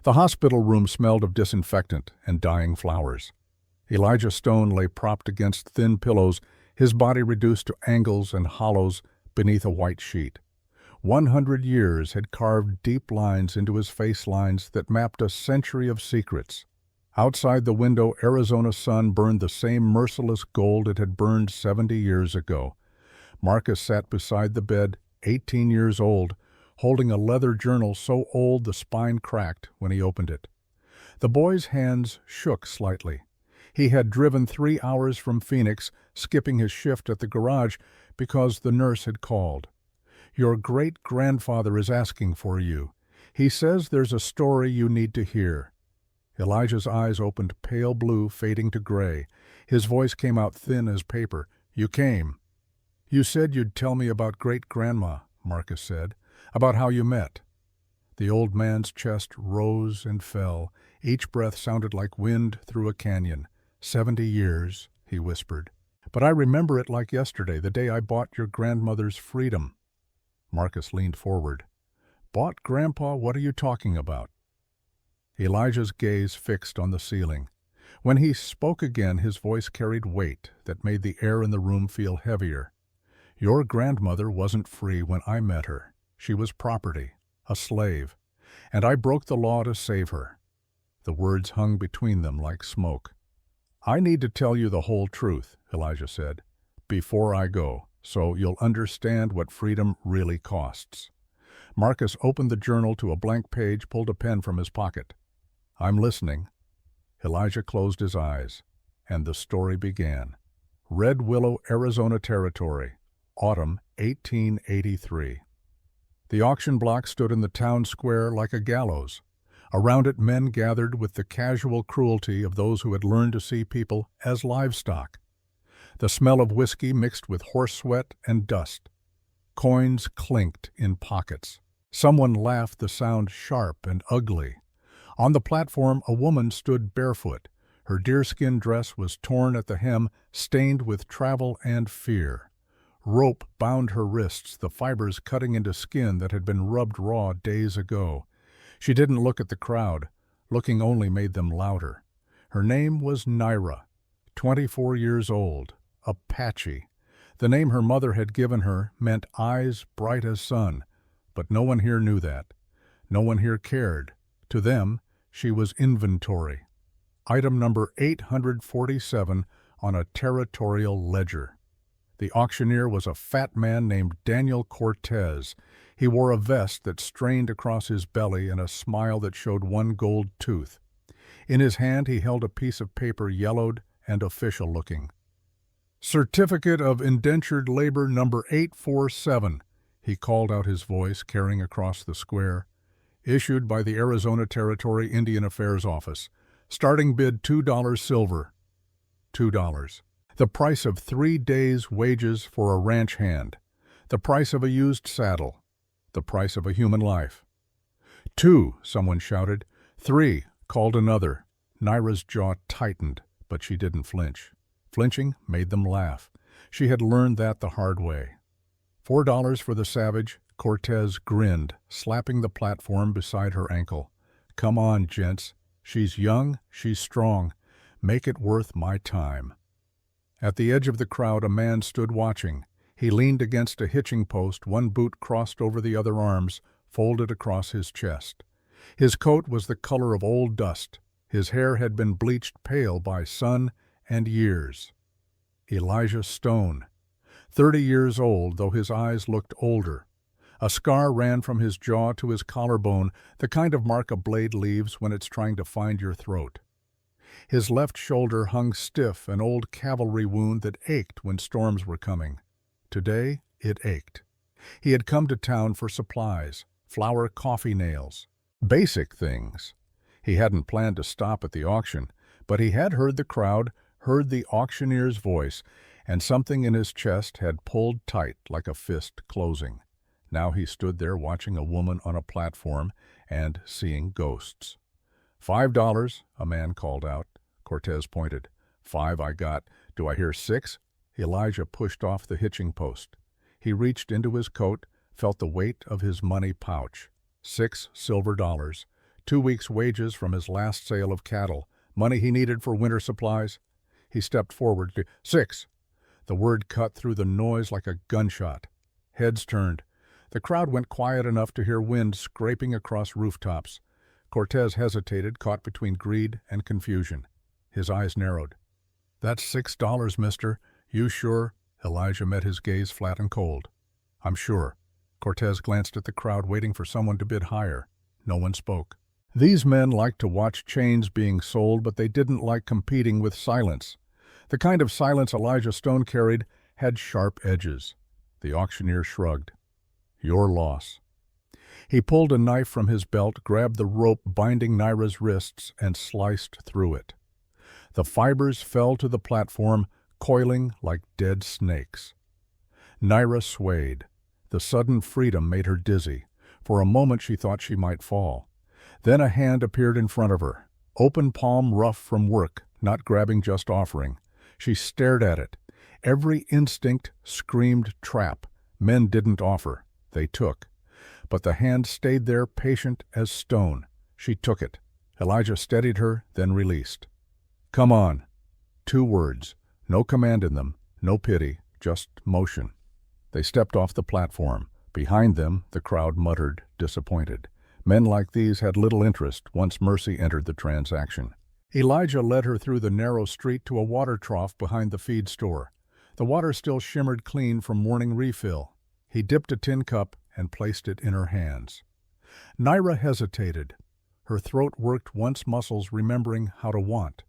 The hospital room smelled of disinfectant and dying flowers. Elijah Stone lay propped against thin pillows, his body reduced to angles and hollows beneath a white sheet. 100 years had carved deep lines into his face lines that mapped a century of secrets. Outside the window, Arizona's sun burned the same merciless gold it had burned 70 years ago. Marcus sat beside the bed, 18 years old, holding a leather journal so old the spine cracked when he opened it. The boy's hands shook slightly. He had driven 3 hours from Phoenix, skipping his shift at the garage because the nurse had called. "Your great-grandfather is asking for you. He says there's a story you need to hear." Elijah's eyes opened pale blue, fading to gray. His voice came out thin as paper. "You came." "You said you'd tell me about great-grandma," Marcus said, "about how you met." The old man's chest rose and fell. Each breath sounded like wind through a canyon. 70 years, he whispered. "But I remember it like yesterday, the day I bought your grandmother's freedom." Marcus leaned forward. "Bought Grandpa? What are you talking about?" Elijah's gaze fixed on the ceiling. When he spoke again, his voice carried weight that made the air in the room feel heavier. "Your grandmother wasn't free when I met her. She was property, a slave, and I broke the law to save her." The words hung between them like smoke. "I need to tell you the whole truth," Elijah said, "before I go, so you'll understand what freedom really costs." Marcus opened the journal to a blank page, pulled a pen from his pocket. "I'm listening." Elijah closed his eyes, and the story began. Red Willow, Arizona Territory, autumn 1883. The auction block stood in the town square like a gallows. Around it men gathered with the casual cruelty of those who had learned to see people as livestock. The smell of whiskey mixed with horse sweat and dust. Coins clinked in pockets. Someone laughed, the sound sharp and ugly. On the platform, a woman stood barefoot. Her deerskin dress was torn at the hem, stained with travel and fear. Rope bound her wrists, the fibers cutting into skin that had been rubbed raw days ago. She didn't look at the crowd. Looking only made them louder. Her name was Naira, 24 years old, Apache. The name her mother had given her meant eyes bright as sun, but no one here knew that. No one here cared. To them, she was inventory. Item number 847 on a territorial ledger. The auctioneer was a fat man named Daniel Cortez. He wore a vest that strained across his belly and a smile that showed one gold tooth. In his hand he held a piece of paper yellowed and official-looking. "Certificate of Indentured Labor number 847, he called out, his voice carrying across the square. "Issued by the Arizona Territory Indian Affairs Office. Starting bid $2 silver." $2. The price of 3 days' wages for a ranch hand. The price of a used saddle. The price of a human life. "2," someone shouted. "3," called another. Naira's jaw tightened, but she didn't flinch. Flinching made them laugh. She had learned that the hard way. $4 for the savage. Cortez grinned, slapping the platform beside her ankle. "Come on, gents. She's young, she's strong. Make it worth my time." At the edge of the crowd, a man stood watching. He leaned against a hitching post, one boot crossed over the other arms, folded across his chest. His coat was the color of old dust. His hair had been bleached pale by sun and years. Elijah Stone. 30 years old, though his eyes looked older. A scar ran from his jaw to his collarbone, the kind of mark a blade leaves when it's trying to find your throat. His left shoulder hung stiff, an old cavalry wound that ached when storms were coming. Today, it ached. He had come to town for supplies, flour, coffee nails, basic things. He hadn't planned to stop at the auction, but he had heard the crowd, heard the auctioneer's voice, and something in his chest had pulled tight like a fist closing. Now he stood there watching a woman on a platform and seeing ghosts. $5, a man called out. Cortez pointed. "5 I got. Do I hear 6? Elijah pushed off the hitching post. He reached into his coat, felt the weight of his money pouch. 6 silver dollars. 2 weeks' wages from his last sale of cattle, money he needed for winter supplies. He stepped forward. 6. The word cut through the noise like a gunshot. Heads turned. The crowd went quiet enough to hear wind scraping across rooftops. Cortez hesitated, caught between greed and confusion. His eyes narrowed. "That's $6, mister. You sure?" Elijah met his gaze flat and cold. "I'm sure." Cortez glanced at the crowd, waiting for someone to bid higher. No one spoke. These men liked to watch chains being sold, but they didn't like competing with silence. The kind of silence Elijah Stone carried had sharp edges. The auctioneer shrugged. "Your loss." He pulled a knife from his belt, grabbed the rope binding Naira's wrists, and sliced through it. The fibers fell to the platform, coiling like dead snakes. Naira swayed. The sudden freedom made her dizzy. For a moment she thought she might fall. Then a hand appeared in front of her, open palm rough from work, not grabbing, just offering. She stared at it. Every instinct screamed trap. Men didn't offer. They took. But the hand stayed there, patient as stone. She took it. Elijah steadied her, then released. "Come on." 2 words. No command in them, no pity, just motion. They stepped off the platform. Behind them, the crowd muttered, disappointed. Men like these had little interest once mercy entered the transaction. Elijah led her through the narrow street to a water trough behind the feed store. The water still shimmered clean from morning refill. He dipped a tin cup and placed it in her hands. Naira hesitated. Her throat worked once muscles remembering how to want.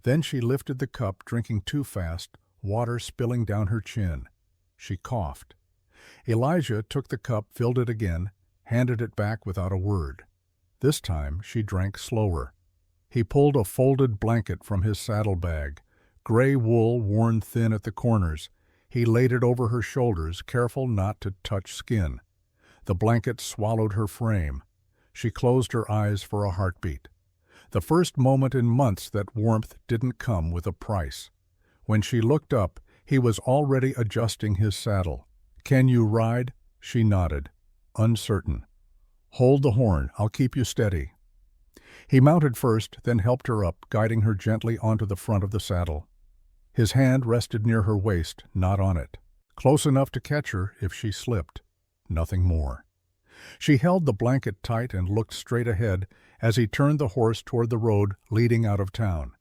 Then she lifted the cup, drinking too fast, water spilling down her chin. She coughed. Elijah took the cup, filled it again, handed it back without a word. This time she drank slower. He pulled a folded blanket from his saddlebag, gray wool worn thin at the corners. He laid it over her shoulders, careful not to touch skin. The blanket swallowed her frame. She closed her eyes for a heartbeat. The first moment in months that warmth didn't come with a price. When she looked up, he was already adjusting his saddle. "Can you ride?" She nodded, uncertain. "Hold the horn, I'll keep you steady." He mounted first, then helped her up, guiding her gently onto the front of the saddle. His hand rested near her waist, not on it. Close enough to catch her if she slipped. Nothing more. She held the blanket tight and looked straight ahead as he turned the horse toward the road leading out of town.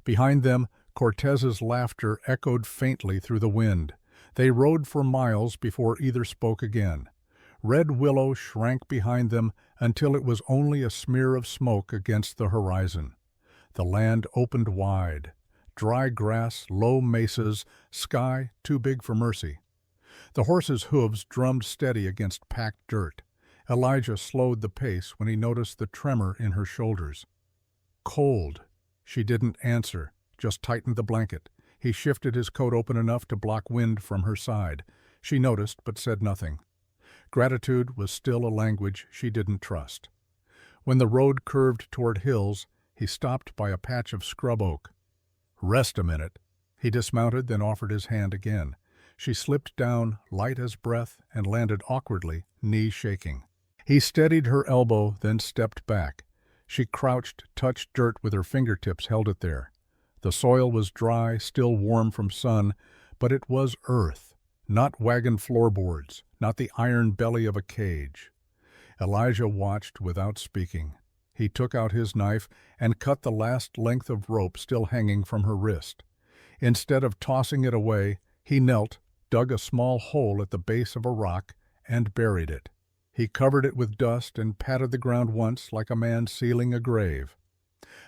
Behind them, Cortez's laughter echoed faintly through the wind. They rode for miles before either spoke again. Red Willow shrank behind them until it was only a smear of smoke against the horizon. The land opened wide. Dry grass, low mesas, sky too big for mercy. The horse's hooves drummed steady against packed dirt. Elijah slowed the pace when he noticed the tremor in her shoulders. "Cold." She didn't answer, just tightened the blanket. He shifted his coat open enough to block wind from her side. She noticed but said nothing. Gratitude was still a language she didn't trust. When the road curved toward hills, he stopped by a patch of scrub oak. "Rest a minute." He dismounted, then offered his hand again. She slipped down, light as breath, and landed awkwardly, knees shaking. He steadied her elbow, then stepped back. She crouched, touched dirt with her fingertips, held it there. The soil was dry, still warm from sun, but it was earth, not wagon floorboards, not the iron belly of a cage. Elijah watched without speaking. He took out his knife and cut the last length of rope still hanging from her wrist. Instead of tossing it away, he knelt, dug a small hole at the base of a rock, and buried it. He covered it with dust and patted the ground once like a man sealing a grave.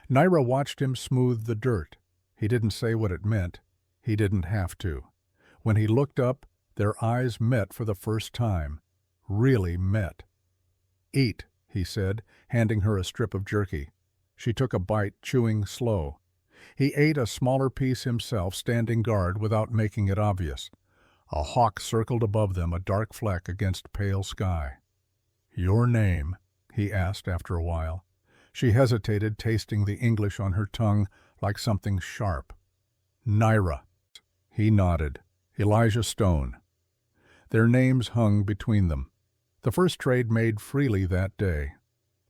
Naira watched him smooth the dirt. He didn't say what it meant. He didn't have to. When he looked up, their eyes met for the first time. Really met. "Eat," he said, handing her a strip of jerky. She took a bite, chewing slow. He ate a smaller piece himself, standing guard without making it obvious. A hawk circled above them, a dark fleck against pale sky. "Your name?" he asked after a while. She hesitated, tasting the English on her tongue like something sharp. "Naira." He nodded. "Elijah Stone." Their names hung between them. The first trade made freely that day.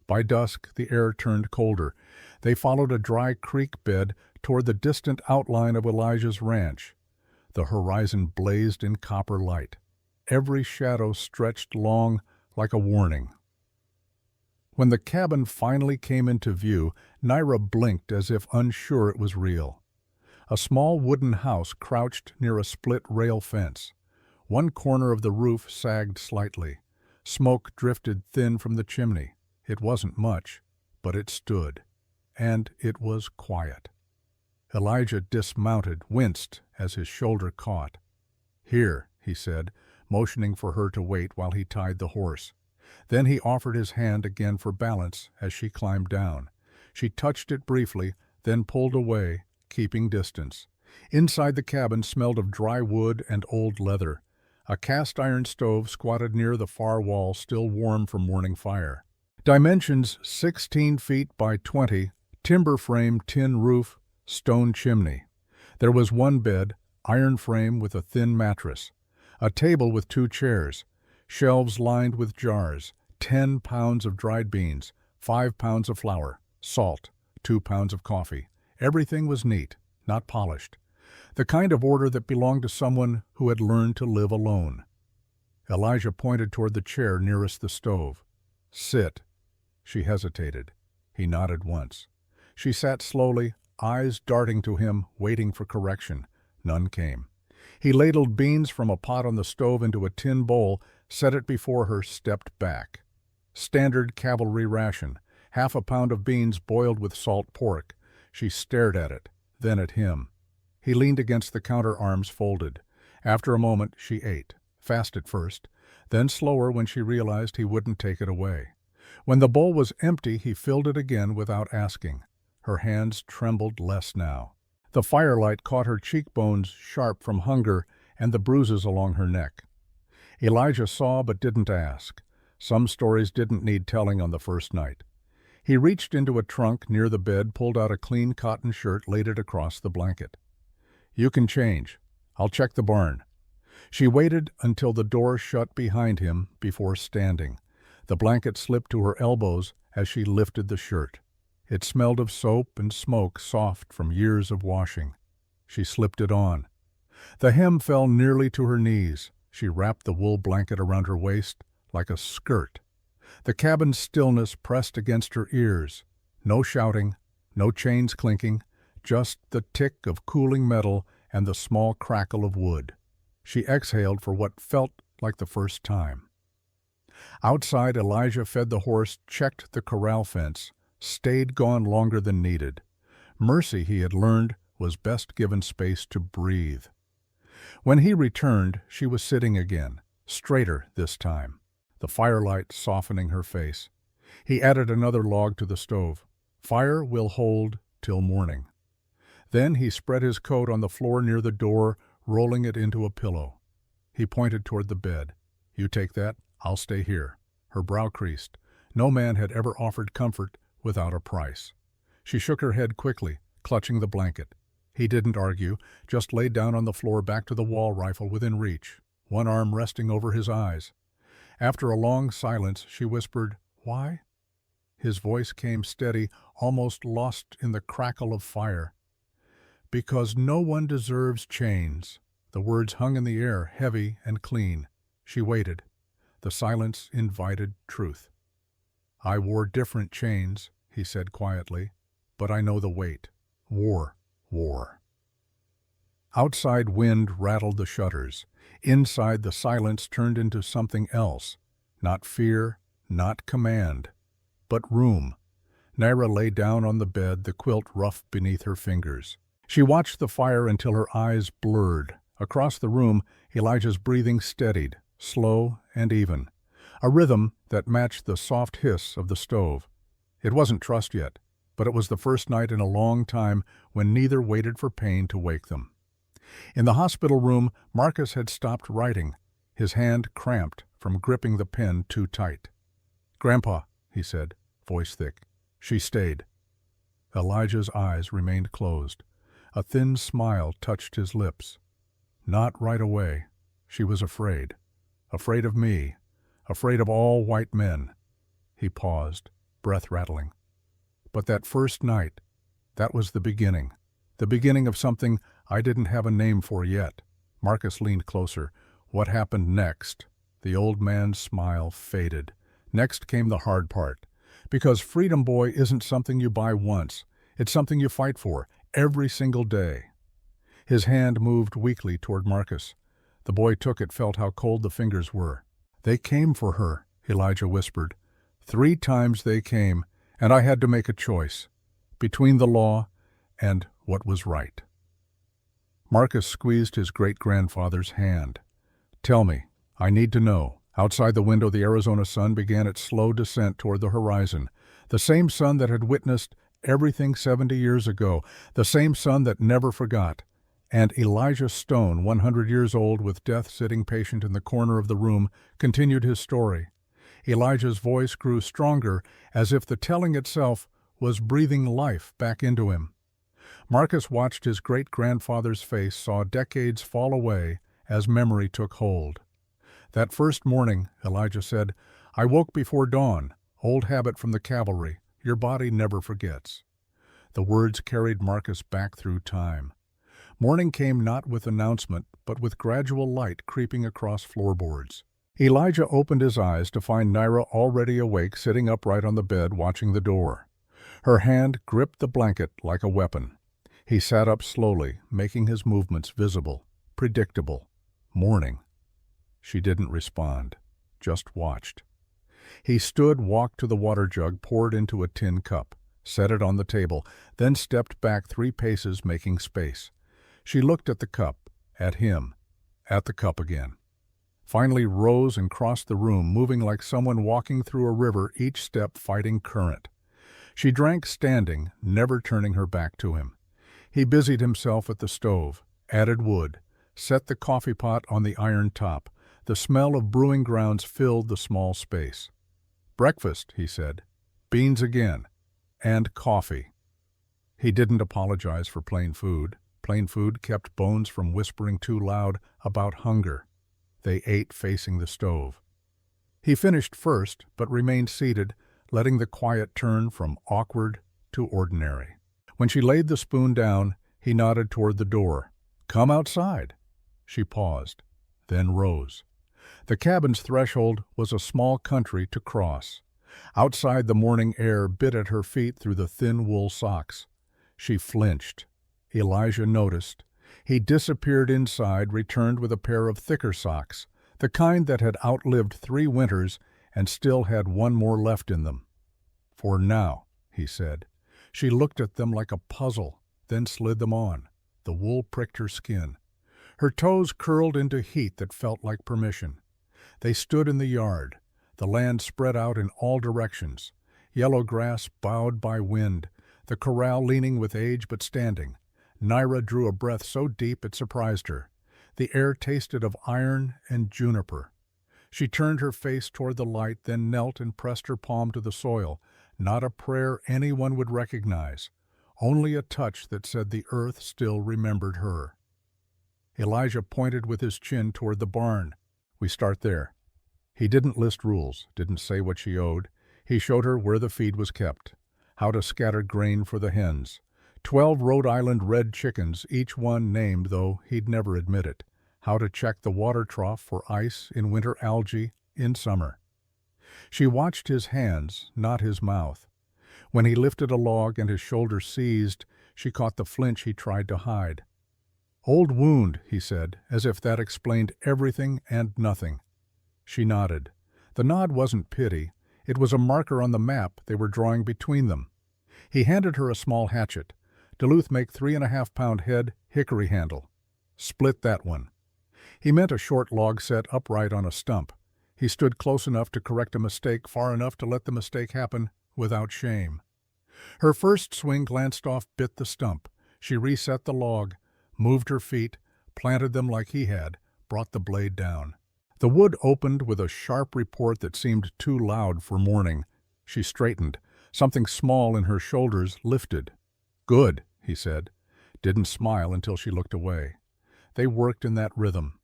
By dusk, the air turned colder. They followed a dry creek bed toward the distant outline of Elijah's ranch. The horizon blazed in copper light. Every shadow stretched long like a warning. When the cabin finally came into view, Naira blinked as if unsure it was real. A small wooden house crouched near a split rail fence. One corner of the roof sagged slightly. Smoke drifted thin from the chimney. It wasn't much, but it stood. And it was quiet. Elijah dismounted, winced as his shoulder caught. "Here," he said, motioning for her to wait while he tied the horse. Then he offered his hand again for balance as she climbed down. She touched it briefly, then pulled away, keeping distance. Inside the cabin smelled of dry wood and old leather. A cast-iron stove squatted near the far wall, still warm from morning fire. Dimensions 16 feet by 20, timber frame, tin roof, stone chimney. There was one bed, iron frame with a thin mattress. A table with 2 chairs. Shelves lined with jars. 10 pounds of dried beans, 5 pounds of flour, salt, 2 pounds of coffee. Everything was neat, not polished. The kind of order that belonged to someone who had learned to live alone. Elijah pointed toward the chair nearest the stove. "Sit." She hesitated. He nodded once. She sat slowly, eyes darting to him, waiting for correction. None came. He ladled beans from a pot on the stove into a tin bowl, set it before her, stepped back. Standard cavalry ration, 1/2 pound of beans boiled with salt pork. She stared at it, then at him. He leaned against the counter, arms folded. After a moment, she ate, fast at first, then slower when she realized he wouldn't take it away. When the bowl was empty, he filled it again without asking. Her hands trembled less now. The firelight caught her cheekbones sharp from hunger and the bruises along her neck. Elijah saw but didn't ask. Some stories didn't need telling on the first night. He reached into a trunk near the bed, pulled out a clean cotton shirt, laid it across the blanket. "You can change. I'll check the barn." She waited until the door shut behind him before standing. The blanket slipped to her elbows as she lifted the shirt. It smelled of soap and smoke, soft from years of washing. She slipped it on. The hem fell nearly to her knees. She wrapped the wool blanket around her waist like a skirt. The cabin's stillness pressed against her ears. No shouting, no chains clinking, just the tick of cooling metal and the small crackle of wood. She exhaled for what felt like the first time. Outside, Elijah fed the horse, checked the corral fence, stayed gone longer than needed. Mercy, he had learned, was best given space to breathe. When he returned, she was sitting again, straighter this time, the firelight softening her face. He added another log to the stove. "Fire will hold till morning." Then he spread his coat on the floor near the door, rolling it into a pillow. He pointed toward the bed. "You take that, I'll stay here." Her brow creased. No man had ever offered comfort without a price. She shook her head quickly, clutching the blanket. He didn't argue, just laid down on the floor, back to the wall rifle within reach, one arm resting over his eyes. After a long silence, she whispered, "Why?" His voice came steady, almost lost in the crackle of fire. "Because no one deserves chains." The words hung in the air, heavy and clean. She waited. The silence invited truth. "I wore different chains," he said quietly, "but I know the weight. War. Outside, wind rattled the shutters. Inside, the silence turned into something else. Not fear, not command, but room. Naira lay down on the bed, the quilt rough beneath her fingers. She watched the fire until her eyes blurred. Across the room, Elijah's breathing steadied, slow and even, a rhythm that matched the soft hiss of the stove. It wasn't trust yet, but it was the first night in a long time when neither waited for pain to wake them. In the hospital room, Marcus had stopped writing, his hand cramped from gripping the pen too tight. "Grandpa," he said, voice thick. She stayed. Elijah's eyes remained closed. A thin smile touched his lips. "Not right away." She was afraid. Afraid of me. Afraid of all white men. He paused. breath rattling. But that first night, that was the beginning of something I didn't have a name for yet. Marcus leaned closer. What happened next? The old man's smile faded. Next came the hard part. Because Freedom Boy isn't something you buy once. It's something you fight for, every single day. His hand moved weakly toward Marcus. The boy took it, felt how cold the fingers were. They came for her, Elijah whispered. 3 times they came, and I had to make a choice. Between the law and what was right. Marcus squeezed his great-grandfather's hand. Tell me, I need to know. Outside the window, the Arizona sun began its slow descent toward the horizon. The same sun that had witnessed everything 70 years ago. The same sun that never forgot. And Elijah Stone, 100 years old, with death sitting patient in the corner of the room, continued his story. Elijah's voice grew stronger, as if the telling itself was breathing life back into him. Marcus watched his great-grandfather's face, saw decades fall away as memory took hold. That first morning, Elijah said, I woke before dawn, old habit from the cavalry, your body never forgets. The words carried Marcus back through time. Morning came not with announcement, but with gradual light creeping across floorboards. Elijah opened his eyes to find Naira already awake, sitting upright on the bed, watching the door. Her hand gripped the blanket like a weapon. He sat up slowly, making his movements visible, predictable. Morning. She didn't respond, just watched. He stood, walked to the water jug, poured into a tin cup, set it on the table, then stepped back 3 paces, making space. She looked at the cup, at him, at the cup again. Finally rose and crossed the room, moving like someone walking through a river, each step fighting current. She drank standing, never turning her back to him. He busied himself at the stove, added wood, set the coffee pot on the iron top. The smell of brewing grounds filled the small space. Breakfast, he said. Beans again. And coffee. He didn't apologize for plain food. Plain food kept Bones from whispering too loud about hunger. They ate facing the stove. He finished first, but remained seated, letting the quiet turn from awkward to ordinary. When she laid the spoon down, he nodded toward the door. Come outside. She paused, then rose. The cabin's threshold was a small country to cross. Outside, the morning air bit at her feet through the thin wool socks. She flinched. Elijah noticed. He disappeared inside, returned with a pair of thicker socks, the kind that had outlived 3 winters and still had 1 more left in them. For now, he said. She looked at them like a puzzle, then slid them on. The wool pricked her skin. Her toes curled into heat that felt like permission. They stood in the yard. The land spread out in all directions. Yellow grass bowed by wind, the corral leaning with age but standing. Naira drew a breath so deep it surprised her. The air tasted of iron and juniper. She turned her face toward the light, then knelt and pressed her palm to the soil. Not a prayer anyone would recognize, only a touch that said the earth still remembered her. Elijah pointed with his chin toward the barn. We start there. He didn't list rules, didn't say what she owed. He showed her where the feed was kept, how to scatter grain for the hens. 12 Rhode Island red chickens, each one named, though he'd never admit it. How to check the water trough for ice in winter, algae in summer. She watched his hands, not his mouth. When he lifted a log and his shoulder seized, she caught the flinch he tried to hide. Old wound, he said, as if that explained everything and nothing. She nodded. The nod wasn't pity. It was a marker on the map they were drawing between them. He handed her a small hatchet. Duluth make 3.5-pound head, hickory handle. Split that one. He meant a short log set upright on a stump. He stood close enough to correct a mistake, far enough to let the mistake happen without shame. Her first swing glanced off, bit the stump. She reset the log, moved her feet, planted them like he had, brought the blade down. The wood opened with a sharp report that seemed too loud for morning. She straightened. Something small in her shoulders lifted. Good, he said. Didn't smile until she looked away. They worked in that rhythm.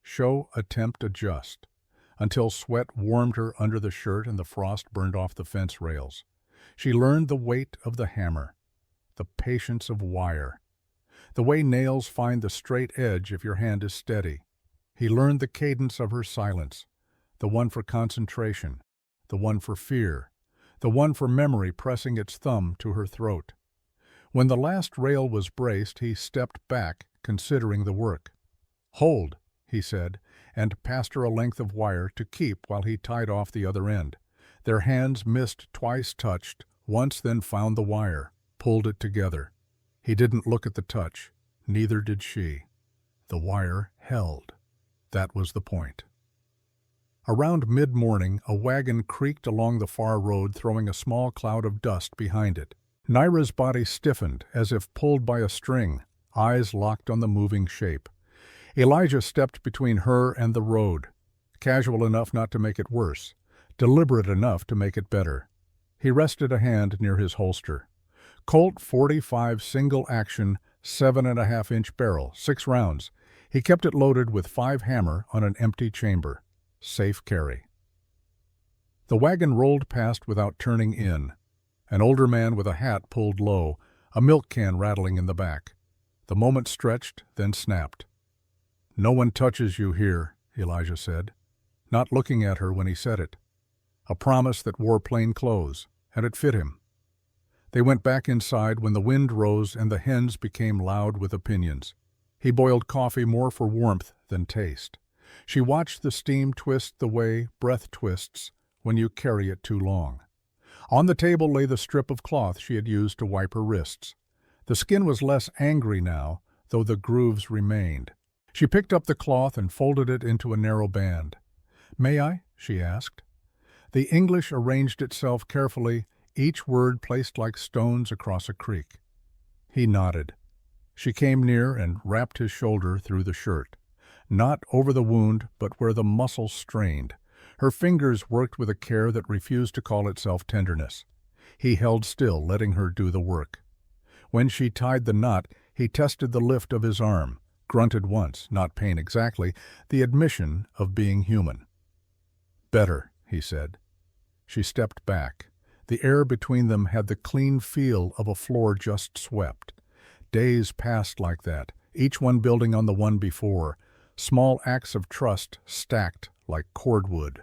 Show, attempt, adjust. Until sweat warmed her under the shirt and the frost burned off the fence rails. She learned the weight of the hammer, the patience of wire, the way nails find the straight edge if your hand is steady. He learned the cadence of her silence, the one for concentration, the one for fear, the one for memory pressing its thumb to her throat. When the last rail was braced, he stepped back, considering the work. "Hold," he said, and passed her a length of wire to keep while he tied off the other end. Their hands missed, twice touched, once then found the wire, pulled it together. He didn't look at the touch, neither did she. The wire held. That was the point. Around mid-morning, a wagon creaked along the far road, throwing a small cloud of dust behind it. Naira's body stiffened, as if pulled by a string, eyes locked on the moving shape. Elijah stepped between her and the road, casual enough not to make it worse, deliberate enough to make it better. He rested a hand near his holster. Colt 45 single-action, 7.5-inch barrel, 6 rounds. He kept it loaded with 5 hammer on an empty chamber. Safe carry. The wagon rolled past without turning in. An older man with a hat pulled low, a milk can rattling in the back. The moment stretched, then snapped. "No one touches you here," Elijah said, not looking at her when he said it. A promise that wore plain clothes, and it fit him. They went back inside when the wind rose and the hens became loud with opinions. He boiled coffee more for warmth than taste. She watched the steam twist the way breath twists when you carry it too long. On the table lay the strip of cloth she had used to wipe her wrists. The skin was less angry now, though the grooves remained. She picked up the cloth and folded it into a narrow band. "May I?" she asked. The English arranged itself carefully, each word placed like stones across a creek. He nodded. She came near and wrapped his shoulder through the shirt. Not over the wound, but where the muscle strained. Her fingers worked with a care that refused to call itself tenderness. He held still, letting her do the work. When she tied the knot, he tested the lift of his arm, grunted once, not pain exactly, the admission of being human. "Better," he said. She stepped back. The air between them had the clean feel of a floor just swept. Days passed like that, each one building on the one before, small acts of trust stacked like cordwood.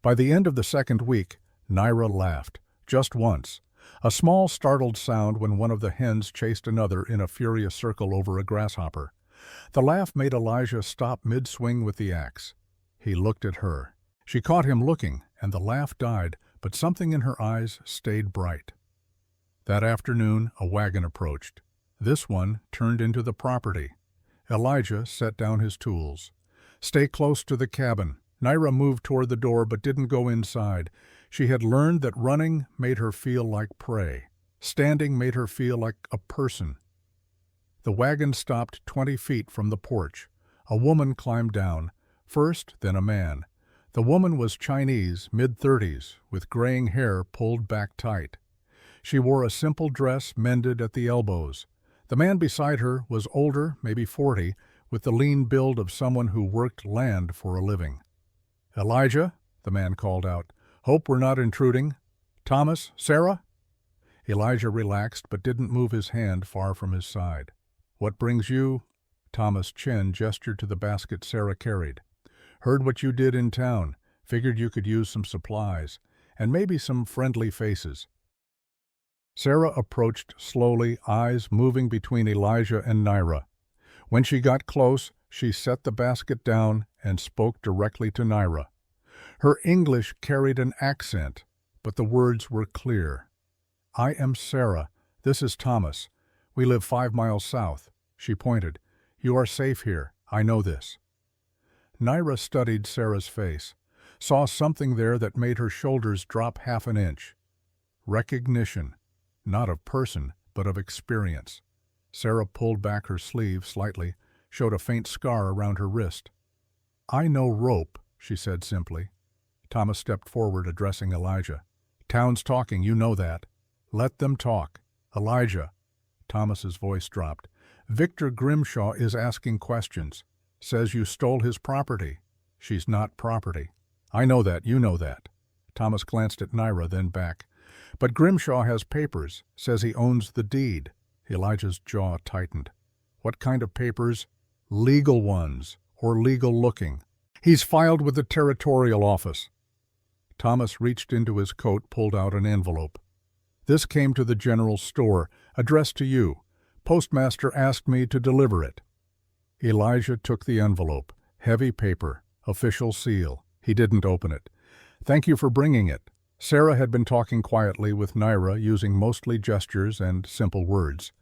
By the end of the second week, Naira laughed, just once, a small startled sound when one of the hens chased another in a furious circle over a grasshopper. The laugh made Elijah stop mid-swing with the axe. He looked at her. She caught him looking, and the laugh died, but something in her eyes stayed bright. That afternoon, a wagon approached. This one turned into the property. Elijah set down his tools. "Stay close to the cabin." Naira moved toward the door but didn't go inside. She had learned that running made her feel like prey. Standing made her feel like a person. The wagon stopped 20 feet from the porch. A woman climbed down, first, then a man. The woman was Chinese, mid-30s, with graying hair pulled back tight. She wore a simple dress mended at the elbows. The man beside her was older, maybe 40, with the lean build of someone who worked land for a living. "Elijah," the man called out. "Hope we're not intruding. Thomas, Sarah?" Elijah relaxed but didn't move his hand far from his side. "What brings you?" Thomas' chin gestured to the basket Sarah carried. "Heard what you did in town. Figured you could use some supplies. And maybe some friendly faces." Sarah approached slowly, eyes moving between Elijah and Naira. When she got close, she set the basket down and spoke directly to Naira. Her English carried an accent, but the words were clear. "I am Sarah. This is Thomas. We live 5 miles south." She pointed. "You are safe here. I know this." Naira studied Sarah's face, saw something there that made her shoulders drop half an inch. Recognition. Not of person, but of experience. Sarah pulled back her sleeve slightly, showed a faint scar around her wrist. "I know rope," she said simply. Thomas stepped forward, addressing Elijah. "Town's talking, you know that. Let them talk. Elijah." Thomas's voice dropped. "Victor Grimshaw is asking questions. Says you stole his property." "She's not property." "I know that, you know that." Thomas glanced at Naira, then back. But Grimshaw has papers, says he owns the deed. Elijah's jaw tightened. What kind of papers? Legal ones, or legal-looking. He's filed with the territorial office. Thomas reached into his coat, pulled out an envelope. This came to the general store, addressed to you. Postmaster asked me to deliver it. Elijah took the envelope. Heavy paper, official seal. He didn't open it. Thank you for bringing it. Sarah had been talking quietly with Naira, using mostly gestures and simple words.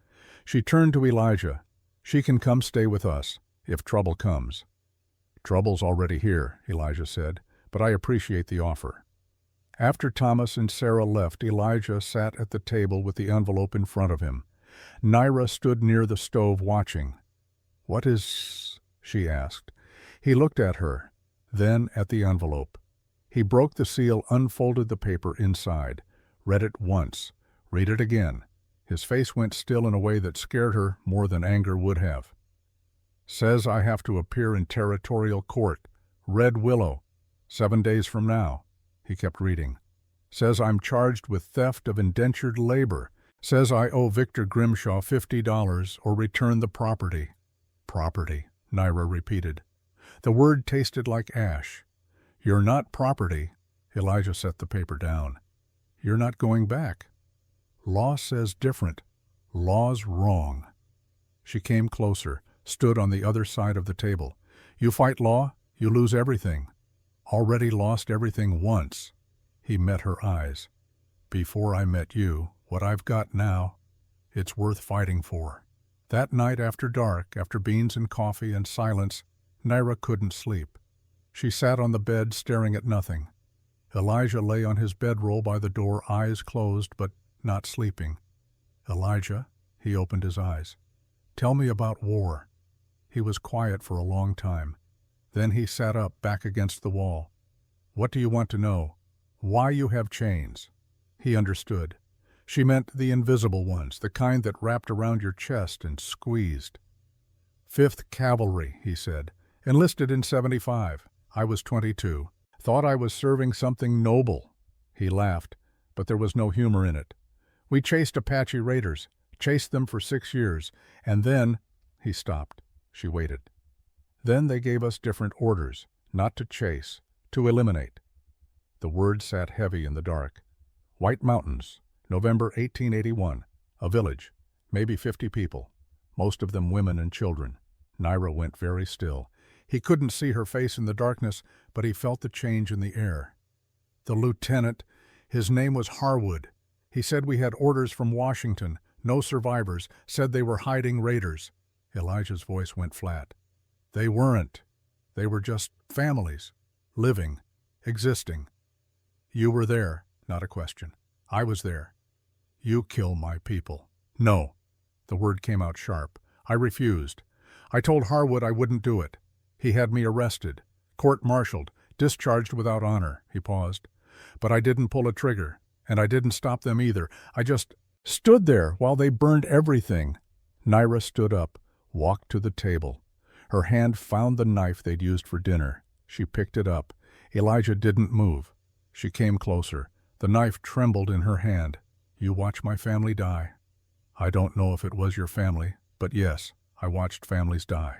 She turned to Elijah. She can come stay with us, if trouble comes. Trouble's already here, Elijah said, but I appreciate the offer. After Thomas and Sarah left, Elijah sat at the table with the envelope in front of him. Naira stood near the stove watching. What is... she asked. He looked at her, then at the envelope. He broke the seal, unfolded the paper inside, read it once, read it again. His face went still in a way that scared her more than anger would have. Says I have to appear in territorial court, Red Willow, 7 days from now. He kept reading. Says I'm charged with theft of indentured labor. Says I owe Victor Grimshaw $50 or return the property. Property, Naira repeated. The word tasted like ash. You're not property. Elijah set the paper down. You're not going back. Law says different. Law's wrong. She came closer, stood on the other side of the table. You fight law, you lose everything. Already lost everything once. He met her eyes. Before I met you, what I've got now, it's worth fighting for. That night after dark, after beans and coffee and silence, Naira couldn't sleep. She sat on the bed staring at nothing. Elijah lay on his bedroll by the door, eyes closed but not sleeping. Elijah, he opened his eyes. Tell me about war. He was quiet for a long time. Then he sat up, back against the wall. What do you want to know? Why you have chains? He understood. She meant the invisible ones, the kind that wrapped around your chest and squeezed. 5th Cavalry, he said. Enlisted in 75. I was 22. Thought I was serving something noble. He laughed, but there was no humor in it. We chased Apache raiders, chased them for 6 years, and then... He stopped. She waited. Then they gave us different orders, not to chase, to eliminate. The word sat heavy in the dark. White Mountains, November 1881. A village, maybe 50 people, most of them women and children. Naira went very still. He couldn't see her face in the darkness, but he felt the change in the air. The lieutenant, his name was Harwood. He said we had orders from Washington, no survivors, said they were hiding raiders. Elijah's voice went flat. They weren't. They were just families, living, existing. You were there, not a question. I was there. You kill my people. No. The word came out sharp. I refused. I told Harwood I wouldn't do it. He had me arrested, court-martialed, discharged without honor. He paused. But I didn't pull a trigger, and I didn't stop them either. I just stood there while they burned everything. Naira stood up, walked to the table. Her hand found the knife they'd used for dinner. She picked it up. Elijah didn't move. She came closer. The knife trembled in her hand. You watch my family die. I don't know if it was your family, but yes, I watched families die.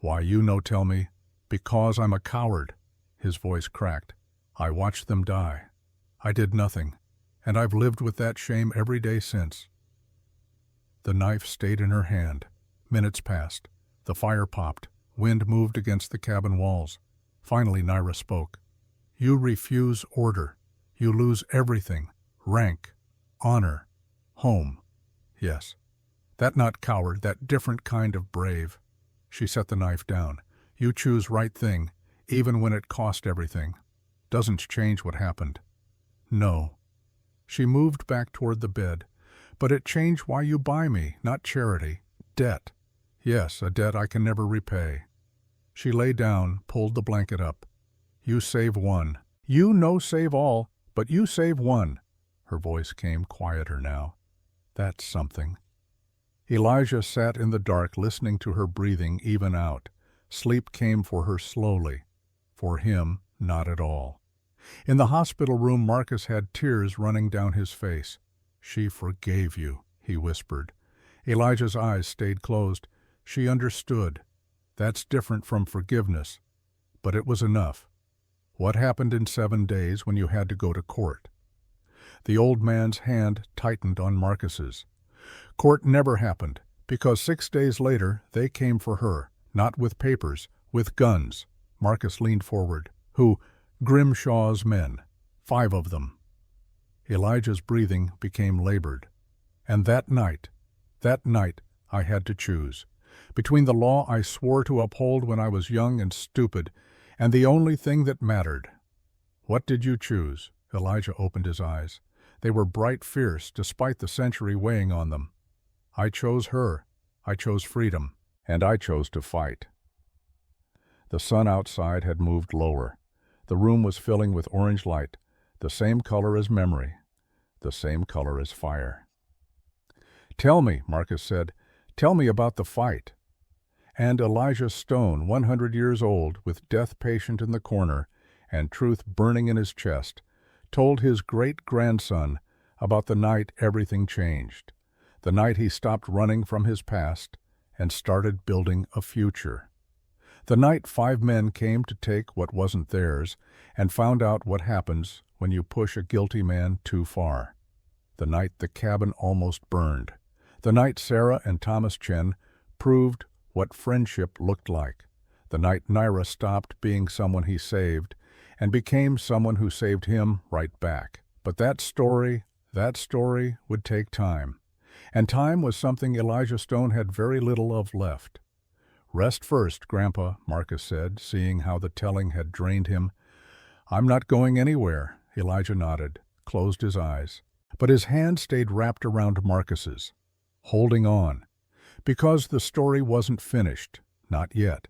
Why, you know, tell me. Because I'm a coward. His voice cracked. I watched them die. I did nothing, and I've lived with that shame every day since. The knife stayed in her hand. Minutes passed. The fire popped. Wind moved against the cabin walls. Finally, Naira spoke. You refuse order. You lose everything. Rank, honor, home. Yes. That not coward, that different kind of brave. She set the knife down. You choose right thing, even when it cost everything. Doesn't change what happened. No. She moved back toward the bed. But it changed why you buy me, not charity. Debt. Yes, a debt I can never repay. She lay down, pulled the blanket up. You save one. You no save all, but you save one. Her voice came quieter now. That's something. Elijah sat in the dark, listening to her breathing even out. Sleep came for her slowly. For him, not at all. In the hospital room, Marcus had tears running down his face. "She forgave you," he whispered. Elijah's eyes stayed closed. "She understood. That's different from forgiveness. But it was enough. What happened in 7 days when you had to go to court?" The old man's hand tightened on Marcus's. "Court never happened, because 6 days later they came for her, not with papers, with guns." Marcus leaned forward. "Who? Grimshaw's men. 5 of them." Elijah's breathing became labored. "And that night, I had to choose. Between the law I swore to uphold when I was young and stupid, and the only thing that mattered." "What did you choose?" Elijah opened his eyes. They were bright, fierce, despite the century weighing on them. "I chose her. I chose freedom. And I chose to fight." The sun outside had moved lower. The room was filling with orange light, the same color as memory, the same color as fire. "Tell me," Marcus said. "Tell me about the fight." And Elijah Stone, 100 years old, with death patient in the corner and truth burning in his chest, told his great-grandson about the night everything changed, the night he stopped running from his past and started building a future. The night 5 men came to take what wasn't theirs and found out what happens when you push a guilty man too far. The night the cabin almost burned. The night Sarah and Thomas Chen proved what friendship looked like. The night Naira stopped being someone he saved and became someone who saved him right back. But that story would take time. And time was something Elijah Stone had very little of left. "Rest first, Grandpa," Marcus said, seeing how the telling had drained him. "I'm not going anywhere." Elijah nodded, closed his eyes. But his hand stayed wrapped around Marcus's, holding on. Because the story wasn't finished, not yet.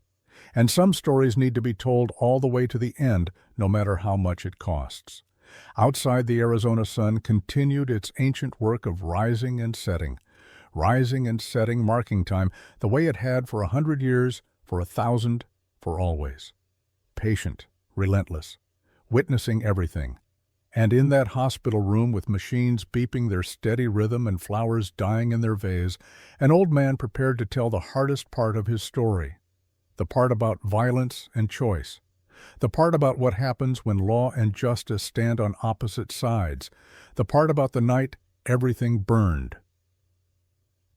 And some stories need to be told all the way to the end, no matter how much it costs. Outside, the Arizona sun continued its ancient work of rising and setting, marking time the way it had for 100 years, for 1,000, for always. Patient, relentless, witnessing everything. And in that hospital room, with machines beeping their steady rhythm and flowers dying in their vase, an old man prepared to tell the hardest part of his story, the part about violence and choice, the part about what happens when law and justice stand on opposite sides, the part about the night everything burned.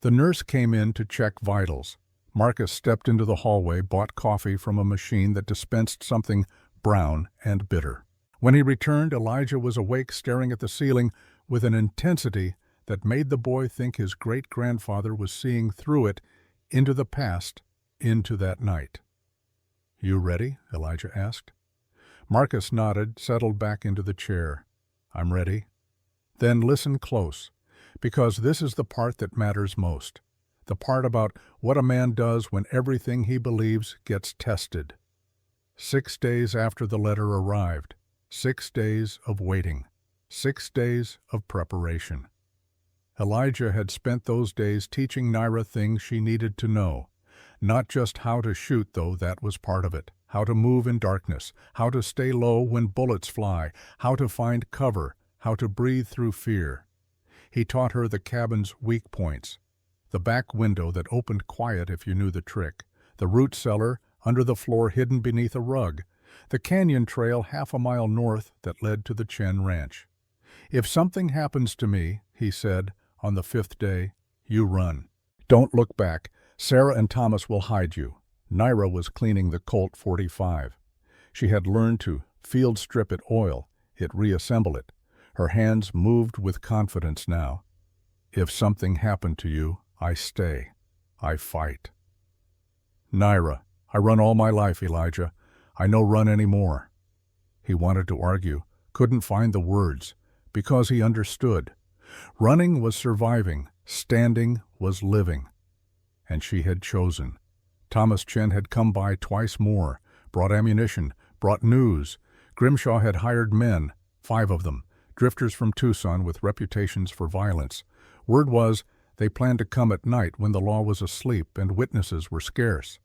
The nurse came in to check vitals. Marcus stepped into the hallway, bought coffee from a machine that dispensed something brown and bitter. When he returned, Elijah was awake, staring at the ceiling with an intensity that made the boy think his great-grandfather was seeing through it, into the past, into that night. "You ready?" Elijah asked. Marcus nodded, settled back into the chair. "I'm ready." "Then listen close, because this is the part that matters most, the part about what a man does when everything he believes gets tested. 6 days after the letter arrived, 6 days of waiting, 6 days of preparation. Elijah had spent those days teaching Naira things she needed to know. Not just how to shoot, though that was part of it, how to move in darkness, how to stay low when bullets fly, how to find cover, how to breathe through fear. He taught her the cabin's weak points, the back window that opened quiet if you knew the trick, the root cellar under the floor hidden beneath a rug, the canyon trail 1/2 mile north that led to the Chen Ranch. "If something happens to me," he said, on the 5th day, "you run. Don't look back. Sarah and Thomas will hide you." Naira was cleaning the Colt 45. She had learned to field strip it oil, it reassemble it. Her hands moved with confidence now. "If something happened to you, I stay. I fight." "Naira, I run all my life, Elijah. I no run anymore." He wanted to argue, couldn't find the words, because he understood. Running was surviving, standing was living. And she had chosen. Thomas Chen had come by twice more, brought ammunition, brought news. Grimshaw had hired men, 5 of them, drifters from Tucson with reputations for violence. Word was they planned to come at night when the law was asleep and witnesses were scarce.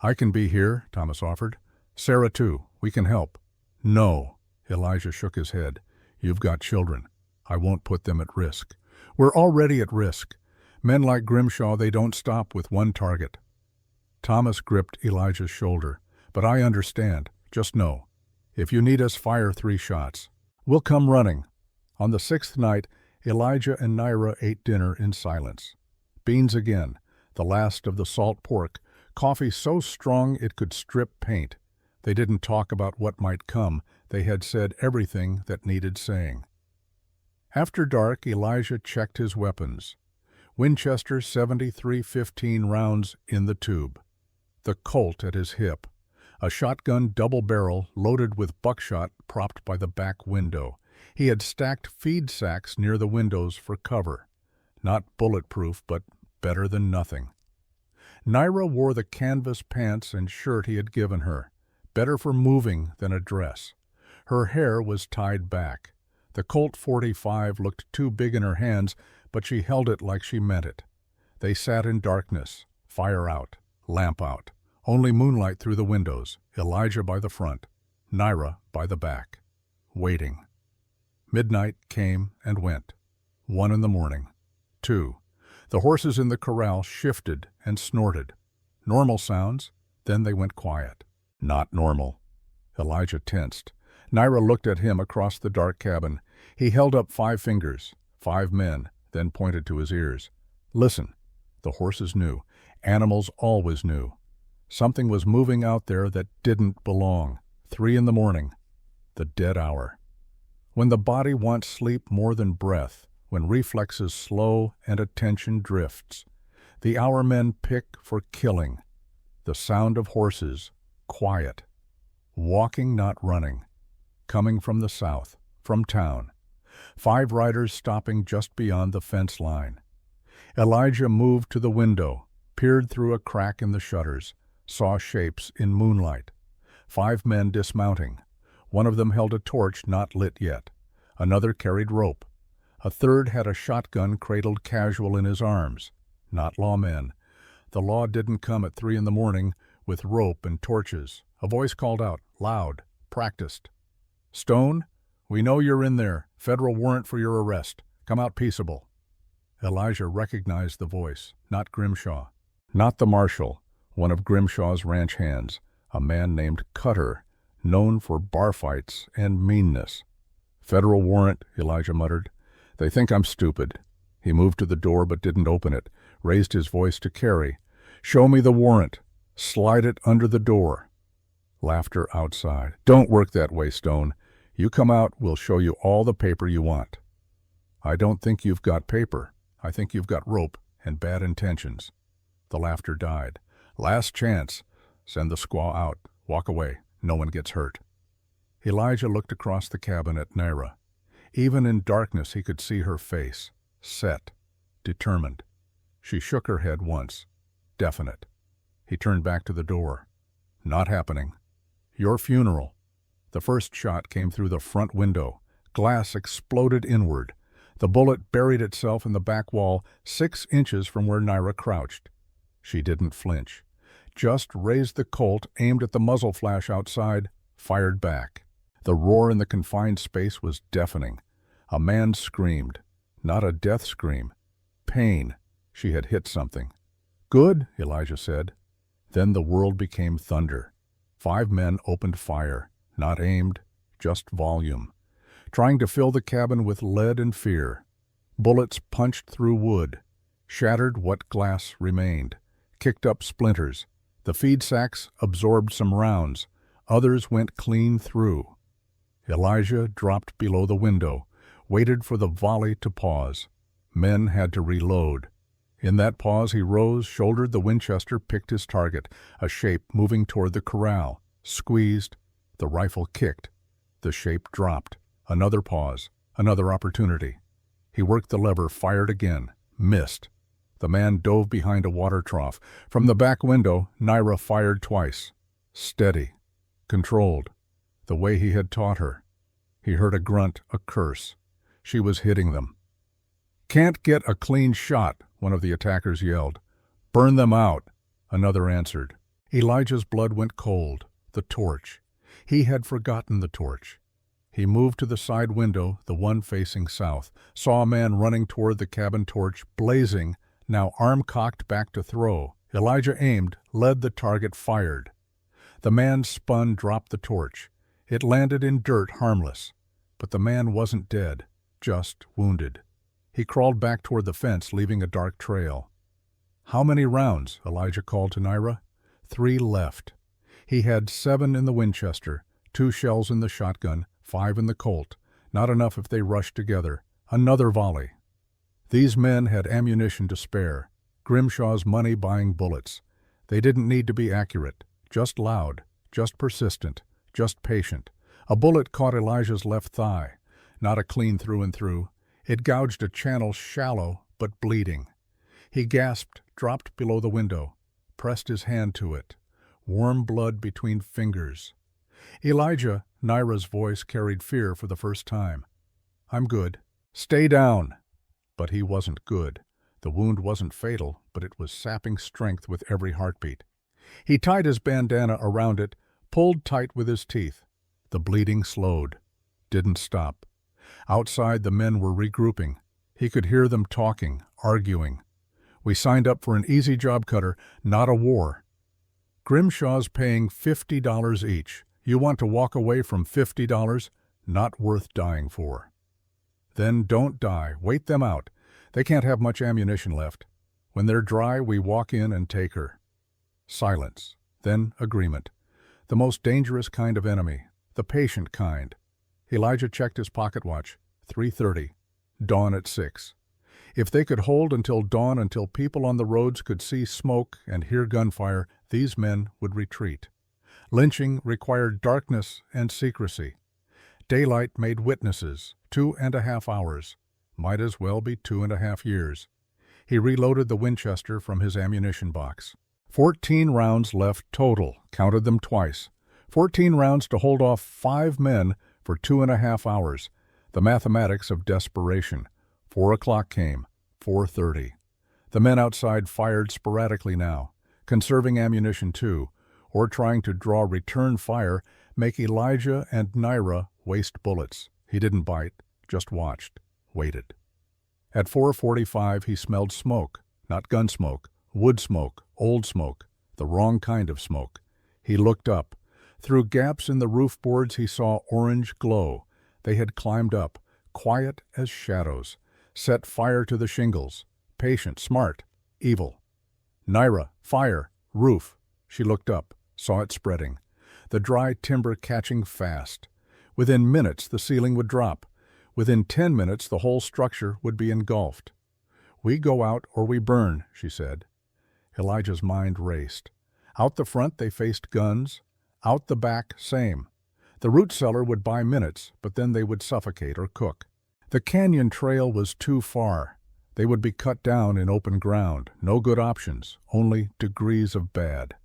"I can be here," Thomas offered. "Sarah too. We can help." "No," Elijah shook his head. You've got children. I won't put them at risk. We're already at risk. Men like Grimshaw, they don't stop with one target. Thomas gripped Elijah's shoulder. But I understand. Just know. If you need us, fire 3 shots. We'll come running. On the 6th night, Elijah and Naira ate dinner in silence. Beans again, the last of the salt pork, coffee so strong it could strip paint. They didn't talk about what might come. They had said everything that needed saying. After dark, Elijah checked his weapons. Winchester 73-15 rounds in the tube. The Colt at his hip. A shotgun double barrel loaded with buckshot propped by the back window. He had stacked feed sacks near the windows for cover. Not bulletproof, but better than nothing. Naira wore the canvas pants and shirt he had given her. Better for moving than a dress. Her hair was tied back. The Colt .45 looked too big in her hands, but she held it like she meant it. They sat in darkness, fire out, lamp out. Only moonlight through the windows, Elijah by the front, Naira by the back. Waiting. Midnight came and went. 1 in the morning. 2. The horses in the corral shifted and snorted. Normal sounds, then they went quiet. Not normal. Elijah tensed. Naira looked at him across the dark cabin. He held up 5 fingers, 5 men, then pointed to his ears. Listen. The horses knew. Animals always knew. Something was moving out there that didn't belong. 3 in the morning. The dead hour. When the body wants sleep more than breath, when reflexes slow and attention drifts, the hour men pick for killing. The sound of horses, quiet. Walking, not running. Coming from the south, from town. 5 riders stopping just beyond the fence line. Elijah moved to the window, peered through a crack in the shutters, saw shapes in moonlight. 5 men dismounting. One of them held a torch not lit yet. Another carried rope. A third had a shotgun cradled casual in his arms. Not lawmen. The law didn't come at 3 in the morning with rope and torches. A voice called out, loud, practiced. Stone, we know you're in there. Federal warrant for your arrest. Come out peaceable. Elijah recognized the voice, not Grimshaw. Not the marshal, one of Grimshaw's ranch hands, a man named Cutter, known for bar fights and meanness. Federal warrant, Elijah muttered. They think I'm stupid. He moved to the door but didn't open it, raised his voice to Carrie. Show me the warrant. Slide it under the door. Laughter outside. Don't work that way, Stone. You come out, we'll show you all the paper you want. I don't think you've got paper. I think you've got rope and bad intentions. The laughter died. Last chance. Send the squaw out. Walk away. No one gets hurt. Elijah looked across the cabin at Naira. Even in darkness he could see her face. Set. Determined. She shook her head once. Definite. He turned back to the door. Not happening. Your funeral. The first shot came through the front window. Glass exploded inward. The bullet buried itself in the back wall 6 inches from where Naira crouched. She didn't flinch. Just raised the Colt, aimed at the muzzle flash outside, fired back. The roar in the confined space was deafening. A man screamed. Not a death scream. Pain. She had hit something. Good, Elijah said. Then the world became thunder. 5 men opened fire. Not aimed, just volume. Trying to fill the cabin with lead and fear. Bullets punched through wood. Shattered what glass remained. Kicked up splinters. The feed sacks absorbed some rounds. Others went clean through. Elijah dropped below the window, waited for the volley to pause. Men had to reload. In that pause he rose, shouldered the Winchester, picked his target, a shape moving toward the corral. Squeezed. The rifle kicked. The shape dropped. Another pause. Another opportunity. He worked the lever, fired again. Missed. The man dove behind a water trough. From the back window, Naira fired twice. Steady. Controlled. The way he had taught her. He heard a grunt, a curse. She was hitting them. Can't get a clean shot, one of the attackers yelled. Burn them out, another answered. Elijah's blood went cold. The torch. He had forgotten the torch. He moved to the side window, the one facing south, saw a man running toward the cabin torch, blazing, now arm cocked back to throw. Elijah aimed, led the target, fired. The man spun, dropped the torch. It landed in dirt, harmless. But the man wasn't dead, just wounded. He crawled back toward the fence, leaving a dark trail. "How many rounds?" Elijah called to Naira. 3 left. He had 7 in the Winchester, 2 shells in the shotgun, 5 in the Colt. Not enough if they rushed together. Another volley. These men had ammunition to spare. Grimshaw's money buying bullets. They didn't need to be accurate, just loud, just persistent, just patient. A bullet caught Elijah's left thigh, not a clean through and through. It gouged a channel shallow but bleeding. He gasped, dropped below the window, pressed his hand to it. Warm blood between fingers. "Elijah," Naira's voice carried fear for the first time. "I'm good." "Stay down." But he wasn't good. The wound wasn't fatal, but it was sapping strength with every heartbeat. He tied his bandana around it, pulled tight with his teeth. The bleeding slowed. Didn't stop. Outside, the men were regrouping. He could hear them talking, arguing. "We signed up for an easy job cutter, not a war." "Grimshaw's paying $50 each. You want to walk away from $50? Not worth dying for." "Then don't die. Wait them out. They can't have much ammunition left. When they're dry, we walk in and take her." Silence. Then agreement. The most dangerous kind of enemy. The patient kind. Elijah checked his pocket watch. 3:30. Dawn at 6. If they could hold until dawn, until people on the roads could see smoke and hear gunfire, these men would retreat. Lynching required darkness and secrecy. Daylight made witnesses. 2.5 hours. Might as well be 2.5 years. He reloaded the Winchester from his ammunition box. 14 rounds left total, counted them twice. 14 rounds to hold off 5 men for 2.5 hours. The mathematics of desperation. 4 o'clock came. 4:30. The men outside fired sporadically now, conserving ammunition too, or trying to draw return fire, make Elijah and Naira waste bullets. He didn't bite, just watched, waited. At 4:45 he smelled smoke, not gun smoke, wood smoke, old smoke, the wrong kind of smoke. He looked up. Through gaps in the roof boards he saw orange glow. They had climbed up, quiet as shadows, set fire to the shingles. Patient, smart, evil. "Naira, fire, roof." She looked up, saw it spreading. The dry timber catching fast. Within minutes the ceiling would drop. Within 10 minutes the whole structure would be engulfed. "We go out or we burn," she said. Elijah's mind raced. Out the front they faced guns. Out the back, same. The root cellar would buy minutes, but then they would suffocate or cook. The canyon trail was too far. They would be cut down in open ground. No good options, only degrees of bad.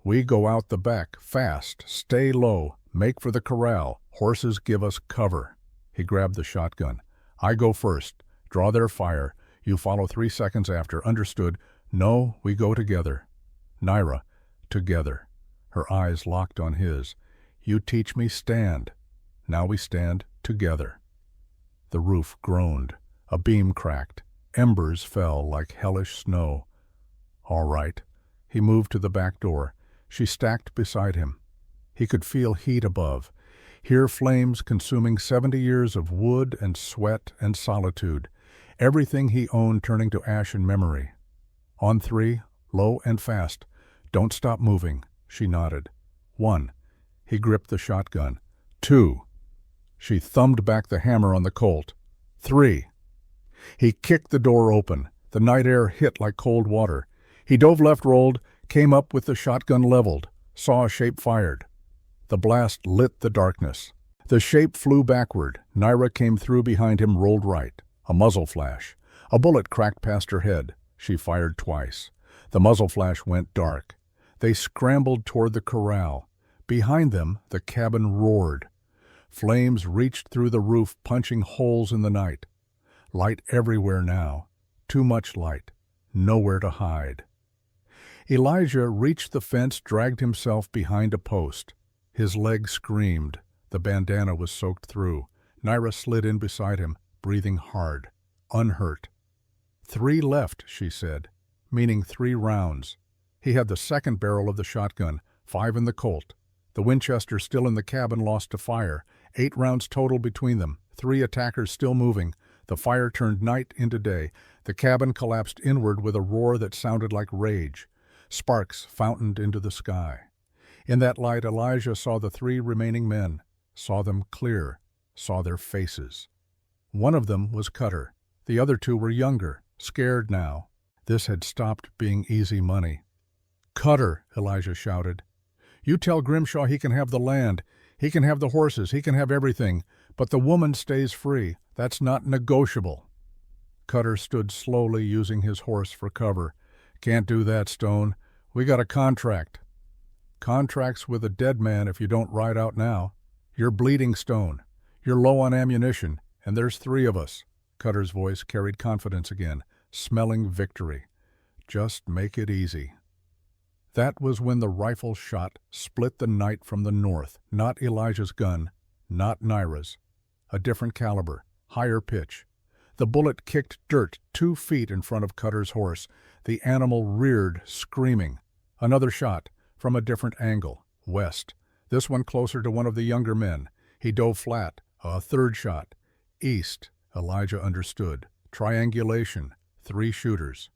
"We go out the back, fast, stay low, make for the corral. Horses give us cover." He grabbed the shotgun. "I go first. Draw their fire. You follow 3 seconds after. Understood?" "No, we go together." "Naira, together." Her eyes locked on his. "You teach me stand." Now we stand together. The roof groaned. A beam cracked. Embers fell like hellish snow. "All right." He moved to the back door. She stacked beside him. He could feel heat above. Hear flames consuming 70 years of wood and sweat and solitude. Everything he owned turning to ash and memory. On 3, low and fast. "Don't stop moving." She nodded. 1. He gripped the shotgun. 2. She thumbed back the hammer on the Colt. 3. He kicked the door open. The night air hit like cold water. He dove left, rolled, came up with the shotgun leveled, saw a shape fired. The blast lit the darkness. The shape flew backward. Naira came through behind him, rolled right. A muzzle flash. A bullet cracked past her head. She fired twice. The muzzle flash went dark. They scrambled toward the corral. Behind them, the cabin roared. Flames reached through the roof, punching holes in the night. Light everywhere now. Too much light. Nowhere to hide. Elijah reached the fence, dragged himself behind a post. His leg screamed. The bandana was soaked through. Naira slid in beside him, breathing hard, unhurt. 3 left, she said, meaning 3 rounds. He had the second barrel of the shotgun, 5 in the Colt. The Winchester still in the cabin lost to fire. 8 rounds total between them, 3 attackers still moving. The fire turned night into day. The cabin collapsed inward with a roar that sounded like rage. Sparks fountained into the sky. In that light, Elijah saw the 3 remaining men, saw them clear, saw their faces. One of them was Cutter. The other 2 were younger, scared now. This had stopped being easy money. "Cutter," Elijah shouted. "You tell Grimshaw he can have the land, he can have the horses, he can have everything, but the woman stays free. That's not negotiable." Cutter stood slowly, using his horse for cover. "Can't do that, Stone. We got a contract." "Contract's with a dead man if you don't ride out now. You're bleeding, Stone. You're low on ammunition, and there's 3 of us." Cutter's voice carried confidence again, smelling victory. "Just make it easy." That was when the rifle shot split the night from the north. Not Elijah's gun, not Naira's. A different caliber, higher pitch. The bullet kicked dirt 2 feet in front of Cutter's horse. The animal reared, screaming. Another shot, from a different angle, west. This one closer to one of the younger men. He dove flat. A third shot. East, Elijah understood. Triangulation, 3 shooters.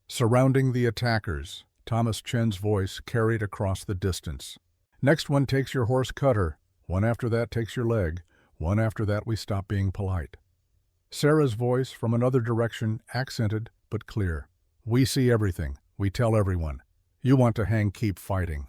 Surrounding the attackers, Thomas Chen's voice carried across the distance. "Next one takes your horse, Cutter. One after that takes your leg. One after that we stop being polite." Sarah's voice from another direction, accented but clear. "We see everything. We tell everyone. You want to hang, keep fighting."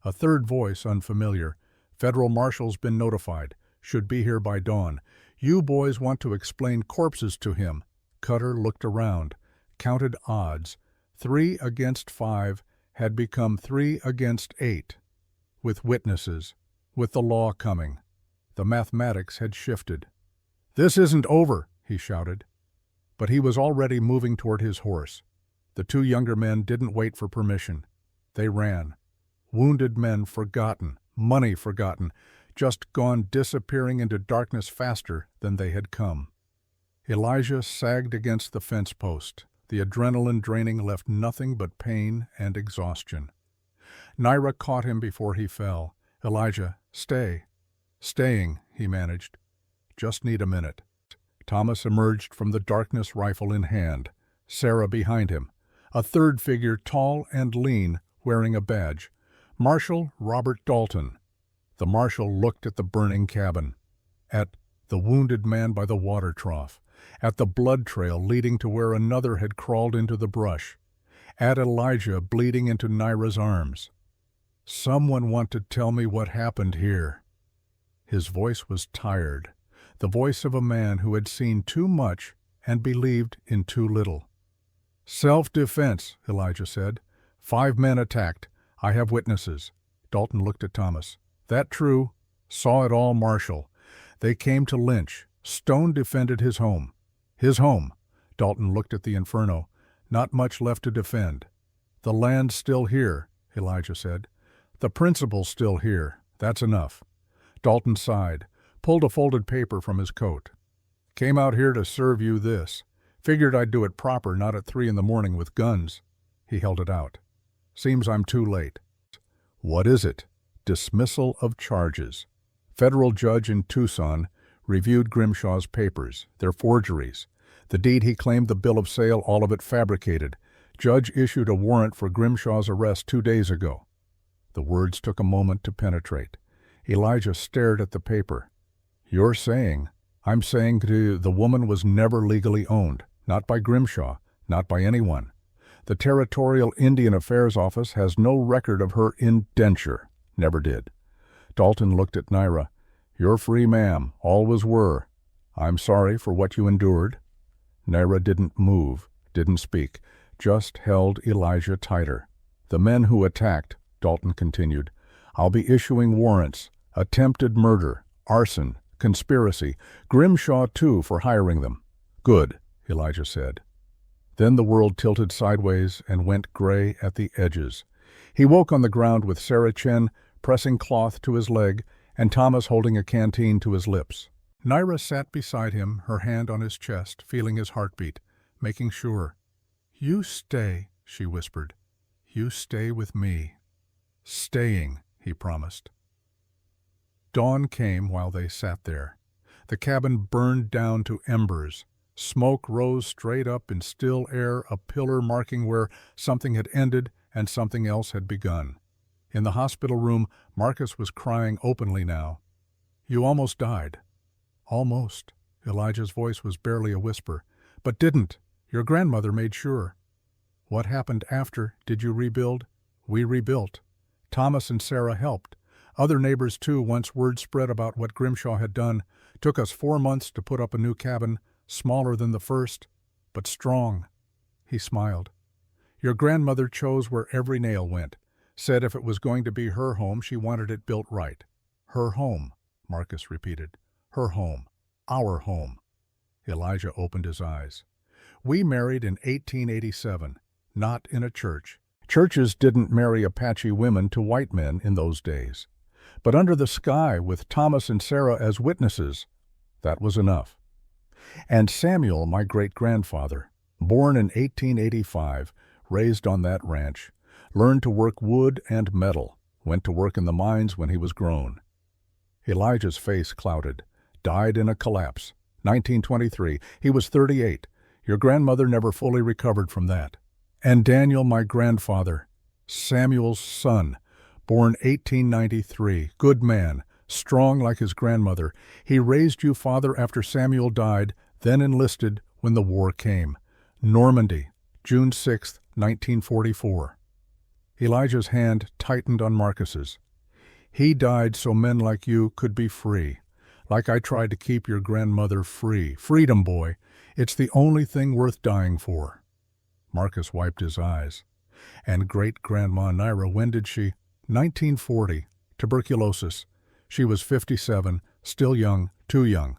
A third voice, unfamiliar. "Federal marshal's been notified. Should be here by dawn. You boys want to explain corpses to him." Cutter looked around, counted odds. 3 against 5 had become 3 against 8. With witnesses, with the law coming. The mathematics had shifted. "This isn't over," he shouted. But he was already moving toward his horse. The 2 younger men didn't wait for permission. They ran. Wounded men forgotten, money forgotten, just gone disappearing into darkness faster than they had come. Elijah sagged against the fence post. The adrenaline draining left nothing but pain and exhaustion. Naira caught him before he fell. "Elijah, stay." "Staying," he managed. "Just need a minute." Thomas emerged from the darkness, rifle in hand. Sarah behind him. A third figure, tall and lean, wearing a badge. Marshal Robert Dalton. The marshal looked at the burning cabin, at the wounded man by the water trough, at the blood trail leading to where another had crawled into the brush, at Elijah bleeding into Naira's arms. "Someone want to tell me what happened here." His voice was tired, the voice of a man who had seen too much and believed in too little. "Self-defense," Elijah said. 5 men attacked. I have witnesses." Dalton looked at Thomas. "That true? Saw it all, Marshal. They came to lynch. Stone defended his home." "His home." Dalton looked at the inferno. "Not much left to defend." "The land's still here," Elijah said. "The principal's still here. That's enough." Dalton sighed, pulled a folded paper from his coat. "Came out here to serve you this. Figured I'd do it proper, not at 3 in the morning with guns." He held it out. "Seems I'm too late." "What is it?" "Dismissal of charges. Federal judge in Tucson reviewed Grimshaw's papers. They're forgeries. The deed he claimed the bill of sale, all of it fabricated. Judge issued a warrant for Grimshaw's arrest 2 days ago." The words took a moment to penetrate. Elijah stared at the paper. "You're saying—" "I'm saying the woman was never legally owned. Not by Grimshaw. Not by anyone. The Territorial Indian Affairs Office has no record of her indenture. Never did." Dalton looked at Naira. "You're free, ma'am. Always were. I'm sorry for what you endured." Naira didn't move, didn't speak, just held Elijah tighter. "The men who attacked," Dalton continued, "I'll be issuing warrants. Attempted murder, arson, conspiracy. Grimshaw, too, for hiring them." "Good," Elijah said. Then the world tilted sideways and went gray at the edges. He woke on the ground with Sarah Chen pressing cloth to his leg and Thomas holding a canteen to his lips. Naira sat beside him, her hand on his chest, feeling his heartbeat, making sure. "You stay," she whispered. "You stay with me." "Staying," he promised. Dawn came while they sat there. The cabin burned down to embers. Smoke rose straight up in still air, a pillar marking where something had ended and something else had begun. In the hospital room, Marcus was crying openly now. "You almost died." "Almost." Elijah's voice was barely a whisper. "But didn't. Your grandmother made sure." "What happened after? Did you rebuild?" "We rebuilt. Thomas and Sarah helped. Other neighbors too, once word spread about what Grimshaw had done. Took us 4 months to put up a new cabin, smaller than the first, but strong." He smiled. "Your grandmother chose where every nail went. Said if it was going to be her home, she wanted it built right." "Her home," Marcus repeated. "Her home. Our home." Elijah opened his eyes. "We married in 1887, not in a church. Churches didn't marry Apache women to white men in those days. But under the sky, with Thomas and Sarah as witnesses, that was enough. And Samuel, my great-grandfather, born in 1885, raised on that ranch, learned to work wood and metal, went to work in the mines when he was grown." Elijah's face clouded. "Died in a collapse. 1923. He was 38. Your grandmother never fully recovered from that. And Daniel, my grandfather, Samuel's son, born 1893, good man, strong like his grandmother. He raised you, father, after Samuel died, then enlisted when the war came. Normandy, June 6, 1944. Elijah's hand tightened on Marcus's. "He died so men like you could be free. Like I tried to keep your grandmother free. Freedom, boy. It's the only thing worth dying for." Marcus wiped his eyes. "And great-grandma Naira, when did she?" 1940. Tuberculosis. She was 57, still young, too young."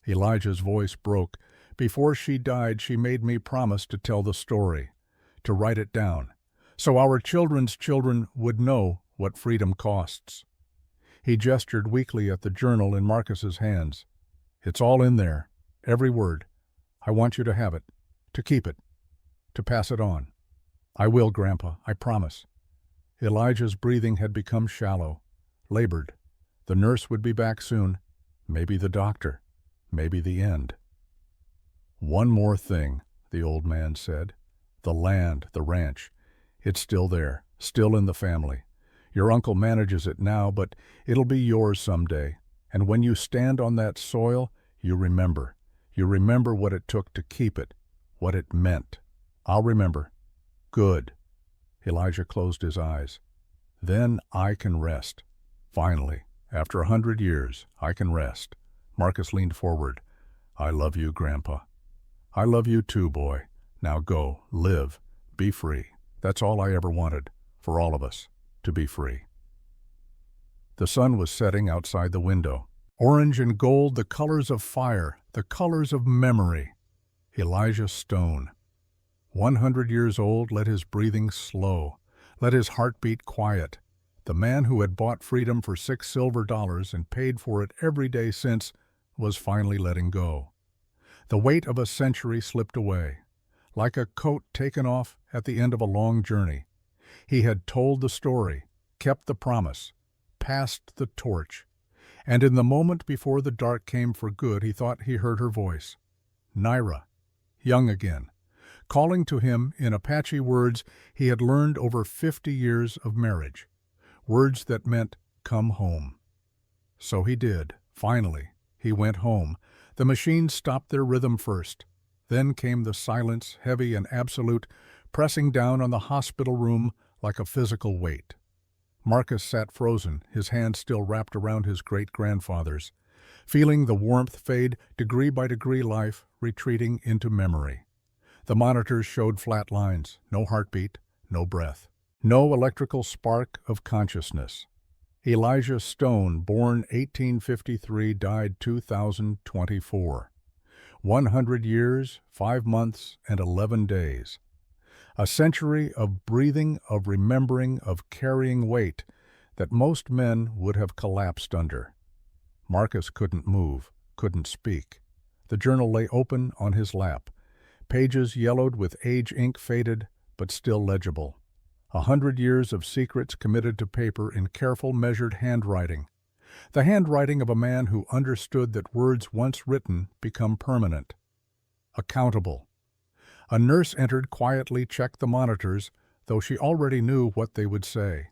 Elijah's voice broke. "Before she died, she made me promise to tell the story, to write it down, so our children's children would know what freedom costs." He gestured weakly at the journal in Marcus's hands. "It's all in there, every word. I want you to have it, to keep it, to pass it on." "I will, Grandpa, I promise." Elijah's breathing had become shallow, labored. The nurse would be back soon, maybe the doctor, maybe the end. "One more thing," the old man said. "The land, the ranch, it's still there, still in the family. Your uncle manages it now, but it'll be yours someday. And when you stand on that soil, you remember. You remember what it took to keep it, what it meant." "I'll remember." "Good." Elijah closed his eyes. "Then I can rest. Finally, after 100 years, I can rest." Marcus leaned forward. "I love you, Grandpa." "I love you too, boy. Now go, live, be free. That's all I ever wanted, for all of us, to be free." The sun was setting outside the window. Orange and gold, the colors of fire, the colors of memory. Elijah Stone. 100 years old, let his breathing slow, let his heartbeat quiet. The man who had bought freedom for $6 silver and paid for it every day since was finally letting go. The weight of a century slipped away, like a coat taken off at the end of a long journey. He had told the story, kept the promise, passed the torch, and in the moment before the dark came for good, he thought he heard her voice. Naira, young again, calling to him in Apache words he had learned over 50 years of marriage, words that meant, "Come home." So he did, finally. He went home. The machines stopped their rhythm first. Then came the silence, heavy and absolute, pressing down on the hospital room like a physical weight. Marcus sat frozen, his hand still wrapped around his great-grandfather's, feeling the warmth fade, degree by degree, life retreating into memory. The monitors showed flat lines, no heartbeat, no breath, no electrical spark of consciousness. Elijah Stone, born 1853, died 2024. 100 years, 5 months, and 11 days. A century of breathing, of remembering, of carrying weight that most men would have collapsed under. Marcus couldn't move, couldn't speak. The journal lay open on his lap. Pages yellowed with age, ink faded, but still legible. 100 years of secrets committed to paper in careful, measured handwriting. The handwriting of a man who understood that words once written become permanent. Accountable. A nurse entered, quietly checked the monitors, though she already knew what they would say.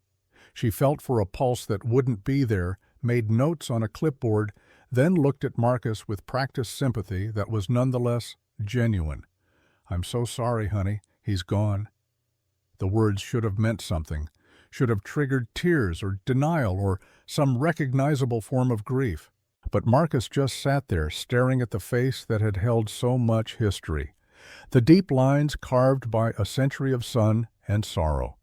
She felt for a pulse that wouldn't be there, made notes on a clipboard, then looked at Marcus with practiced sympathy that was nonetheless genuine. "I'm so sorry, honey. He's gone." The words should have meant something, should have triggered tears or denial or some recognizable form of grief. But Marcus just sat there, staring at the face that had held so much history. The deep lines carved by a century of sun and sorrow.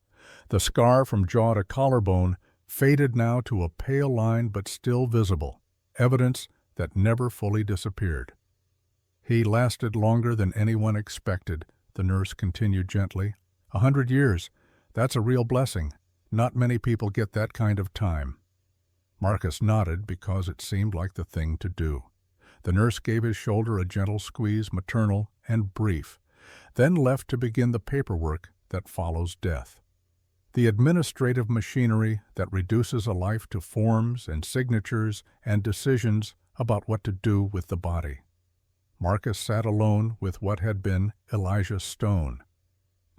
The scar from jaw to collarbone, faded now to a pale line but still visible, evidence that never fully disappeared. "He lasted longer than anyone expected," the nurse continued gently. 100 years, that's a real blessing. Not many people get that kind of time. Marcus nodded because it seemed like the thing to do. The nurse gave his shoulder a gentle squeeze, maternal and brief, then left to begin the paperwork that follows death. The administrative machinery that reduces a life to forms and signatures and decisions about what to do with the body. Marcus sat alone with what had been Elijah Stone.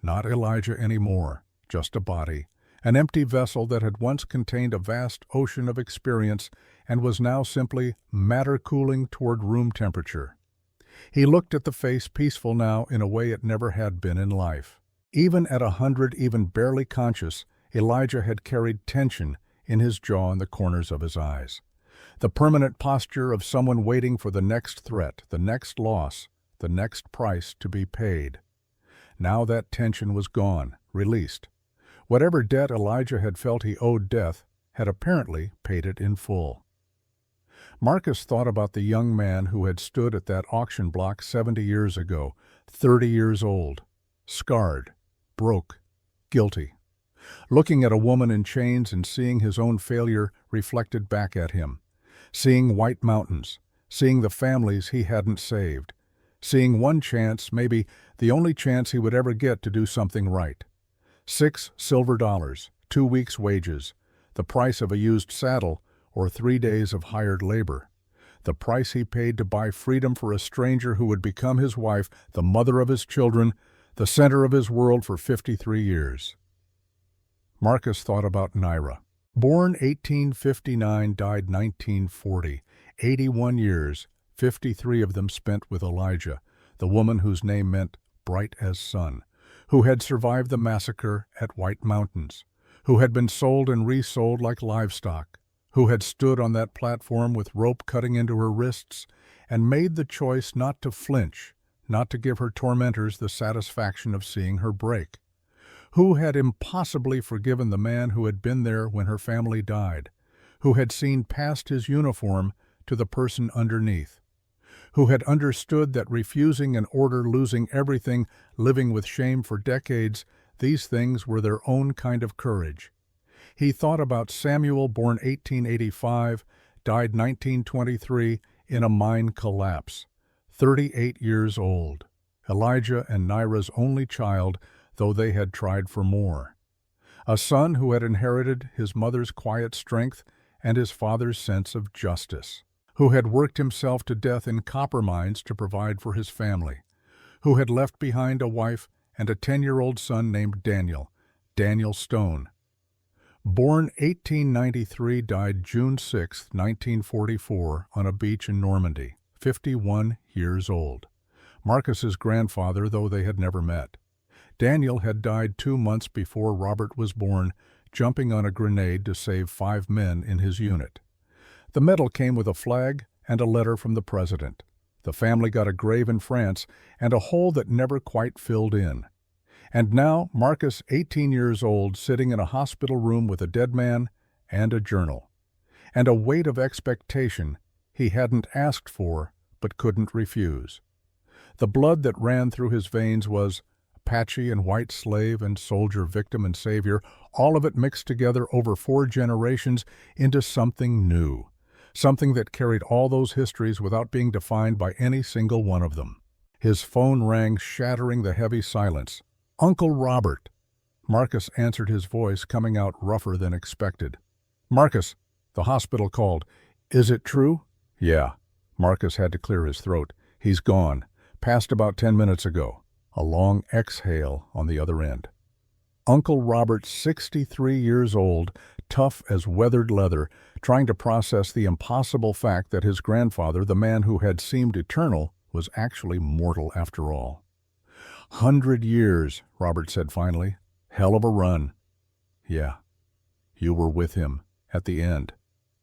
Not Elijah anymore, just a body, an empty vessel that had once contained a vast ocean of experience and was now simply matter cooling toward room temperature. He looked at the face, peaceful now in a way it never had been in life. Even at 100, even barely conscious, Elijah had carried tension in his jaw and the corners of his eyes. The permanent posture of someone waiting for the next threat, the next loss, the next price to be paid. Now that tension was gone, released. Whatever debt Elijah had felt he owed death had apparently paid it in full. Marcus thought about the young man who had stood at that auction block 70 years ago, 30 years old, scarred, broke, guilty, looking at a woman in chains and seeing his own failure reflected back at him, seeing white mountains, seeing the families he hadn't saved, seeing one chance, maybe the only chance he would ever get to do something right. $6 silver, 2 weeks' wages, the price of a used saddle, or 3 days of hired labor. The price he paid to buy freedom for a stranger who would become his wife, the mother of his children, the center of his world for 53 years. Marcus thought about Naira. Born 1859, died 1940, 81 years, 53 of them spent with Elijah, the woman whose name meant bright as sun, who had survived the massacre at White Mountains, who had been sold and resold like livestock, who had stood on that platform with rope cutting into her wrists and made the choice not to flinch, not to give her tormentors the satisfaction of seeing her break, who had impossibly forgiven the man who had been there when her family died, who had seen past his uniform to the person underneath, who had understood that refusing an order, losing everything, living with shame for decades, these things were their own kind of courage. He thought about Samuel, born 1885, died 1923 in a mine collapse, 38 years old, Elijah and Naira's only child, though they had tried for more. A son who had inherited his mother's quiet strength and his father's sense of justice, who had worked himself to death in copper mines to provide for his family, who had left behind a wife and a 10-year-old son named Daniel Stone. Born 1893, died June 6, 1944, on a beach in Normandy, 51 years old. Marcus's grandfather, though they had never met. Daniel had died 2 months before Robert was born, jumping on a grenade to save 5 men in his unit. The medal came with a flag and a letter from the president. The family got a grave in France and a hole that never quite filled in. And now Marcus, 18 years old, sitting in a hospital room with a dead man and a journal, and a weight of expectation he hadn't asked for but couldn't refuse. The blood that ran through his veins was Apache and white slave and soldier, victim and savior, all of it mixed together over 4 generations into something new, something that carried all those histories without being defined by any single one of them. His phone rang, shattering the heavy silence. "Uncle Robert." Marcus answered, his voice coming out rougher than expected. "Marcus," the hospital called. "Is it true?" "Yeah." Marcus had to clear his throat. "He's gone. Passed about 10 minutes ago." A long exhale on the other end. Uncle Robert, 63 years old, tough as weathered leather, trying to process the impossible fact that his grandfather, the man who had seemed eternal, was actually mortal after all. 100 years, Robert said finally. Hell of a run. Yeah. You were with him at the end.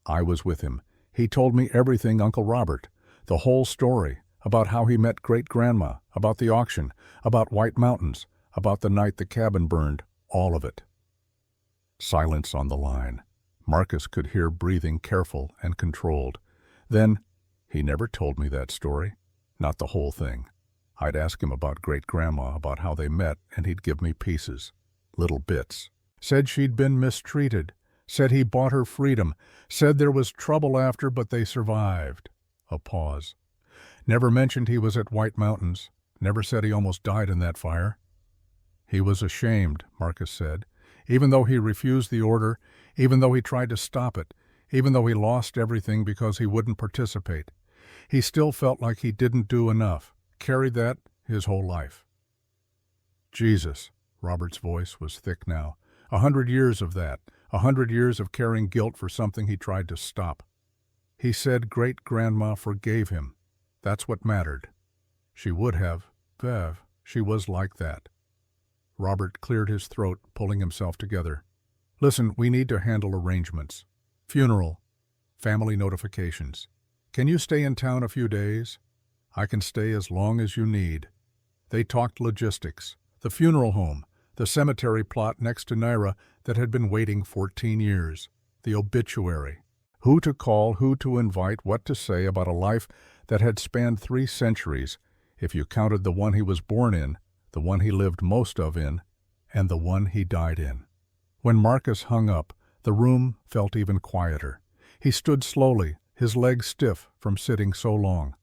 I was with him. He told me everything, Uncle Robert. The whole story. About how he met great-grandma, about the auction, about White Mountains, about the night the cabin burned, all of it. Silence on the line. Marcus could hear breathing careful and controlled. Then, he never told me that story. Not the whole thing. I'd ask him about great-grandma, about how they met, and he'd give me pieces. Little bits. Said she'd been mistreated. Said he bought her freedom. Said there was trouble after, but they survived. A pause. Never mentioned he was at White Mountains. Never said he almost died in that fire. He was ashamed, Marcus said. Even though he refused the order, even though he tried to stop it, even though he lost everything because he wouldn't participate. He still felt like he didn't do enough. Carried that his whole life. Jesus, Robert's voice was thick now. 100 years of that. 100 years of carrying guilt for something he tried to stop. He said great-grandma forgave him. That's what mattered. She would have. Bev, she was like that. Robert cleared his throat, pulling himself together. Listen, we need to handle arrangements. Funeral. Family notifications. Can you stay in town a few days? I can stay as long as you need. They talked logistics. The funeral home. The cemetery plot next to Naira that had been waiting 14 years. The obituary. Who to call, who to invite, what to say about a life that had spanned 3 centuries, if you counted the one he was born in, the one he lived most of in, and the one he died in. When Marcus hung up, the room felt even quieter. He stood slowly, his legs stiff from sitting so long,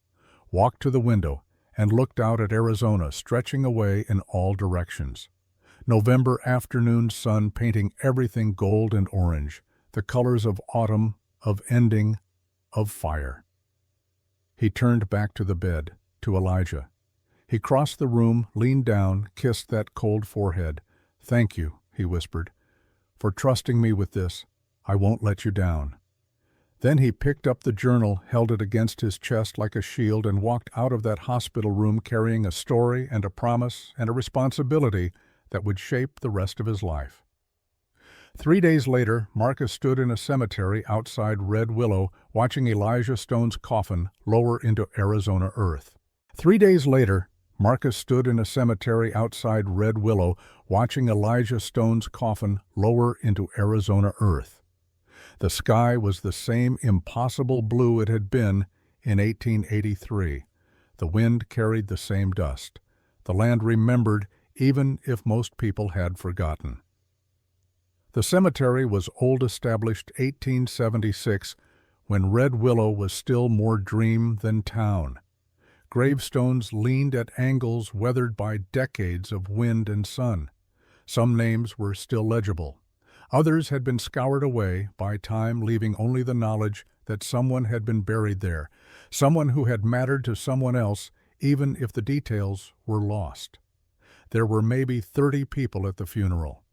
walked to the window, and looked out at Arizona stretching away in all directions. November afternoon sun painting everything gold and orange, the colors of autumn, of ending, of fire. He turned back to the bed, to Elijah. He crossed the room, leaned down, kissed that cold forehead. "Thank you," he whispered, "for trusting me with this. I won't let you down." Then he picked up the journal, held it against his chest like a shield, and walked out of that hospital room carrying a story and a promise and a responsibility that would shape the rest of his life. 3 days later, Marcus stood in a cemetery outside Red Willow, watching Elijah Stone's coffin lower into Arizona earth. 3 days later, Marcus stood in a cemetery outside Red Willow, watching Elijah Stone's coffin lower into Arizona earth. The sky was the same impossible blue it had been in 1883. The wind carried the same dust. The land remembered, even if most people had forgotten. The cemetery was old, established 1876, when Red Willow was still more dream than town. Gravestones leaned at angles weathered by decades of wind and sun. Some names were still legible. Others had been scoured away by time, leaving only the knowledge that someone had been buried there, someone who had mattered to someone else, even if the details were lost. There were maybe 30 people at the funeral.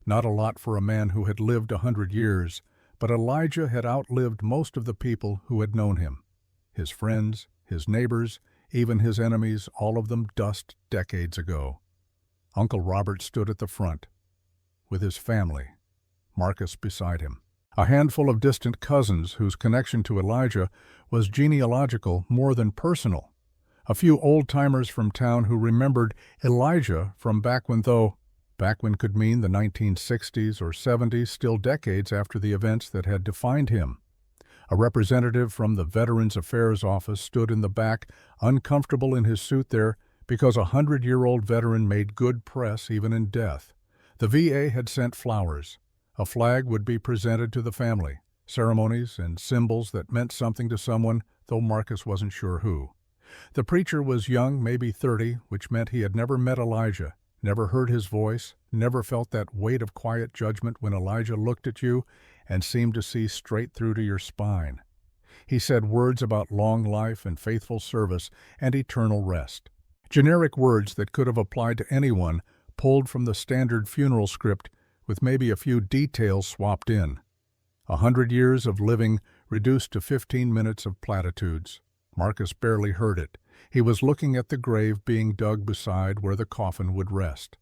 Not a lot for a man who had lived 100 years, but Elijah had outlived most of the people who had known him. His friends, his neighbors, even his enemies, all of them dust decades ago. Uncle Robert stood at the front, with his family, Marcus beside him. A handful of distant cousins whose connection to Elijah was genealogical more than personal. A few old-timers from town who remembered Elijah from back when could mean the 1960s or 70s, still decades after the events that had defined him. A representative from the Veterans Affairs Office stood in the back, uncomfortable in his suit there, because a 100-year-old veteran made good press even in death. The VA had sent flowers. A flag would be presented to the family, ceremonies and symbols that meant something to someone, though Marcus wasn't sure who. The preacher was young, maybe 30, which meant he had never met Elijah, never heard his voice, never felt that weight of quiet judgment when Elijah looked at you and seemed to see straight through to your spine. He said words about long life and faithful service and eternal rest. Generic words that could have applied to anyone, pulled from the standard funeral script with maybe a few details swapped in. 100 years of living reduced to 15 minutes of platitudes. Marcus barely heard it. He was looking at the grave being dug beside where the coffin would rest.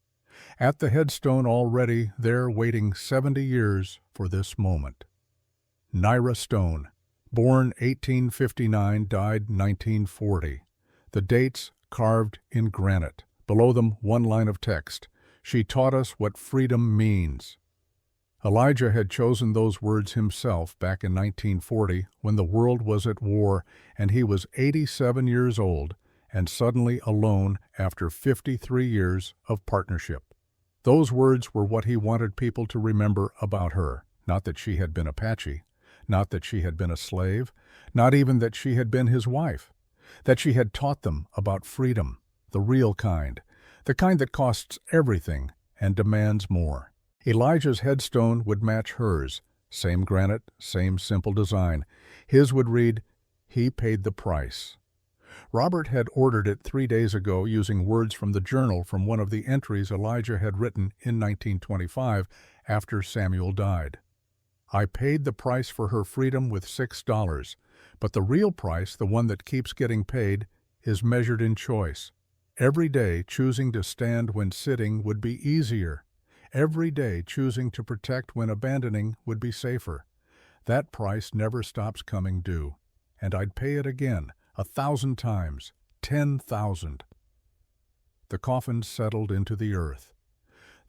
At the headstone already there waiting 70 years for this moment. Naira Stone, born 1859, died 1940. The dates carved in granite. Below them, one line of text. She taught us what freedom means. Elijah had chosen those words himself back in 1940 when the world was at war and he was 87 years old and suddenly alone after 53 years of partnership. Those words were what he wanted people to remember about her. Not that she had been Apache, not that she had been a slave, not even that she had been his wife. That she had taught them about freedom, the real kind, the kind that costs everything and demands more. Elijah's headstone would match hers, same granite, same simple design. His would read, "He paid the price." Robert had ordered it 3 days ago using words from the journal from one of the entries Elijah had written in 1925 after Samuel died. "I paid the price for her freedom with $6, but the real price, the one that keeps getting paid, is measured in choice. Every day choosing to stand when sitting would be easier. Every day choosing to protect when abandoning would be safer. That price never stops coming due. And I'd pay it again, 1,000 times, 10,000. The coffin settled into the earth.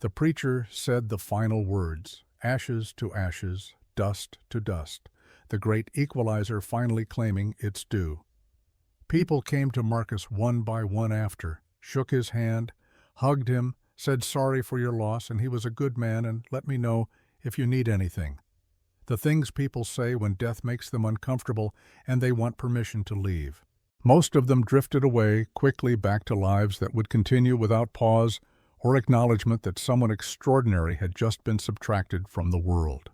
The preacher said the final words, ashes to ashes, dust to dust, the great equalizer finally claiming its due. People came to Marcus one by one after, shook his hand, hugged him, said sorry for your loss and he was a good man and let me know if you need anything. The things people say when death makes them uncomfortable and they want permission to leave. Most of them drifted away quickly back to lives that would continue without pause or acknowledgement that someone extraordinary had just been subtracted from the world.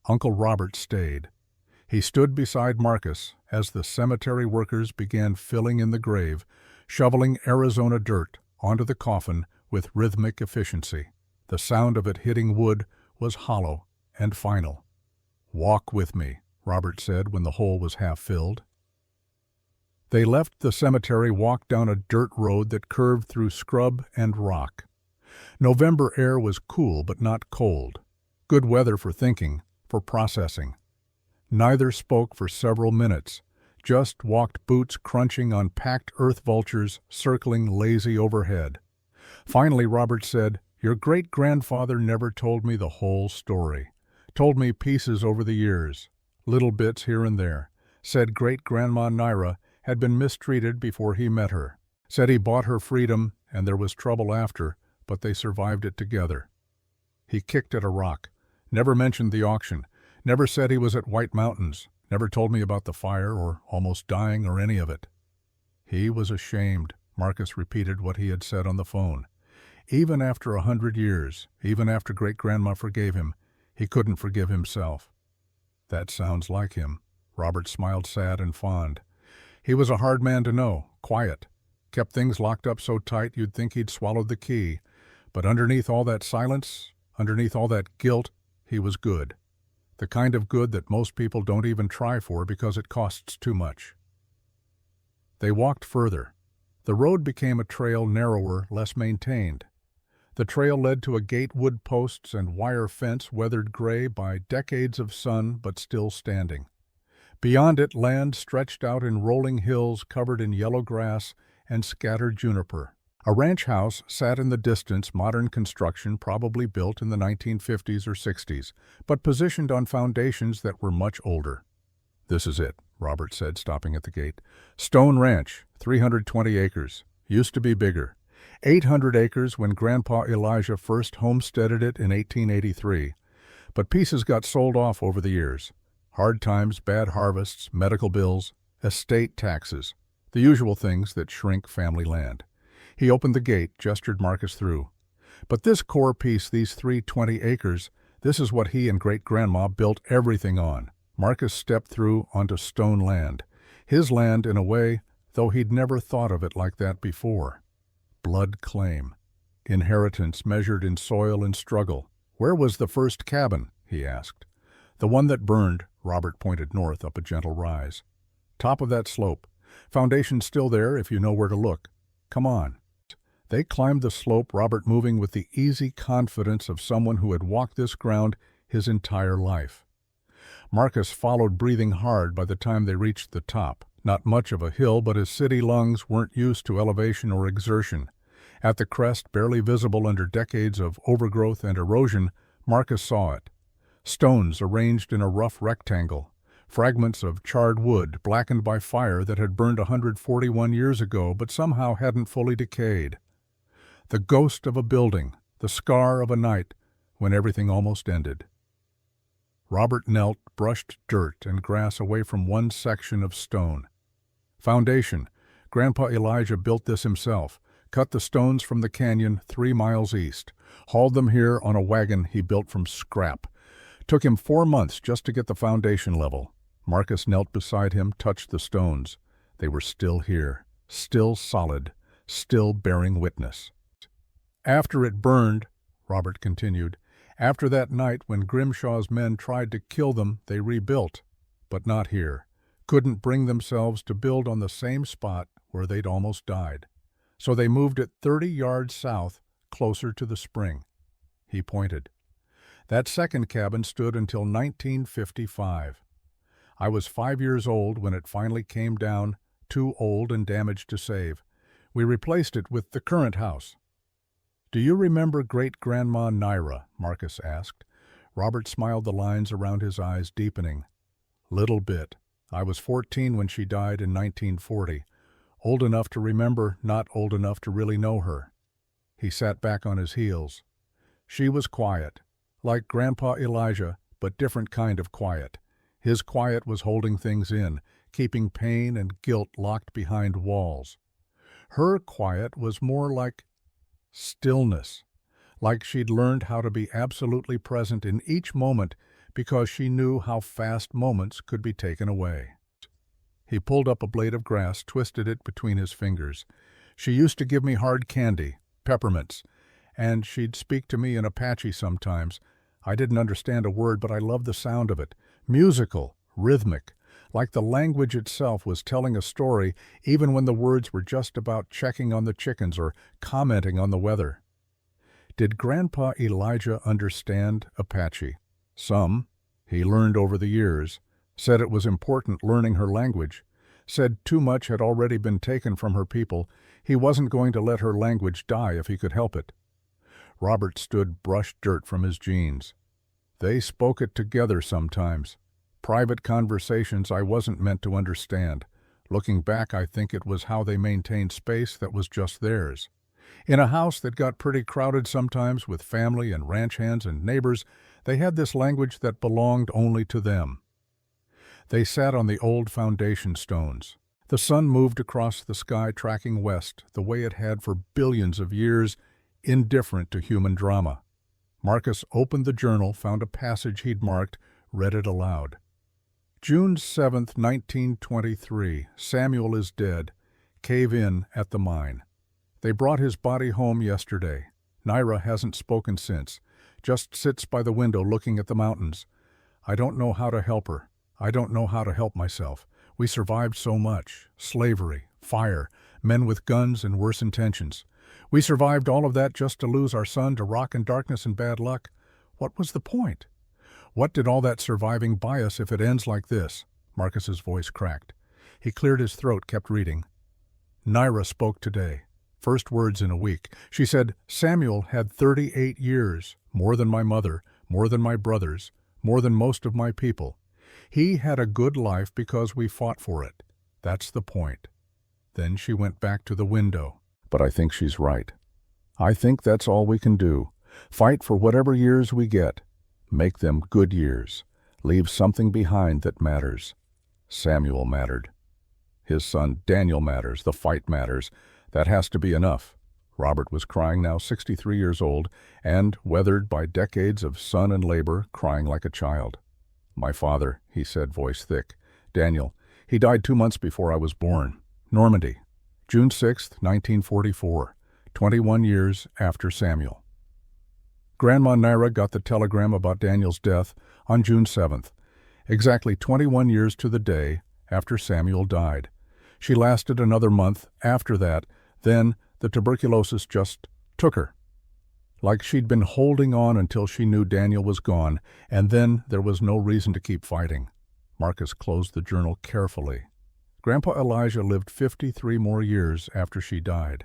Uncle Robert stayed. He stood beside Marcus as the cemetery workers began filling in the grave, shoveling Arizona dirt onto the coffin with rhythmic efficiency. The sound of it hitting wood was hollow and final. "Walk with me," Robert said when the hole was half filled. They left the cemetery, walked down a dirt road that curved through scrub and rock. November air was cool but not cold. Good weather for thinking, for processing. Neither spoke for several minutes, just walked boots crunching on packed earth vultures circling lazy overhead. Finally, Robert said, "Your great-grandfather never told me the whole story. Told me pieces over the years, little bits here and there. Said great-grandma Naira had been mistreated before he met her. Said he bought her freedom and there was trouble after, but they survived it together." He kicked at a rock. Never mentioned the auction. Never said he was at White Mountains. Never told me about the fire or almost dying or any of it. He was ashamed. Marcus repeated what he had said on the phone. Even after 100 years, even after great-grandma forgave him, he couldn't forgive himself. That sounds like him. Robert smiled sad and fond. He was a hard man to know, quiet. Kept things locked up so tight you'd think he'd swallowed the key. But underneath all that silence, underneath all that guilt, he was good. The kind of good that most people don't even try for because it costs too much. They walked further. The road became a trail narrower, less maintained. The trail led to a gate, wood posts, and wire fence weathered gray by decades of sun but still standing. Beyond it, land stretched out in rolling hills covered in yellow grass and scattered juniper. A ranch house sat in the distance, modern construction, probably built in the 1950s or 60s, but positioned on foundations that were much older. "This is it," Robert said, stopping at the gate. "Stone Ranch, 320 acres. Used to be bigger. 800 acres when Grandpa Elijah first homesteaded it in 1883. But pieces got sold off over the years. Hard times, bad harvests, medical bills, estate taxes. The usual things that shrink family land. He opened the gate, gestured Marcus through. But this core piece, these 320 acres, this is what he and Great-Grandma built everything on. Marcus stepped through onto stone land. His land, in a way, though he'd never thought of it like that before. Blood claim. Inheritance measured in soil and struggle. Where was the first cabin? He asked. The one that burned, Robert pointed north up a gentle rise. Top of that slope. Foundation's still there if you know where to look. Come on. They climbed the slope, Robert moving with the easy confidence of someone who had walked this ground his entire life. Marcus followed, breathing hard by the time they reached the top. Not much of a hill, but his city lungs weren't used to elevation or exertion. At the crest, barely visible under decades of overgrowth and erosion, Marcus saw it. Stones arranged in a rough rectangle. Fragments of charred wood, blackened by fire that had burned 141 years ago but somehow hadn't fully decayed. The ghost of a building, the scar of a night when everything almost ended. Robert knelt, brushed dirt and grass away from one section of stone. Foundation. Grandpa Elijah built this himself, cut the stones from the canyon 3 miles east, hauled them here on a wagon he built from scrap. Took him 4 months just to get the foundation level. Marcus knelt beside him, touched the stones. They were still here, still solid, still bearing witness. After it burned, Robert continued, after that night when Grimshaw's men tried to kill them, they rebuilt. But not here. Couldn't bring themselves to build on the same spot where they'd almost died. So they moved it 30 yards south, closer to the spring. He pointed. That second cabin stood until 1955. I was 5 years old when it finally came down, too old and damaged to save. We replaced it with the current house. Do you remember Great-Grandma Naira? Marcus asked. Robert smiled, the lines around his eyes deepening. Little bit. I was 14 when she died in 1940. Old enough to remember, not old enough to really know her. He sat back on his heels. She was quiet, like Grandpa Elijah, but different kind of quiet. His quiet was holding things in, keeping pain and guilt locked behind walls. Her quiet was more like stillness, like she'd learned how to be absolutely present in each moment because she knew how fast moments could be taken away. He pulled up a blade of grass, twisted it between his fingers. She used to give me hard candy, peppermints, and she'd speak to me in Apache sometimes. I didn't understand a word, but I loved the sound of it. Musical, rhythmic, like the language itself was telling a story even when the words were just about checking on the chickens or commenting on the weather. Did Grandpa Elijah understand Apache? Some. He learned over the years. Said it was important learning her language. Said too much had already been taken from her people. He wasn't going to let her language die if he could help it. Robert stood, brushed dirt from his jeans. They spoke it together sometimes. Private conversations I wasn't meant to understand. Looking back, I think it was how they maintained space that was just theirs. In a house that got pretty crowded sometimes with family and ranch hands and neighbors, they had this language that belonged only to them. They sat on the old foundation stones. The sun moved across the sky, tracking west, the way it had for billions of years, indifferent to human drama. Marcus opened the journal, found a passage he'd marked, read it aloud. June 7th, 1923. Samuel is dead. Cave in at the mine. They brought his body home yesterday. Naira hasn't spoken since. Just sits by the window looking at the mountains. I don't know how to help her. I don't know how to help myself. We survived so much. Slavery, fire, men with guns and worse intentions. We survived all of that just to lose our son to rock and darkness and bad luck. What was the point? What did all that surviving buy us if it ends like this? Marcus's voice cracked. He cleared his throat, kept reading. Naira spoke today. First words in a week. She said, Samuel had 38 years, more than my mother, more than my brothers, more than most of my people. He had a good life because we fought for it. That's the point. Then she went back to the window. But I think she's right. I think that's all we can do. Fight for whatever years we get. Make them good years. Leave something behind that matters. Samuel mattered. His son Daniel matters. The fight matters. That has to be enough. Robert was crying, now 63 years old, and, weathered by decades of sun and labor, crying like a child. "My father," he said, voice thick. "Daniel. He died 2 months before I was born. Normandy. June 6, 1944. 21 years after Samuel." Grandma Naira got the telegram about Daniel's death on June 7th, exactly 21 years to the day after Samuel died. She lasted another month after that, then the tuberculosis just took her. Like she'd been holding on until she knew Daniel was gone, and then there was no reason to keep fighting. Marcus closed the journal carefully. Grandpa Elijah lived 53 more years after she died.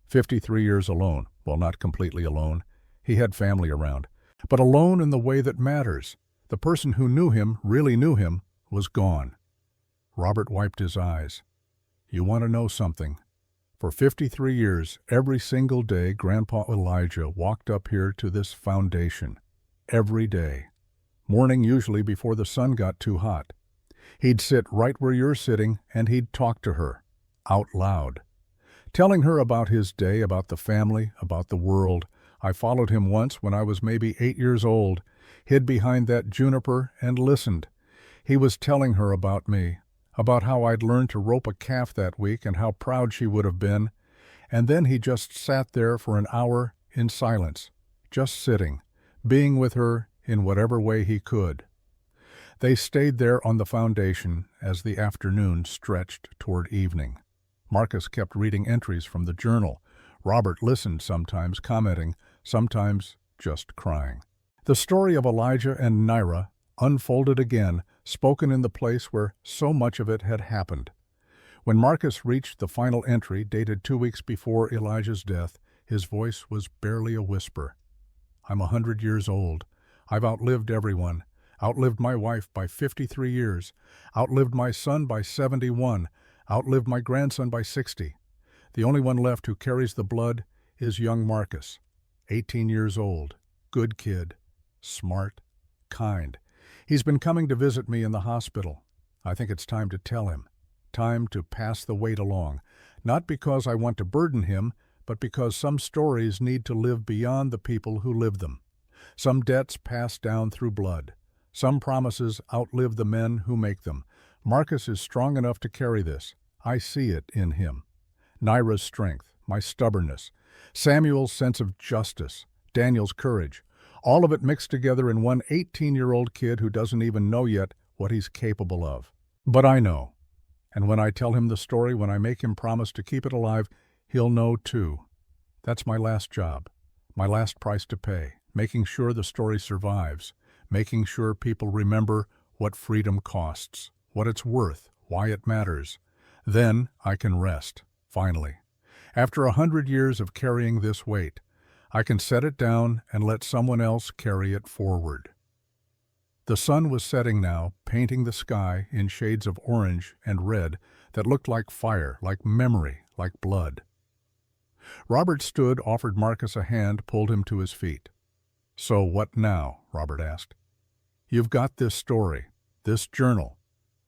53 years alone. Well, not completely alone. He had family around. But alone in the way that matters. The person who knew him, really knew him, was gone. Robert wiped his eyes. "You want to know something? For 53 years, every single day, Grandpa Elijah walked up here to this foundation. Every day. Morning usually before the sun got too hot. He'd sit right where you're sitting and he'd talk to her. Out loud. Telling her about his day, about the family, about the world. I followed him once when I was maybe 8 years old, hid behind that juniper and listened. He was telling her about me, about how I'd learned to rope a calf that week and how proud she would have been. And then he just sat there for an hour in silence, just sitting, being with her in whatever way he could. They stayed there on the foundation as the afternoon stretched toward evening. Marcus kept reading entries from the journal. Robert listened sometimes, commenting, sometimes just crying. The story of Elijah and Naira unfolded again, spoken in the place where so much of it had happened. When Marcus reached the final entry, dated 2 weeks before Elijah's death, his voice was barely a whisper. "I'm 100 years old. I've outlived everyone. Outlived my wife by 53 years. Outlived my son by 71. Outlived my grandson by 60. The only one left who carries the blood is young Marcus, 18 years old, good kid, smart, kind. He's been coming to visit me in the hospital. I think it's time to tell him. Time to pass the weight along. Not because I want to burden him, but because some stories need to live beyond the people who live them. Some debts pass down through blood. Some promises outlive the men who make them. Marcus is strong enough to carry this. I see it in him. Naira's strength, my stubbornness, Samuel's sense of justice, Daniel's courage, all of it mixed together in one 18-year-old kid who doesn't even know yet what he's capable of. But I know. And when I tell him the story, when I make him promise to keep it alive, he'll know too. That's my last job, my last price to pay, making sure the story survives, making sure people remember what freedom costs, what it's worth, why it matters. Then I can rest, finally. After 100 years of carrying this weight, I can set it down and let someone else carry it forward. The sun was setting now, painting the sky in shades of orange and red that looked like fire, like memory, like blood. Robert stood, offered Marcus a hand, pulled him to his feet. "So what now?" Robert asked. "You've got this story, this journal.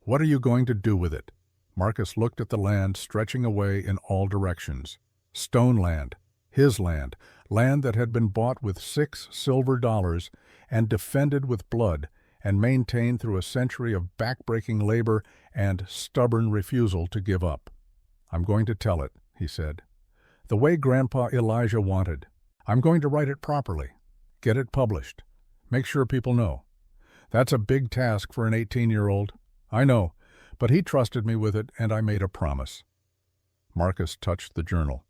What are you going to do with it?" Marcus looked at the land stretching away in all directions. Stone land, his land, land that had been bought with 6 silver dollars and defended with blood and maintained through a century of back-breaking labor and stubborn refusal to give up. "I'm going to tell it," he said. "The way Grandpa Elijah wanted. I'm going to write it properly. Get it published. Make sure people know. That's a big task for an 18-year-old. I know, but he trusted me with it, and I made a promise." Marcus touched the journal.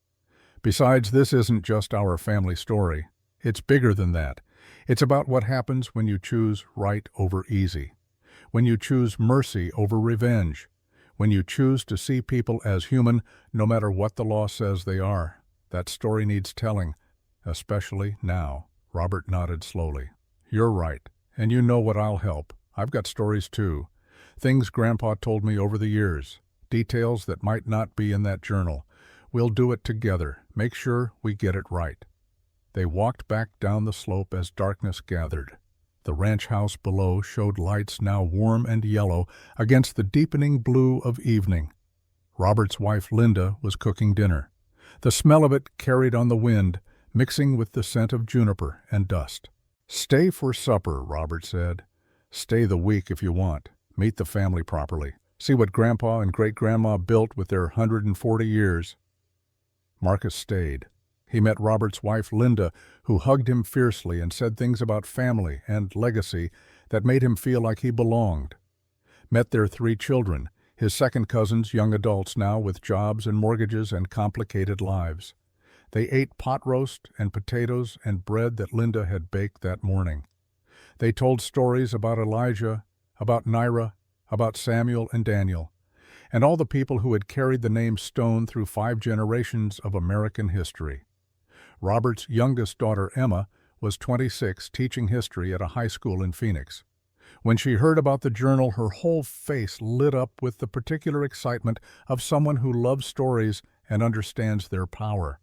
"Besides, this isn't just our family story. It's bigger than that. It's about what happens when you choose right over easy, when you choose mercy over revenge, when you choose to see people as human no matter what the law says they are. That story needs telling, especially now." Robert nodded slowly. "You're right, and you know what I'll help. I've got stories too. Things Grandpa told me over the years, details that might not be in that journal. We'll do it together. Make sure we get it right." They walked back down the slope as darkness gathered. The ranch house below showed lights now warm and yellow against the deepening blue of evening. Robert's wife Linda was cooking dinner. The smell of it carried on the wind, mixing with the scent of juniper and dust. "Stay for supper," Robert said. "Stay the week if you want. Meet the family properly. See what Grandpa and Great-Grandma built with their 140 years. Marcus stayed. He met Robert's wife Linda, who hugged him fiercely and said things about family and legacy that made him feel like he belonged. Met their 3 children, his second cousins, young adults now with jobs and mortgages and complicated lives. They ate pot roast and potatoes and bread that Linda had baked that morning. They told stories about Elijah, about Naira, about Samuel and Daniel, and all the people who had carried the name Stone through 5 generations of American history. Robert's youngest daughter, Emma, was 26, teaching history at a high school in Phoenix. When she heard about the journal, her whole face lit up with the particular excitement of someone who loves stories and understands their power.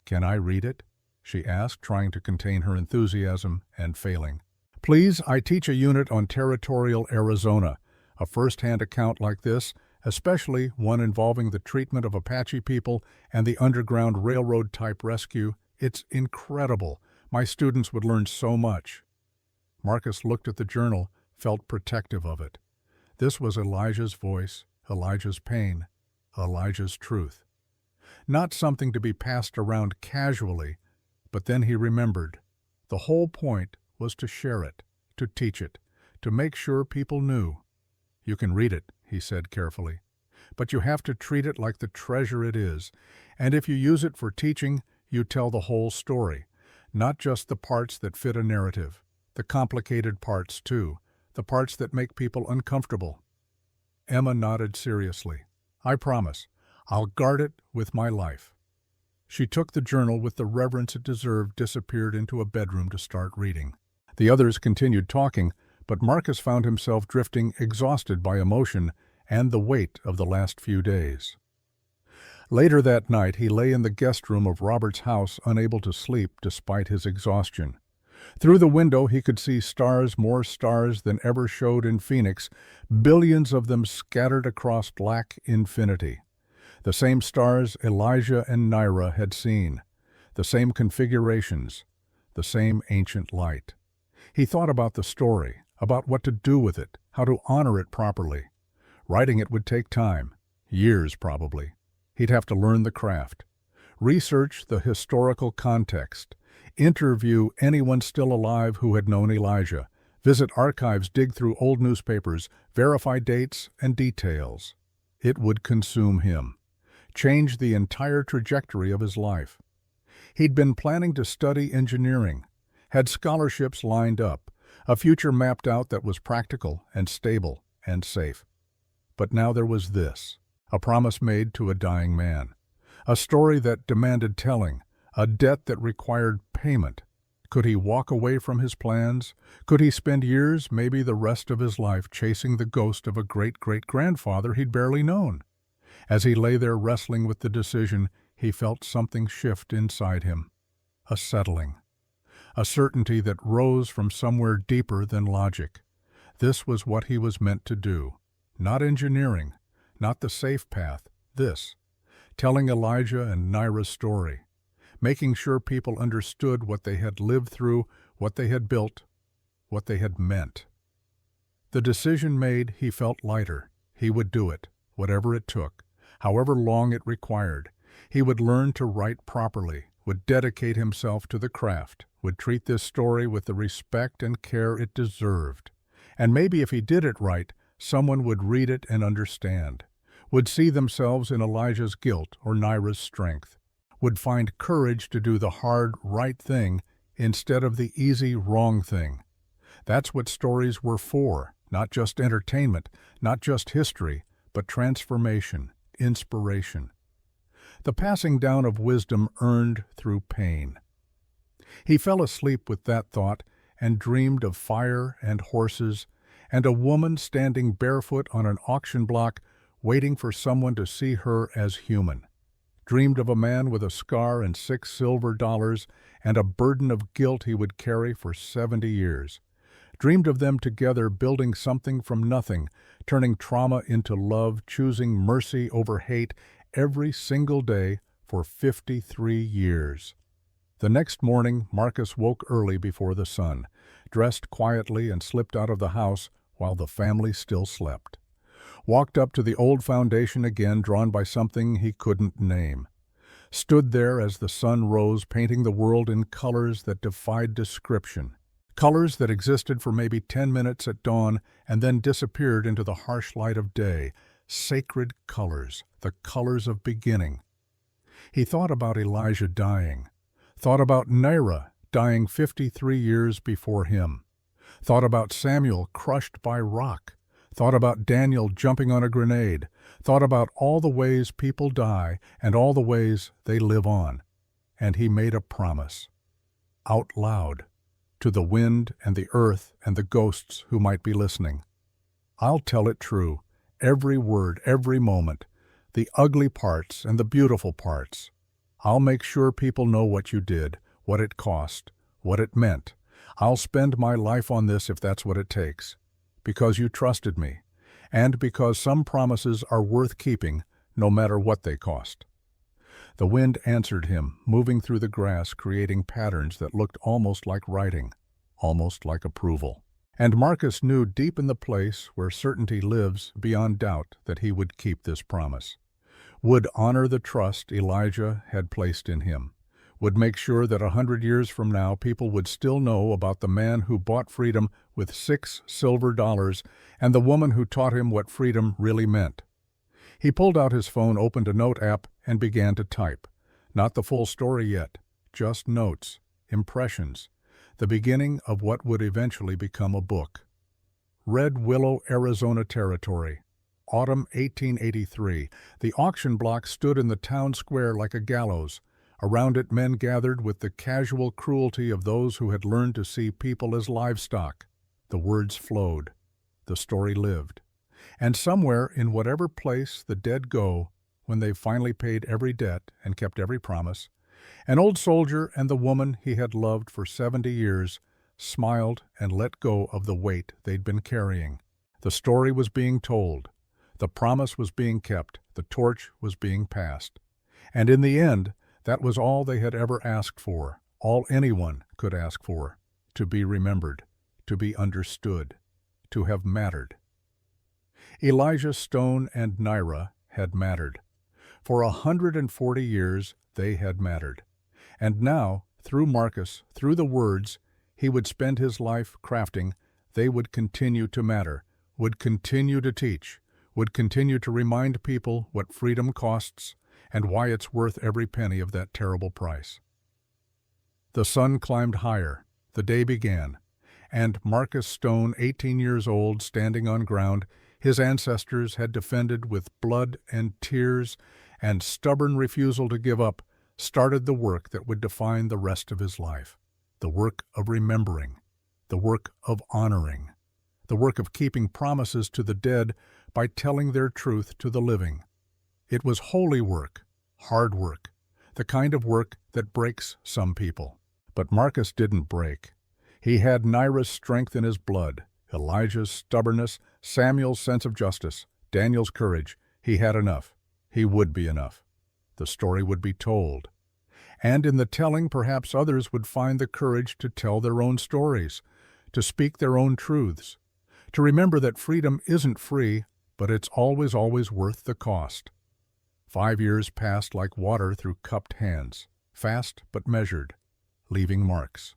"Can I read it?" she asked, trying to contain her enthusiasm and failing. "Please, I teach a unit on territorial Arizona. A first-hand account like this, especially one involving the treatment of Apache people and the Underground Railroad-type rescue, it's incredible. My students would learn so much." Marcus looked at the journal, felt protective of it. This was Elijah's voice, Elijah's pain, Elijah's truth. Not something to be passed around casually, but then he remembered. The whole point was to share it, to teach it, to make sure people knew. "You can read it," he said carefully, "but you have to treat it like the treasure it is, and if you use it for teaching, you tell the whole story, not just the parts that fit a narrative, the complicated parts too, the parts that make people uncomfortable." Emma nodded seriously. "I promise. I'll guard it with my life." She took the journal with the reverence it deserved, disappeared into a bedroom to start reading. The others continued talking, but Marcus found himself drifting, exhausted by emotion and the weight of the last few days. Later that night, he lay in the guest room of Robert's house, unable to sleep despite his exhaustion. Through the window, he could see stars, more stars than ever showed in Phoenix, billions of them scattered across black infinity. The same stars Elijah and Naira had seen, the same configurations, the same ancient light. He thought about the story, about what to do with it, how to honor it properly. Writing it would take time, years probably. He'd have to learn the craft, research the historical context, interview anyone still alive who had known Elijah, visit archives, dig through old newspapers, verify dates and details. It would consume him, change the entire trajectory of his life. He'd been planning to study engineering, had scholarships lined up, a future mapped out that was practical and stable and safe. But now there was this, a promise made to a dying man, a story that demanded telling, a debt that required payment. Could he walk away from his plans? Could he spend years, maybe the rest of his life, chasing the ghost of a great-great-grandfather he'd barely known? As he lay there wrestling with the decision, he felt something shift inside him, a settling, a certainty that rose from somewhere deeper than logic. This was what he was meant to do, not engineering, not the safe path, this, telling Elijah and Naira's story, making sure people understood what they had lived through, what they had built, what they had meant. The decision made, he felt lighter. He would do it, whatever it took, however long it required. He would learn to write properly, would dedicate himself to the craft, would treat this story with the respect and care it deserved. And maybe if he did it right, someone would read it and understand, would see themselves in Elijah's guilt or Naira's strength, would find courage to do the hard, right thing instead of the easy, wrong thing. That's what stories were for, not just entertainment, not just history, but transformation, inspiration. The passing down of wisdom earned through pain. He fell asleep with that thought and dreamed of fire and horses and a woman standing barefoot on an auction block waiting for someone to see her as human, dreamed of a man with a scar and $6 silver and a burden of guilt he would carry for 70 years. Dreamed of them together building something from nothing, turning trauma into love, choosing mercy over hate every single day for 53 years. The next morning, Marcus woke early before the sun, dressed quietly and slipped out of the house while the family still slept. Walked up to the old foundation again, drawn by something he couldn't name. Stood there as the sun rose, painting the world in colors that defied description. Colors that existed for maybe 10 minutes at dawn and then disappeared into the harsh light of day. Sacred colors, the colors of beginning. He thought about Elijah dying. Thought about Naira dying 53 years before him. Thought about Samuel crushed by rock. Thought about Daniel jumping on a grenade. Thought about all the ways people die and all the ways they live on. And he made a promise. Out loud. To the wind and the earth and the ghosts who might be listening. I'll tell it true, every word, every moment, the ugly parts and the beautiful parts. I'll make sure people know what you did, what it cost, what it meant. I'll spend my life on this if that's what it takes. Because you trusted me, and because some promises are worth keeping, no matter what they cost. The wind answered him, moving through the grass, creating patterns that looked almost like writing, almost like approval. And Marcus knew deep in the place where certainty lives beyond doubt that he would keep this promise, would honor the trust Elijah had placed in him, would make sure that 100 years from now people would still know about the man who bought freedom with $6 silver and the woman who taught him what freedom really meant. He pulled out his phone, opened a note app, and began to type. Not the full story yet, just notes, impressions, the beginning of what would eventually become a book. Red Willow, Arizona Territory. Autumn 1883. The auction block stood in the town square like a gallows. Around it men gathered with the casual cruelty of those who had learned to see people as livestock. The words flowed. The story lived. And somewhere in whatever place the dead go, when they've finally paid every debt and kept every promise, an old soldier and the woman he had loved for 70 years smiled and let go of the weight they'd been carrying. The story was being told. The promise was being kept. The torch was being passed. And in the end, that was all they had ever asked for, all anyone could ask for, to be remembered, to be understood, to have mattered. Elijah Stone and Naira had mattered. For 140 years they had mattered. And now, through Marcus, through the words he would spend his life crafting, they would continue to matter, would continue to teach, would continue to remind people what freedom costs and why it's worth every penny of that terrible price. The sun climbed higher, the day began, and Marcus Stone, 18 years old, standing on ground his ancestors had defended with blood and tears and stubborn refusal to give up, started the work that would define the rest of his life, the work of remembering, the work of honoring, the work of keeping promises to the dead by telling their truth to the living. It was holy work, hard work, the kind of work that breaks some people. But Marcus didn't break. He had Naira's strength in his blood, Elijah's stubbornness, Samuel's sense of justice, Daniel's courage. He had enough. He would be enough. The story would be told. And in the telling, perhaps others would find the courage to tell their own stories, to speak their own truths, to remember that freedom isn't free, but it's always, always worth the cost. 5 years passed like water through cupped hands, fast but measured, leaving marks.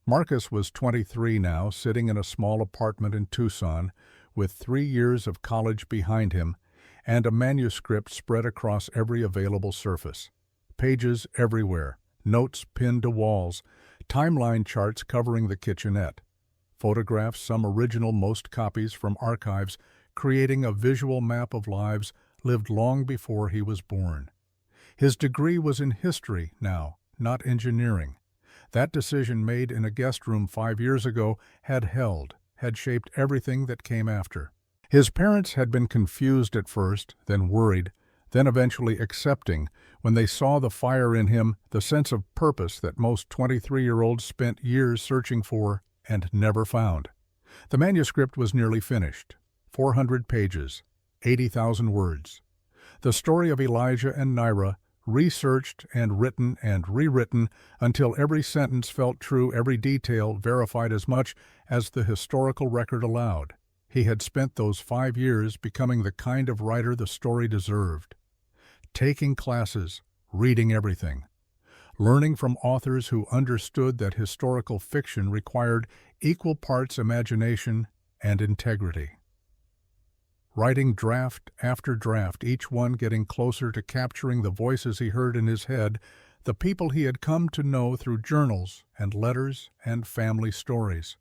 Marcus was 23 now, sitting in a small apartment in Tucson, with 3 years of college behind him and a manuscript spread across every available surface. Pages everywhere, notes pinned to walls, timeline charts covering the kitchenette, photographs, some original, most copies from archives, creating a visual map of lives lived long before he was born. His degree was in history now, not engineering. That decision made in a guest room 5 years ago had shaped everything that came after. His parents had been confused at first, then worried, then eventually accepting when they saw the fire in him, the sense of purpose that most 23-year-olds spent years searching for and never found. The manuscript was nearly finished. 400 pages, 80,000 words. The story of Elijah and Naira, researched and written and rewritten until every sentence felt true, every detail verified as much as the historical record allowed. He had spent those 5 years becoming the kind of writer the story deserved. Taking classes, reading everything. Learning from authors who understood that historical fiction required equal parts imagination and integrity. Writing draft after draft, each one getting closer to capturing the voices he heard in his head, the people he had come to know through journals and letters and family stories.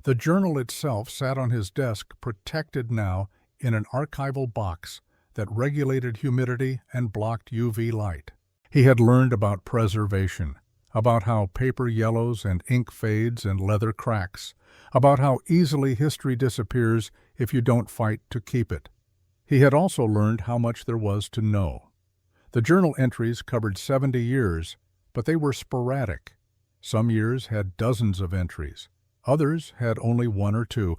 The journal itself sat on his desk, protected now in an archival box that regulated humidity and blocked UV light. He had learned about preservation, about how paper yellows and ink fades and leather cracks, about how easily history disappears if you don't fight to keep it. He had also learned how much there was to know. The journal entries covered 70 years, but they were sporadic. Some years had dozens of entries. Others had only 1 or 2.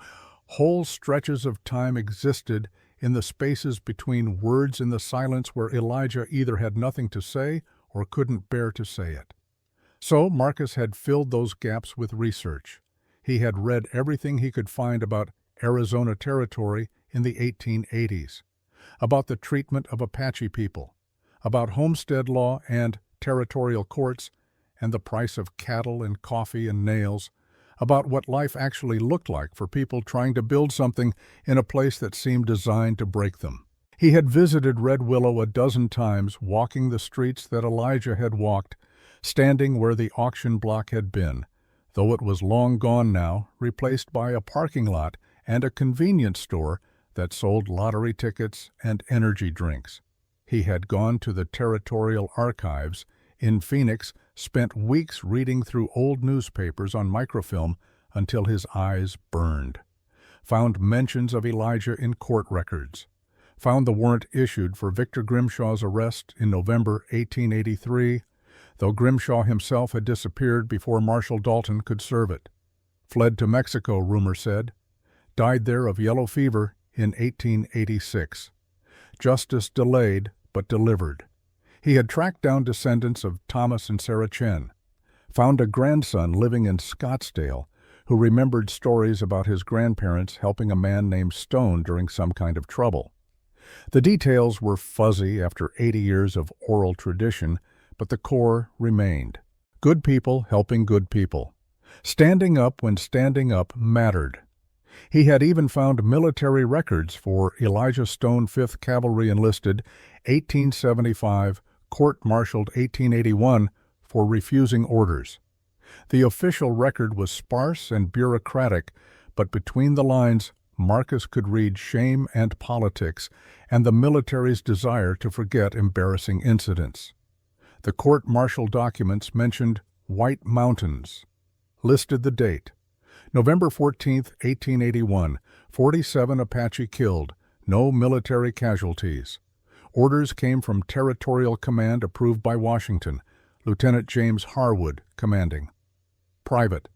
Whole stretches of time existed in the spaces between words in the silence where Elijah either had nothing to say or couldn't bear to say it. So Marcus had filled those gaps with research. He had read everything he could find about Arizona Territory in the 1880s, about the treatment of Apache people, about homestead law and territorial courts, and the price of cattle and coffee and nails, about what life actually looked like for people trying to build something in a place that seemed designed to break them. He had visited Red Willow a dozen times, walking the streets that Elijah had walked, standing where the auction block had been, though it was long gone now, replaced by a parking lot and a convenience store that sold lottery tickets and energy drinks. He had gone to the Territorial Archives in Phoenix, spent weeks reading through old newspapers on microfilm until his eyes burned. Found mentions of Elijah in court records. Found the warrant issued for Victor Grimshaw's arrest in November 1883, though Grimshaw himself had disappeared before Marshal Dalton could serve it. Fled to Mexico, rumor said. Died there of yellow fever in 1886. Justice delayed, but delivered. He had tracked down descendants of Thomas and Sarah Chen. Found a grandson living in Scottsdale who remembered stories about his grandparents helping a man named Stone during some kind of trouble. The details were fuzzy after 80 years of oral tradition, but the core remained. Good people helping good people. Standing up when standing up mattered. He had even found military records for Elijah Stone, 5th Cavalry enlisted, 1875, court-martialed 1881 for refusing orders. The official record was sparse and bureaucratic, but between the lines, Marcus could read shame and politics and the military's desire to forget embarrassing incidents. The court-martial documents mentioned White Mountains, listed the date, November 14, 1881, 47 Apache killed, no military casualties. Orders came from Territorial Command approved by Washington, Lieutenant James Harwood commanding. Private.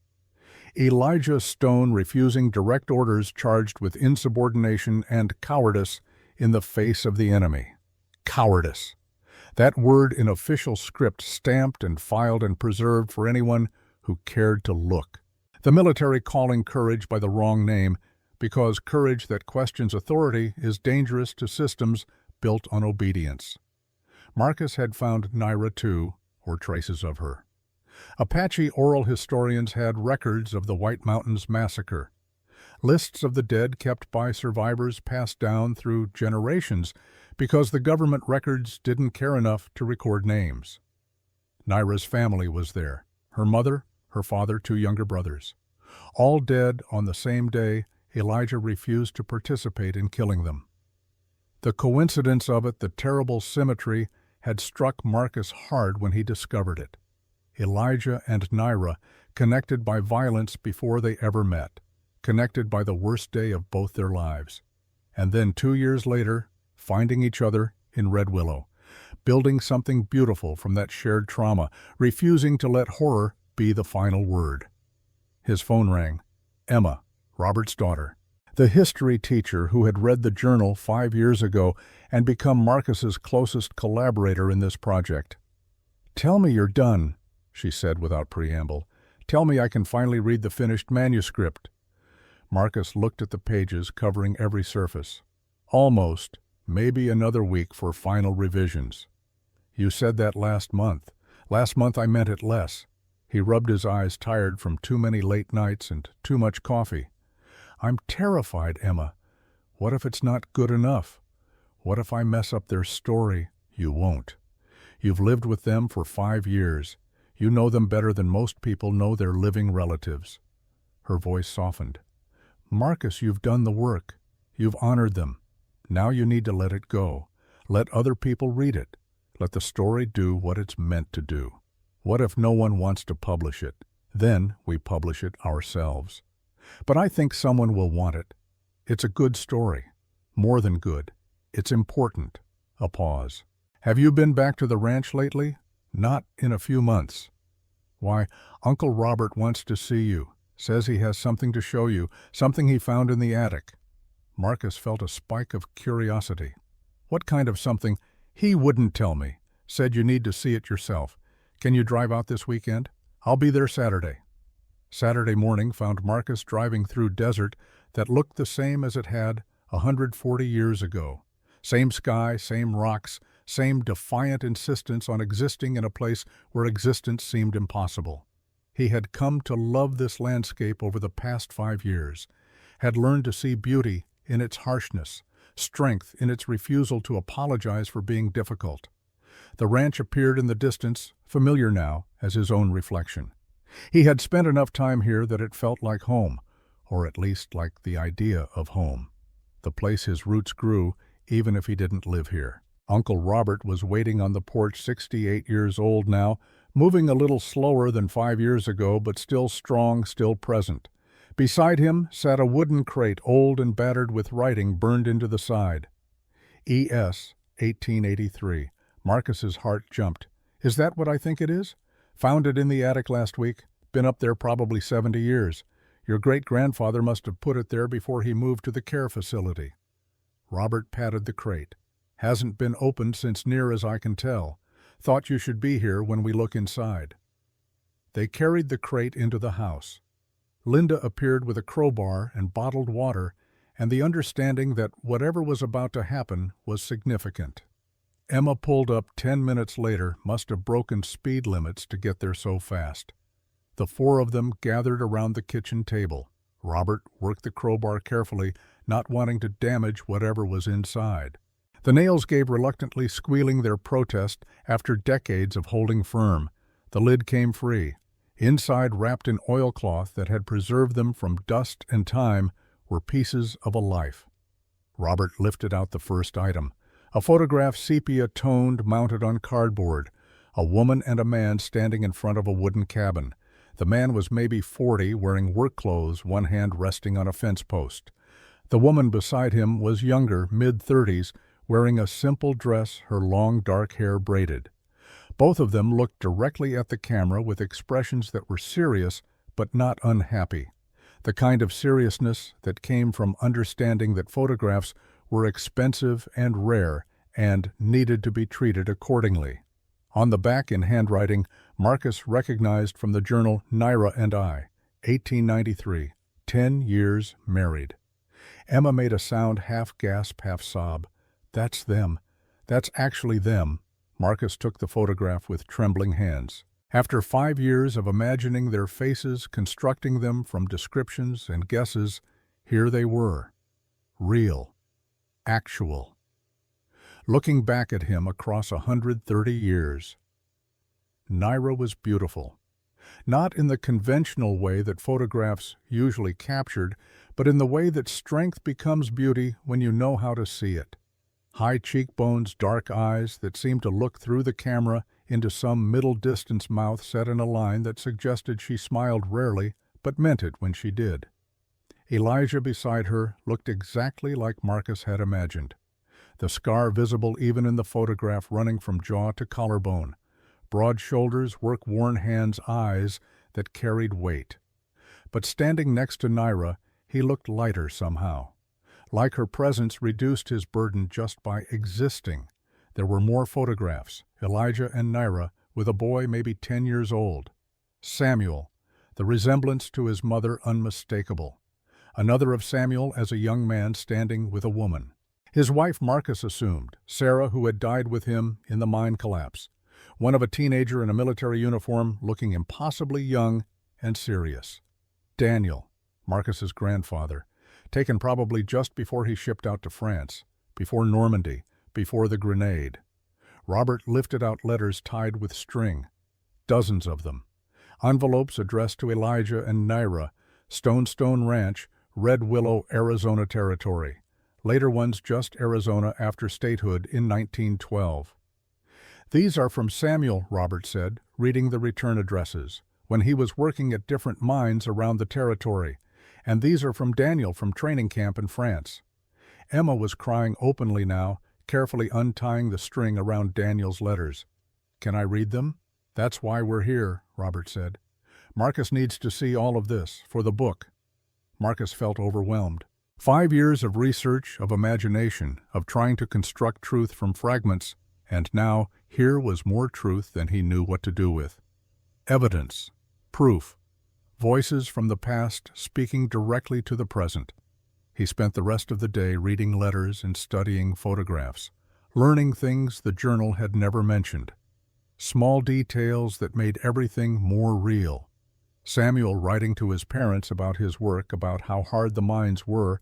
Elijah Stone refusing direct orders, charged with insubordination and cowardice in the face of the enemy. Cowardice. That word in official script, stamped and filed and preserved for anyone who cared to look. The military calling courage by the wrong name, because courage that questions authority is dangerous to systems built on obedience. Marcus had found Naira too, or traces of her. Apache oral historians had records of the White Mountains massacre. Lists of the dead kept by survivors passed down through generations because the government records didn't care enough to record names. Naira's family was there, her mother, her father, 2 younger brothers. All dead on the same day Elijah refused to participate in killing them. The coincidence of it, the terrible symmetry, had struck Marcus hard when he discovered it. Elijah and Naira, connected by violence before they ever met, connected by the worst day of both their lives. And then 2 years later, finding each other in Red Willow, building something beautiful from that shared trauma, refusing to let horror be the final word. His phone rang. Emma, Robert's daughter, the history teacher who had read the journal 5 years ago and become Marcus's closest collaborator in this project. "Tell me you're done," she said without preamble. "Tell me I can finally read the finished manuscript." Marcus looked at the pages covering every surface. "Almost. Maybe another week for final revisions." "You said that last month. Last month I meant it less." He rubbed his eyes, tired from too many late nights and too much coffee. "I'm terrified, Emma. What if it's not good enough? What if I mess up their story?" "You won't. You've lived with them for 5 years. You know them better than most people know their living relatives." Her voice softened. "Marcus, you've done the work. You've honored them. Now you need to let it go. Let other people read it. Let the story do what it's meant to do. What if no one wants to publish it? Then we publish it ourselves. But I think someone will want it. It's a good story. More than good. It's important." A pause. "Have you been back to the ranch lately?" "Not in a few months." "Why, Uncle Robert wants to see you. Says he has something to show you, something he found in the attic." Marcus felt a spike of curiosity. "What kind of something?" "He wouldn't tell me. Said you need to see it yourself. Can you drive out this weekend? I'll be there Saturday." Saturday morning found Marcus driving through desert that looked the same as it had 140 years ago. Same sky, same rocks, same defiant insistence on existing in a place where existence seemed impossible. He had come to love this landscape over the past 5 years, had learned to see beauty in its harshness, strength in its refusal to apologize for being difficult. The ranch appeared in the distance, familiar now as his own reflection. He had spent enough time here that it felt like home, or at least like the idea of home. The place his roots grew, even if he didn't live here. Uncle Robert was waiting on the porch, 68 years old now, moving a little slower than 5 years ago, but still strong, still present. Beside him sat a wooden crate, old and battered with writing burned into the side. E.S., 1883. Marcus's heart jumped. "Is that what I think it is? Found it in the attic last week. Been up there probably 70 years. Your great-grandfather must have put it there before he moved to the care facility." Robert patted the crate. "Hasn't been opened since near as I can tell. Thought you should be here when we look inside." They carried the crate into the house. Linda appeared with a crowbar and bottled water, and the understanding that whatever was about to happen was significant. Emma pulled up 10 minutes later, must have broken speed limits to get there so fast. The 4 of them gathered around the kitchen table. Robert worked the crowbar carefully, not wanting to damage whatever was inside. The nails gave reluctantly, squealing their protest after decades of holding firm. The lid came free. Inside, wrapped in oilcloth that had preserved them from dust and time, were pieces of a life. Robert lifted out the first item. A photograph, sepia-toned, mounted on cardboard. A woman and a man standing in front of a wooden cabin. The man was maybe 40, wearing work clothes, one hand resting on a fence post. The woman beside him was younger, mid-30s, wearing a simple dress, her long dark hair braided. Both of them looked directly at the camera with expressions that were serious but not unhappy. The kind of seriousness that came from understanding that photographs were expensive and rare and needed to be treated accordingly. On the back, in handwriting, Marcus recognized from the journal Naira and I, 1893, 10 years married. Emma made a sound, half gasp, half sob. "That's them. That's actually them." Marcus took the photograph with trembling hands. After 5 years of imagining their faces, constructing them from descriptions and guesses, here they were. Real. Actual. Looking back at him across 130 years. Naira was beautiful. Not in the conventional way that photographs usually captured, but in the way that strength becomes beauty when you know how to see it. High cheekbones, dark eyes that seemed to look through the camera into some middle-distance mouth set in a line that suggested she smiled rarely, but meant it when she did. Elijah beside her looked exactly like Marcus had imagined. the scar visible even in the photograph running from jaw to collarbone, broad shoulders, work-worn hands, eyes that carried weight. But standing next to Naira, he looked lighter somehow. Like her presence reduced his burden just by existing. There were more photographs, Elijah and Naira, with a boy maybe 10 years old. Samuel, the resemblance to his mother unmistakable. Another of Samuel as a young man standing with a woman. His wife Marcus assumed, Sarah, who had died with him in the mine collapse. One of a teenager in a military uniform looking impossibly young and serious. Daniel, Marcus's grandfather, taken probably just before he shipped out to France, before Normandy, before the grenade. Robert lifted out letters tied with string, dozens of them. Envelopes addressed to Elijah and Naira, Stone Ranch, Red Willow, Arizona Territory. Later ones just Arizona after statehood in 1912. These are from Samuel, Robert said, reading the return addresses, when he was working at different mines around the territory, and these are from Daniel from training camp in France. Emma was crying openly now, carefully untying the string around Daniel's letters. "Can I read them?" "That's why we're here," Robert said. "Marcus needs to see all of this, for the book." Marcus felt overwhelmed. 5 years of research, of imagination, of trying to construct truth from fragments, and now here was more truth than he knew what to do with. Evidence, proof, voices from the past speaking directly to the present. He spent the rest of the day reading letters and studying photographs, learning things the journal had never mentioned. Small details that made everything more real. Samuel writing to his parents about his work, about how hard the mines were,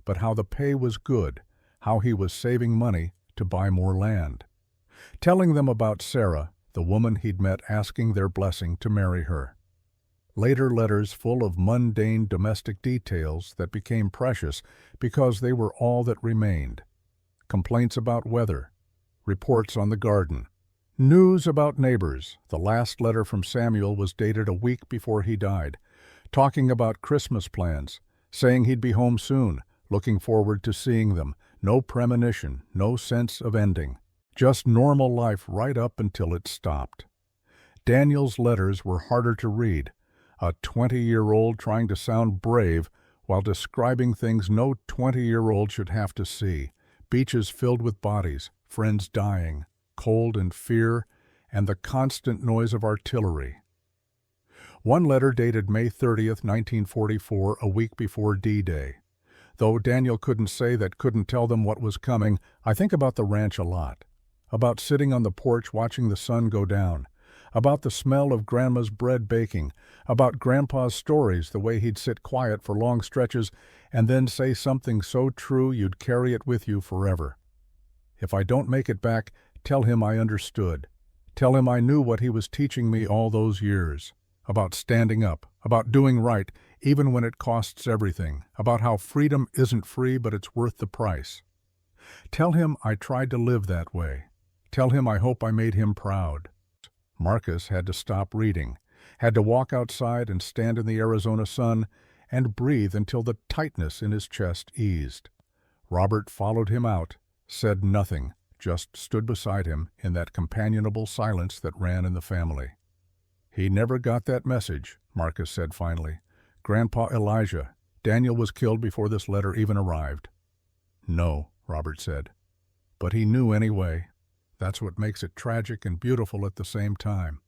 but how the pay was good, how he was saving money to buy more land. Telling them about Sarah, the woman he'd met asking their blessing to marry her. Later letters full of mundane domestic details that became precious because they were all that remained. Complaints about weather, reports on the garden, news about neighbors. The last letter from Samuel was dated a week before he died, talking about Christmas plans, saying he'd be home soon, looking forward to seeing them. No premonition, no sense of ending. Just normal life right up until it stopped. Daniel's letters were harder to read. A 20-year-old trying to sound brave while describing things no 20-year-old should have to see. Beaches filled with bodies, friends dying, cold and fear, and the constant noise of artillery. One letter dated May 30th, 1944, a week before D-Day. Though Daniel couldn't say that, couldn't tell them what was coming, I think about the ranch a lot. About sitting on the porch watching the sun go down. About the smell of Grandma's bread baking. About Grandpa's stories, the way he'd sit quiet for long stretches and then say something so true you'd carry it with you forever. If I don't make it back, tell him I understood. Tell him I knew what he was teaching me all those years. About standing up, about doing right, even when it costs everything. About how freedom isn't free, but it's worth the price. Tell him I tried to live that way. Tell him I hope I made him proud. Marcus had to stop reading, had to walk outside and stand in the Arizona sun and breathe until the tightness in his chest eased. Robert followed him out, said nothing, just stood beside him in that companionable silence that ran in the family. "He never got that message," Marcus said finally. "Grandpa Elijah, Daniel was killed before this letter even arrived." "No," Robert said. "But he knew anyway. That's what makes it tragic and beautiful at the same time.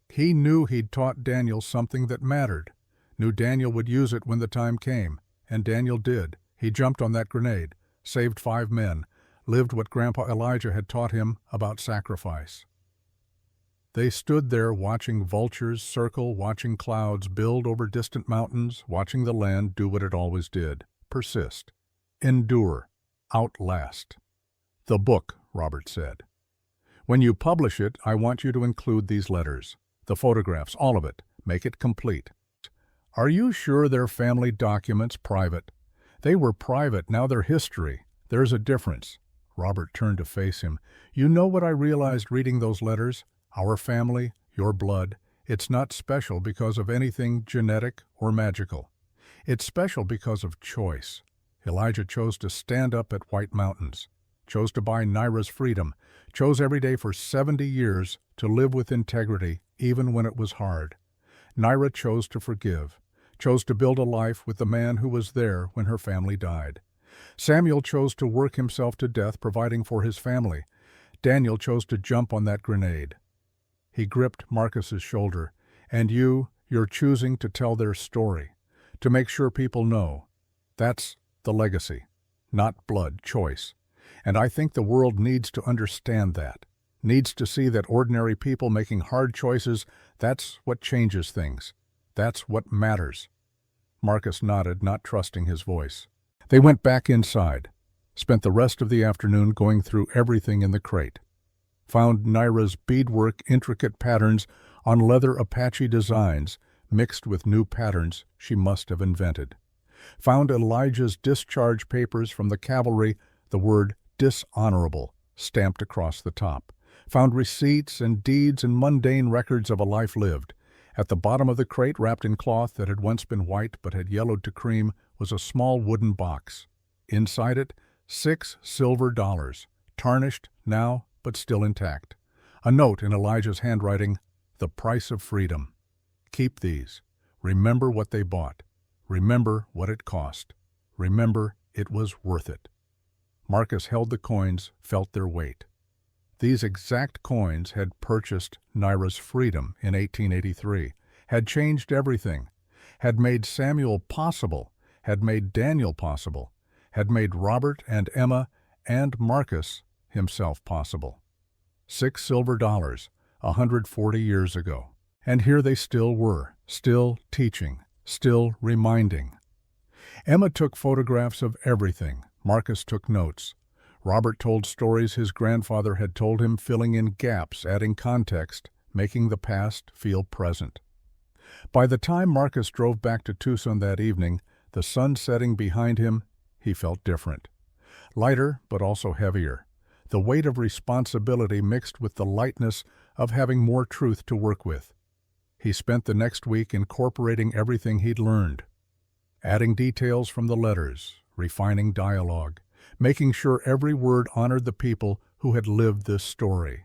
He knew he'd taught Daniel something that mattered, knew Daniel would use it when the time came, and Daniel did. He jumped on that grenade, saved 5 men, lived what Grandpa Elijah had taught him about sacrifice." They stood there watching vultures circle, watching clouds build over distant mountains, watching the land do what it always did, persist, endure, outlast. "The book," Robert said. "When you publish it, I want you to include these letters, the photographs, all of it. Make it complete." "Are you sure they're family documents, private?" "They were private, now they're history. There's a difference." Robert turned to face him. "You know what I realized reading those letters? Our family, your blood, it's not special because of anything genetic or magical. It's special because of choice. Elijah chose to stand up at White Mountains. chose to buy Naira's freedom, chose every day for 70 years to live with integrity even when it was hard. Naira chose to forgive, chose to build a life with the man who was there when her family died. Samuel chose to work himself to death providing for his family. Daniel chose to jump on that grenade. He gripped Marcus's shoulder. And you're choosing to tell their story, to make sure people know. That's the legacy, not blood choice. And I think the world needs to understand that, needs to see that ordinary people making hard choices, that's what changes things. That's what matters. Marcus nodded, not trusting his voice. They went back inside, spent the rest of the afternoon going through everything in the crate. Found Naira's beadwork intricate patterns on leather Apache designs mixed with new patterns she must have invented. Found Elijah's discharge papers from the cavalry, the word dishonorable stamped across the top. Found receipts and deeds and mundane records of a life lived. At the bottom of the crate, wrapped in cloth that had once been white but had yellowed to cream, was a small wooden box. Inside it, 6 silver dollars, tarnished now but still intact. A note in Elijah's handwriting, "The price of freedom. Keep these. Remember what they bought. Remember what it cost. Remember it was worth it." Marcus held the coins, felt their weight. These exact coins had purchased Naira's freedom in 1883, had changed everything, had made Samuel possible, had made Daniel possible, had made Robert and Emma and Marcus himself possible. 6 silver dollars, 140 years ago. And here they still were, still teaching, still reminding. Emma took photographs of everything. Marcus took notes. Robert told stories his grandfather had told him, filling in gaps, adding context, making the past feel present. By the time Marcus drove back to Tucson that evening, the sun setting behind him, he felt different. Lighter, but also heavier. The weight of responsibility mixed with the lightness of having more truth to work with. He spent the next week incorporating everything he'd learned, adding details from the letters, refining dialogue, making sure every word honored the people who had lived this story.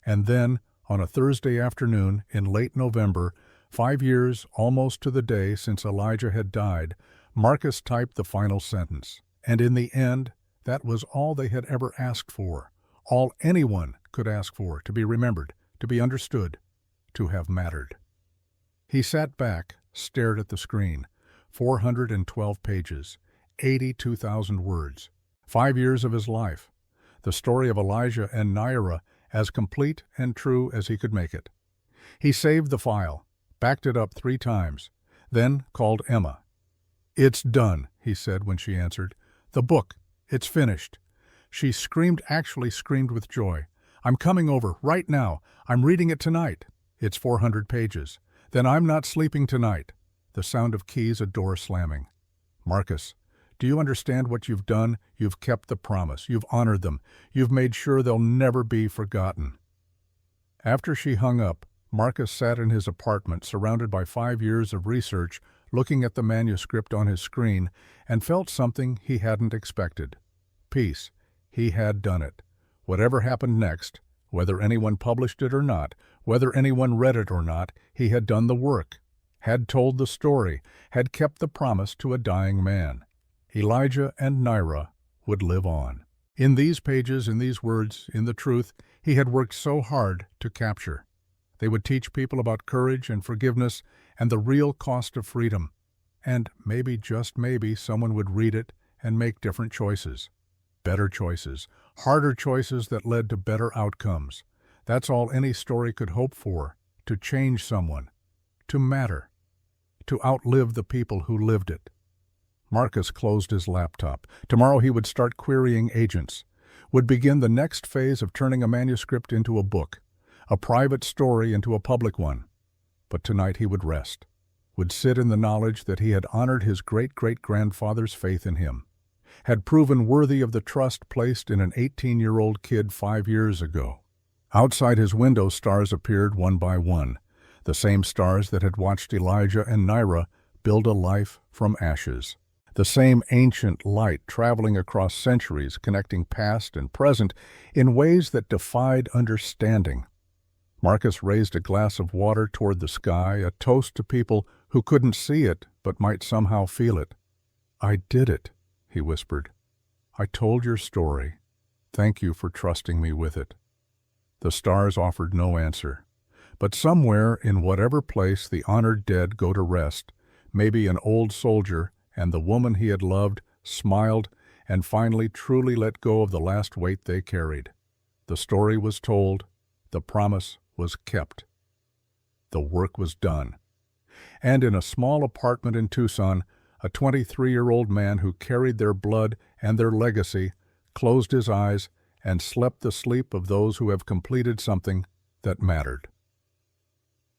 And then, on a Thursday afternoon in late November, 5 years almost to the day since Elijah had died, Marcus typed the final sentence. And in the end, that was all they had ever asked for, all anyone could ask for, to be remembered, to be understood, to have mattered. He sat back, stared at the screen. 412 pages, 82,000 words. 5 years of his life. The story of Elijah and Naira as complete and true as he could make it. He saved the file, backed it up 3 times, then called Emma. "It's done," he said when she answered. "The book, it's finished." She actually screamed with joy. "I'm coming over right now. I'm reading it tonight." "It's 400 pages. Then I'm not sleeping tonight." The sound of keys, a door slamming. "Marcus, do you understand what you've done? You've kept the promise. You've honored them. You've made sure they'll never be forgotten." After she hung up, Marcus sat in his apartment surrounded by 5 years of research, looking at the manuscript on his screen, and felt something he hadn't expected. Peace. He had done it. Whatever happened next, whether anyone published it or not, whether anyone read it or not, he had done the work, had told the story, had kept the promise to a dying man. Elijah and Naira would live on. In these pages, in these words, in the truth he had worked so hard to capture. They would teach people about courage and forgiveness and the real cost of freedom. And maybe, just maybe, someone would read it and make different choices. Better choices, harder choices that led to better outcomes. That's all any story could hope for, to change someone, to matter, to outlive the people who lived it. Marcus closed his laptop. Tomorrow he would start querying agents, would begin the next phase of turning a manuscript into a book, a private story into a public one. But tonight he would rest, would sit in the knowledge that he had honored his great-great-grandfather's faith in him, had proven worthy of the trust placed in an 18-year-old kid 5 years ago. Outside his window, stars appeared one by one, the same stars that had watched Elijah and Naira build a life from ashes. The same ancient light traveling across centuries, connecting past and present in ways that defied understanding. Marcus raised a glass of water toward the sky, a toast to people who couldn't see it but might somehow feel it. "I did it," he whispered. "I told your story. Thank you for trusting me with it." The stars offered no answer. But somewhere in whatever place the honored dead go to rest, maybe an old soldier and the woman he had loved smiled and finally truly let go of the last weight they carried. The story was told. The promise was kept. The work was done. And in a small apartment in Tucson, a 23-year-old man who carried their blood and their legacy closed his eyes and slept the sleep of those who have completed something that mattered.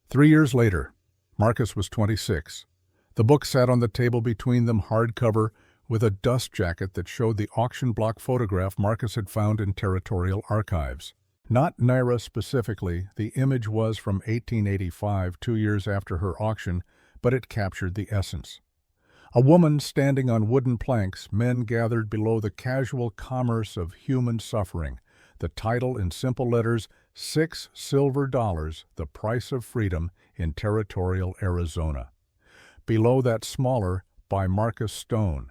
3 years later, Marcus was 26. The book sat on the table between them, hardcover, with a dust jacket that showed the auction block photograph Marcus had found in territorial archives. Not Naira specifically, the image was from 1885, 2 years after her auction, but it captured the essence. A woman standing on wooden planks, men gathered below, the casual commerce of human suffering. The title in simple letters, $6 silver, the price of freedom in territorial Arizona. Below that smaller, by Marcus Stone.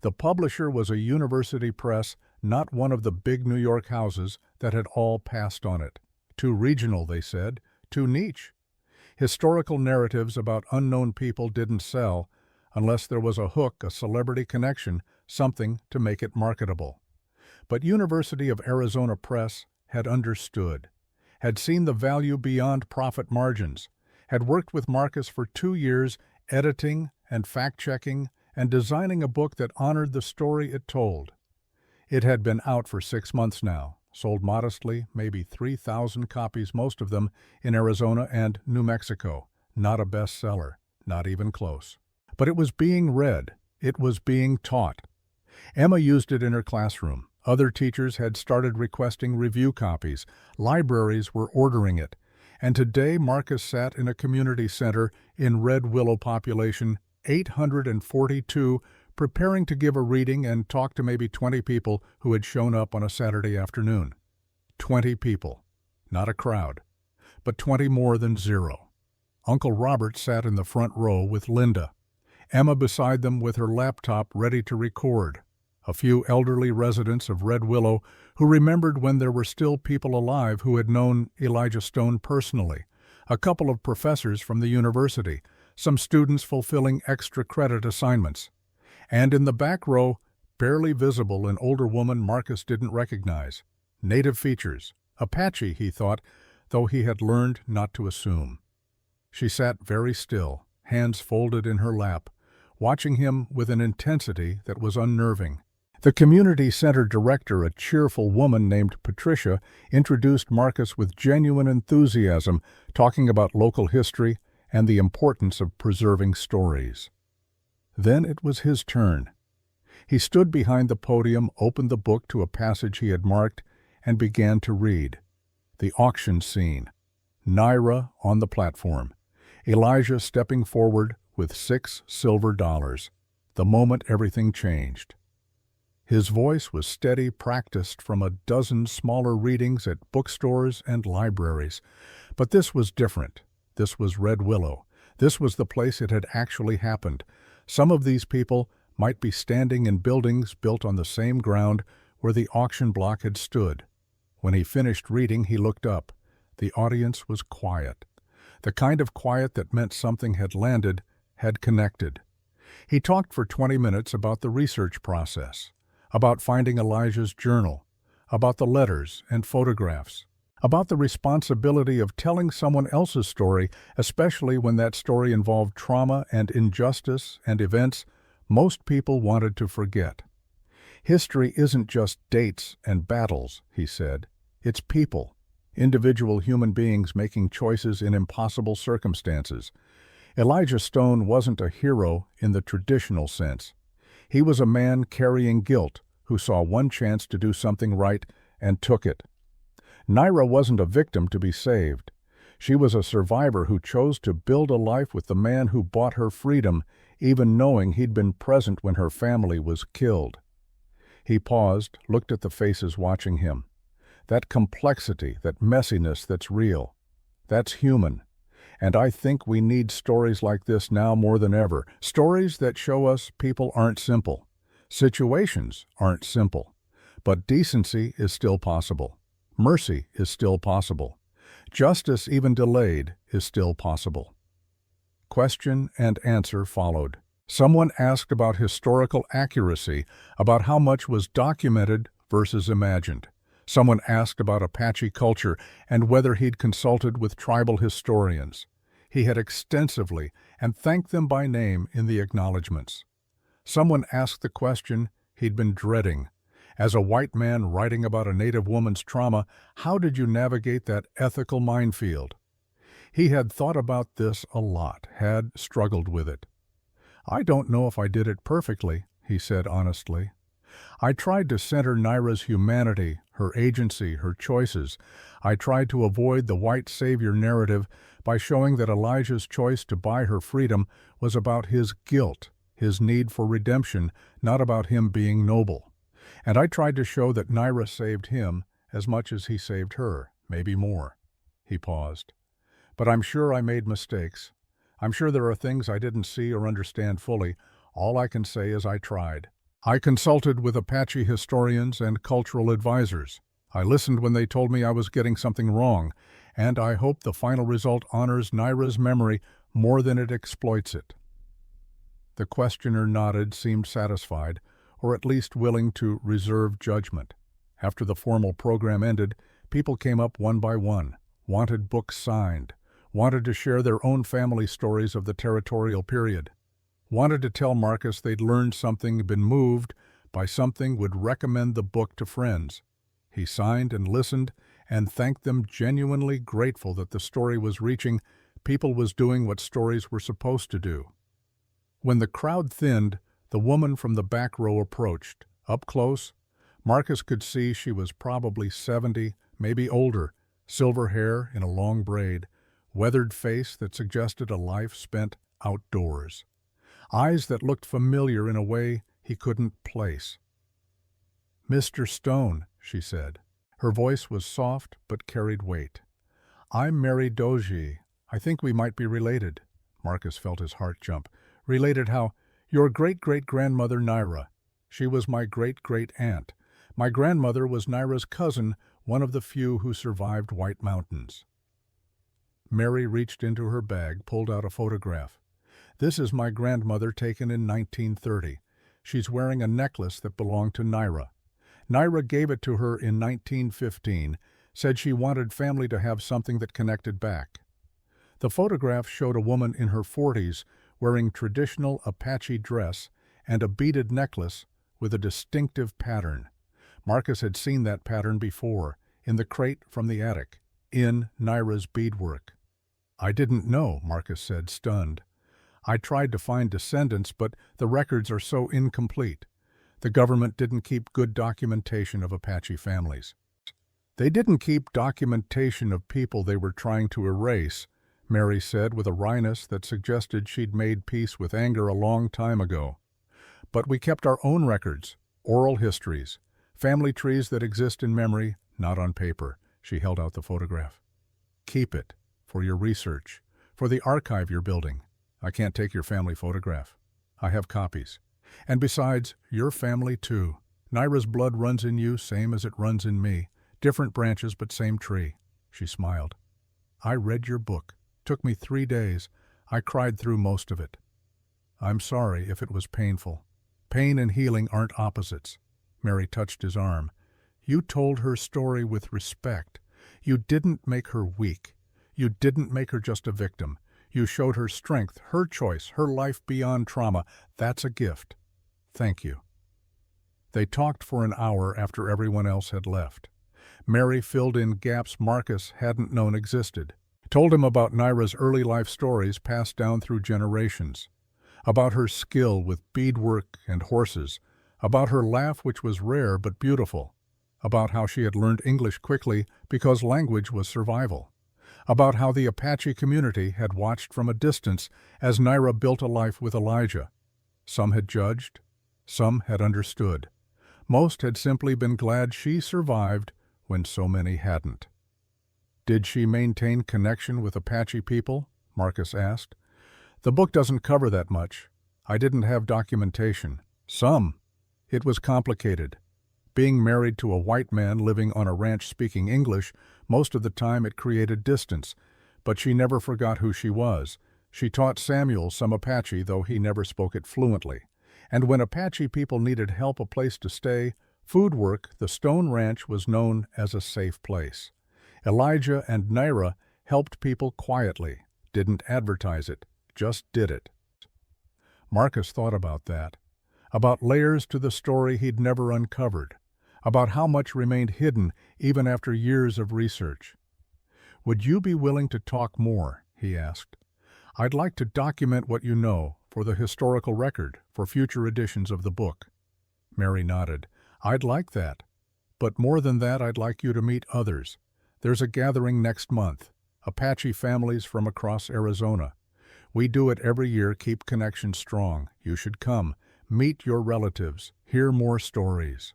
The publisher was a university press, not one of the big New York houses that had all passed on it. Too regional, they said, too niche. Historical narratives about unknown people didn't sell unless there was a hook, a celebrity connection, something to make it marketable. But University of Arizona Press had understood, had seen the value beyond profit margins, had worked with Marcus for 2 years, editing and fact-checking and designing a book that honored the story it told. It had been out for 6 months now, sold modestly, maybe 3,000 copies, most of them in Arizona and New Mexico. Not a bestseller, not even close. But it was being read. It was being taught. Emma used it in her classroom. Other teachers had started requesting review copies. Libraries were ordering it. And today Marcus sat in a community center in Red Willow, population 842, preparing to give a reading and talk to maybe 20 people who had shown up on a Saturday afternoon. 20 people. Not a crowd, but 20 more than zero. Uncle Robert sat in the front row with Linda. Emma beside them with her laptop ready to record. A few elderly residents of Red Willow who remembered when there were still people alive who had known Elijah Stone personally. A couple of professors from the university. Some students fulfilling extra credit assignments. And in the back row, barely visible, an older woman Marcus didn't recognize. Native features. Apache, he thought, though he had learned not to assume. She sat very still, hands folded in her lap, watching him with an intensity that was unnerving. The community center director, a cheerful woman named Patricia, introduced Marcus with genuine enthusiasm, talking about local history and the importance of preserving stories. Then it was his turn. He stood behind the podium, opened the book to a passage he had marked, and began to read. The auction scene. Naira on the platform. Elijah stepping forward with $6 silver. The moment everything changed. His voice was steady, practiced from a dozen smaller readings at bookstores and libraries. But this was different. This was Red Willow. This was the place it had actually happened. Some of these people might be standing in buildings built on the same ground where the auction block had stood. When he finished reading, he looked up. The audience was quiet. The kind of quiet that meant something had landed, had connected. He talked for 20 minutes about the research process, about finding Elijah's journal, about the letters and photographs, about the responsibility of telling someone else's story, especially when that story involved trauma and injustice and events most people wanted to forget. History isn't just dates and battles, he said. It's people, individual human beings making choices in impossible circumstances. Elijah Stone wasn't a hero in the traditional sense. He was a man carrying guilt who saw one chance to do something right and took it. Naira wasn't a victim to be saved. She was a survivor who chose to build a life with the man who bought her freedom, even knowing he'd been present when her family was killed. He paused, looked at the faces watching him. That complexity, that messiness that's real. That's human. And I think we need stories like this now more than ever. Stories that show us people aren't simple. Situations aren't simple. But decency is still possible. Mercy is still possible. Justice, even delayed, is still possible. Question and answer followed. Someone asked about historical accuracy, about how much was documented versus imagined. Someone asked about Apache culture and whether he'd consulted with tribal historians. He had extensively, and thanked them by name in the acknowledgments. Someone asked the question he'd been dreading. As a white man writing about a Native woman's trauma, how did you navigate that ethical minefield? He had thought about this a lot, had struggled with it. I don't know if I did it perfectly, he said honestly. I tried to center Naira's humanity, her agency, her choices. I tried to avoid the white savior narrative by showing that Elijah's choice to buy her freedom was about his guilt, his need for redemption, not about him being noble. And I tried to show that Naira saved him as much as he saved her, maybe more. He paused. But I'm sure I made mistakes. I'm sure there are things I didn't see or understand fully. All I can say is I tried. I consulted with Apache historians and cultural advisors. I listened when they told me I was getting something wrong, and I hope the final result honors Naira's memory more than it exploits it. The questioner nodded, seemed satisfied, or at least willing to reserve judgment. After the formal program ended, people came up one by one, wanted books signed, wanted to share their own family stories of the territorial period, wanted to tell Marcus they'd learned something, been moved by something, would recommend the book to friends. He signed and listened and thanked them, genuinely grateful that the story was reaching people, was doing what stories were supposed to do. When the crowd thinned, the woman from the back row approached. Up close, Marcus could see she was probably 70, maybe older, silver hair in a long braid, weathered face that suggested a life spent outdoors, eyes that looked familiar in a way he couldn't place. "Mr. Stone," she said. Her voice was soft but carried weight. "I'm Mary Doji. I think we might be related." Marcus felt his heart jump. "Related how?" "Your great-great-grandmother Naira. She was my great-great-aunt. My grandmother was Naira's cousin, one of the few who survived White Mountains." Mary reached into her bag, pulled out a photograph. "This is my grandmother, taken in 1930. She's wearing a necklace that belonged to Naira. Naira gave it to her in 1915, said she wanted family to have something that connected back." The photograph showed a woman in her 40s wearing traditional Apache dress and a beaded necklace with a distinctive pattern. Marcus had seen that pattern before, in the crate from the attic, in Naira's beadwork. "I didn't know," Marcus said, stunned. "I tried to find descendants, but the records are so incomplete. The government didn't keep good documentation of Apache families. They didn't keep documentation of people they were trying to erase," Mary said with a wryness that suggested she'd made peace with anger a long time ago. "But we kept our own records, oral histories, family trees that exist in memory, not on paper." She held out the photograph. "Keep it, for your research, for the archive you're building. I can't take your family photograph. I have copies. And besides, your family too. Naira's blood runs in you, same as it runs in me. Different branches, but same tree." She smiled. "I read your book. Took me 3 days. I cried through most of it. I'm sorry if it was painful. Pain and healing aren't opposites." Mary touched his arm. "You told her story with respect. You didn't make her weak. You didn't make her just a victim. You showed her strength, her choice, her life beyond trauma. That's a gift. Thank you." They talked for an hour after everyone else had left. Mary filled in gaps Marcus hadn't known existed. Told him about Naira's early life stories passed down through generations, about her skill with beadwork and horses, about her laugh which was rare but beautiful, about how she had learned English quickly because language was survival, about how the Apache community had watched from a distance as Naira built a life with Elijah. Some had judged, some had understood. Most had simply been glad she survived when so many hadn't. "Did she maintain connection with Apache people?" Marcus asked. "The book doesn't cover that much. I didn't have documentation. Some. It was complicated. Being married to a white man living on a ranch speaking English, most of the time it created distance, but she never forgot who she was. She taught Samuel some Apache, though he never spoke it fluently. And when Apache people needed help, a place to stay, food work, the Stone Ranch was known as a safe place. Elijah and Naira helped people quietly, didn't advertise it, just did it." Marcus thought about that, about layers to the story he'd never uncovered, about how much remained hidden even after years of research. "Would you be willing to talk more?" he asked. "I'd like to document what you know, for the historical record, for future editions of the book." Mary nodded. "I'd like that. But more than that, I'd like you to meet others. There's a gathering next month, Apache families from across Arizona. We do it every year, keep connections strong. You should come, meet your relatives, hear more stories."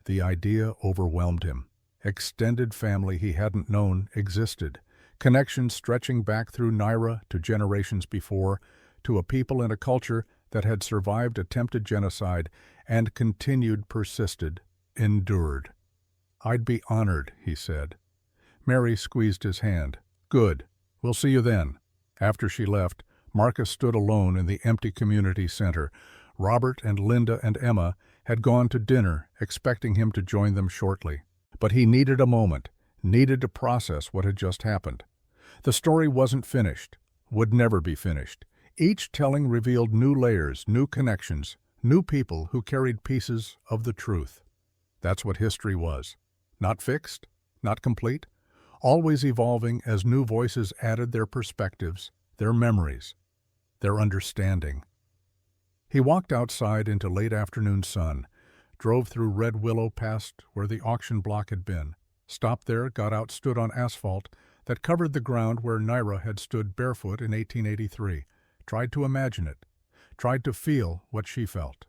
The idea overwhelmed him. Extended family he hadn't known existed, connections stretching back through Naira to generations before, to a people and a culture that had survived attempted genocide and continued, persisted, endured. "I'd be honored," he said. Mary squeezed his hand. "Good. We'll see you then." After she left, Marcus stood alone in the empty community center. Robert and Linda and Emma had gone to dinner, expecting him to join them shortly. But he needed a moment, needed to process what had just happened. The story wasn't finished, would never be finished. Each telling revealed new layers, new connections, new people who carried pieces of the truth. That's what history was. Not fixed, not complete, always evolving as new voices added their perspectives, their memories, their understanding. He walked outside into late afternoon sun, drove through Red Willow past where the auction block had been, stopped there, got out, stood on asphalt that covered the ground where Naira had stood barefoot in 1883, tried to imagine it, tried to feel what she felt.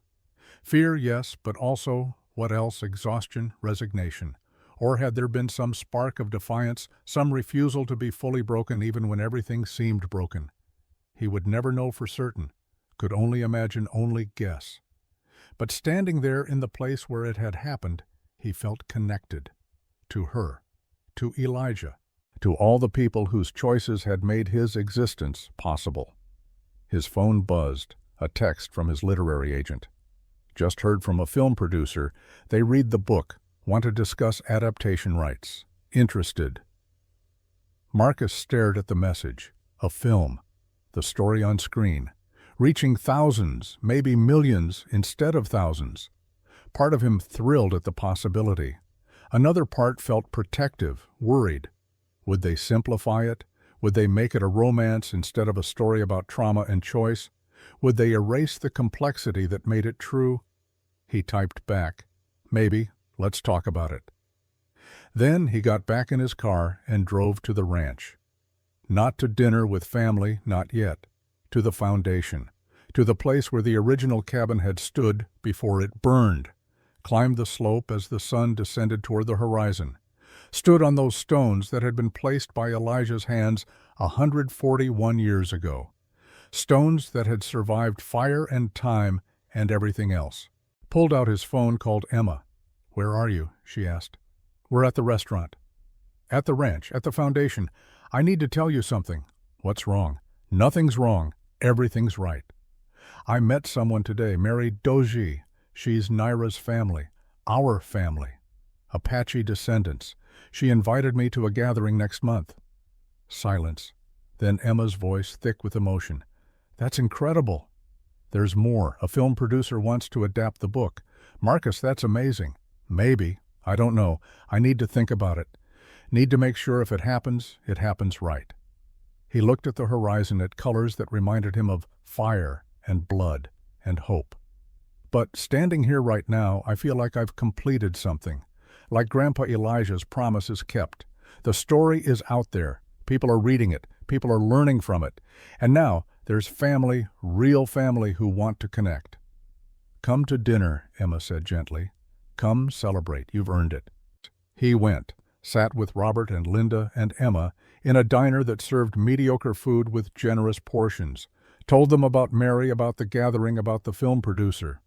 Fear, yes, but also, what else? Exhaustion, resignation. Or had there been some spark of defiance, some refusal to be fully broken even when everything seemed broken? He would never know for certain, could only imagine, only guess. But standing there in the place where it had happened, he felt connected. To her, to Elijah, to all the people whose choices had made his existence possible. His phone buzzed, a text from his literary agent. "Just heard from a film producer. They read the book, want to discuss adaptation rights. Interested." Marcus stared at the message. A film. The story on screen. Reaching thousands, maybe millions instead of thousands. Part of him thrilled at the possibility. Another part felt protective, worried. Would they simplify it? Would they make it a romance instead of a story about trauma and choice? Would they erase the complexity that made it true? He typed back, "Maybe, let's talk about it." Then he got back in his car and drove to the ranch. Not to dinner with family, not yet. To the foundation, to the place where the original cabin had stood before it burned, climbed the slope as the sun descended toward the horizon, stood on those stones that had been placed by Elijah's hands 141 years ago, stones that had survived fire and time and everything else. Pulled out his phone, called Emma. "Where are you?" she asked. "We're at the restaurant." "At the ranch, at the foundation. I need to tell you something." "What's wrong?" "Nothing's wrong. Everything's right. I met someone today, Mary Doji. She's Naira's family, our family. Apache descendants. She invited me to a gathering next month." Silence. Then Emma's voice, thick with emotion. "That's incredible." "There's more. A film producer wants to adapt the book." "Marcus, that's amazing." "Maybe. I don't know. I need to think about it. Need to make sure if it happens right." He looked at the horizon, at colors that reminded him of fire and blood and hope. "But standing here right now, I feel like I've completed something. Like Grandpa Elijah's promise is kept. The story is out there. People are reading it. People are learning from it. And now there's family, real family, who want to connect. "Come to dinner," Emma said gently. "Come celebrate. You've earned it." He went, sat with Robert and Linda and Emma in a diner that served mediocre food with generous portions, told them about Mary, about the gathering, about the film producer.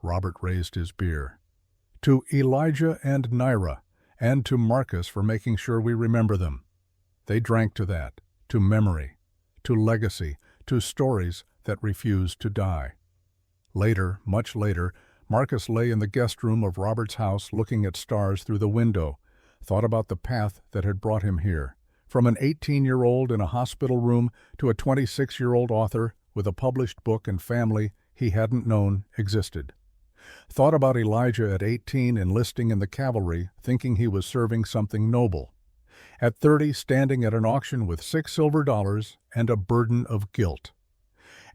Robert raised his beer. "To Elijah and Naira, and to Marcus for making sure we remember them." They drank to that, to memory, to legacy, to stories that refused to die. Later, much later, Marcus lay in the guest room of Robert's house looking at stars through the window, thought about the path that had brought him here, from an 18-year-old in a hospital room to a 26-year-old author with a published book and family he hadn't known existed. Thought about Elijah at 18 enlisting in the cavalry, thinking he was serving something noble. At 30, standing at an auction with $6 silver and a burden of guilt.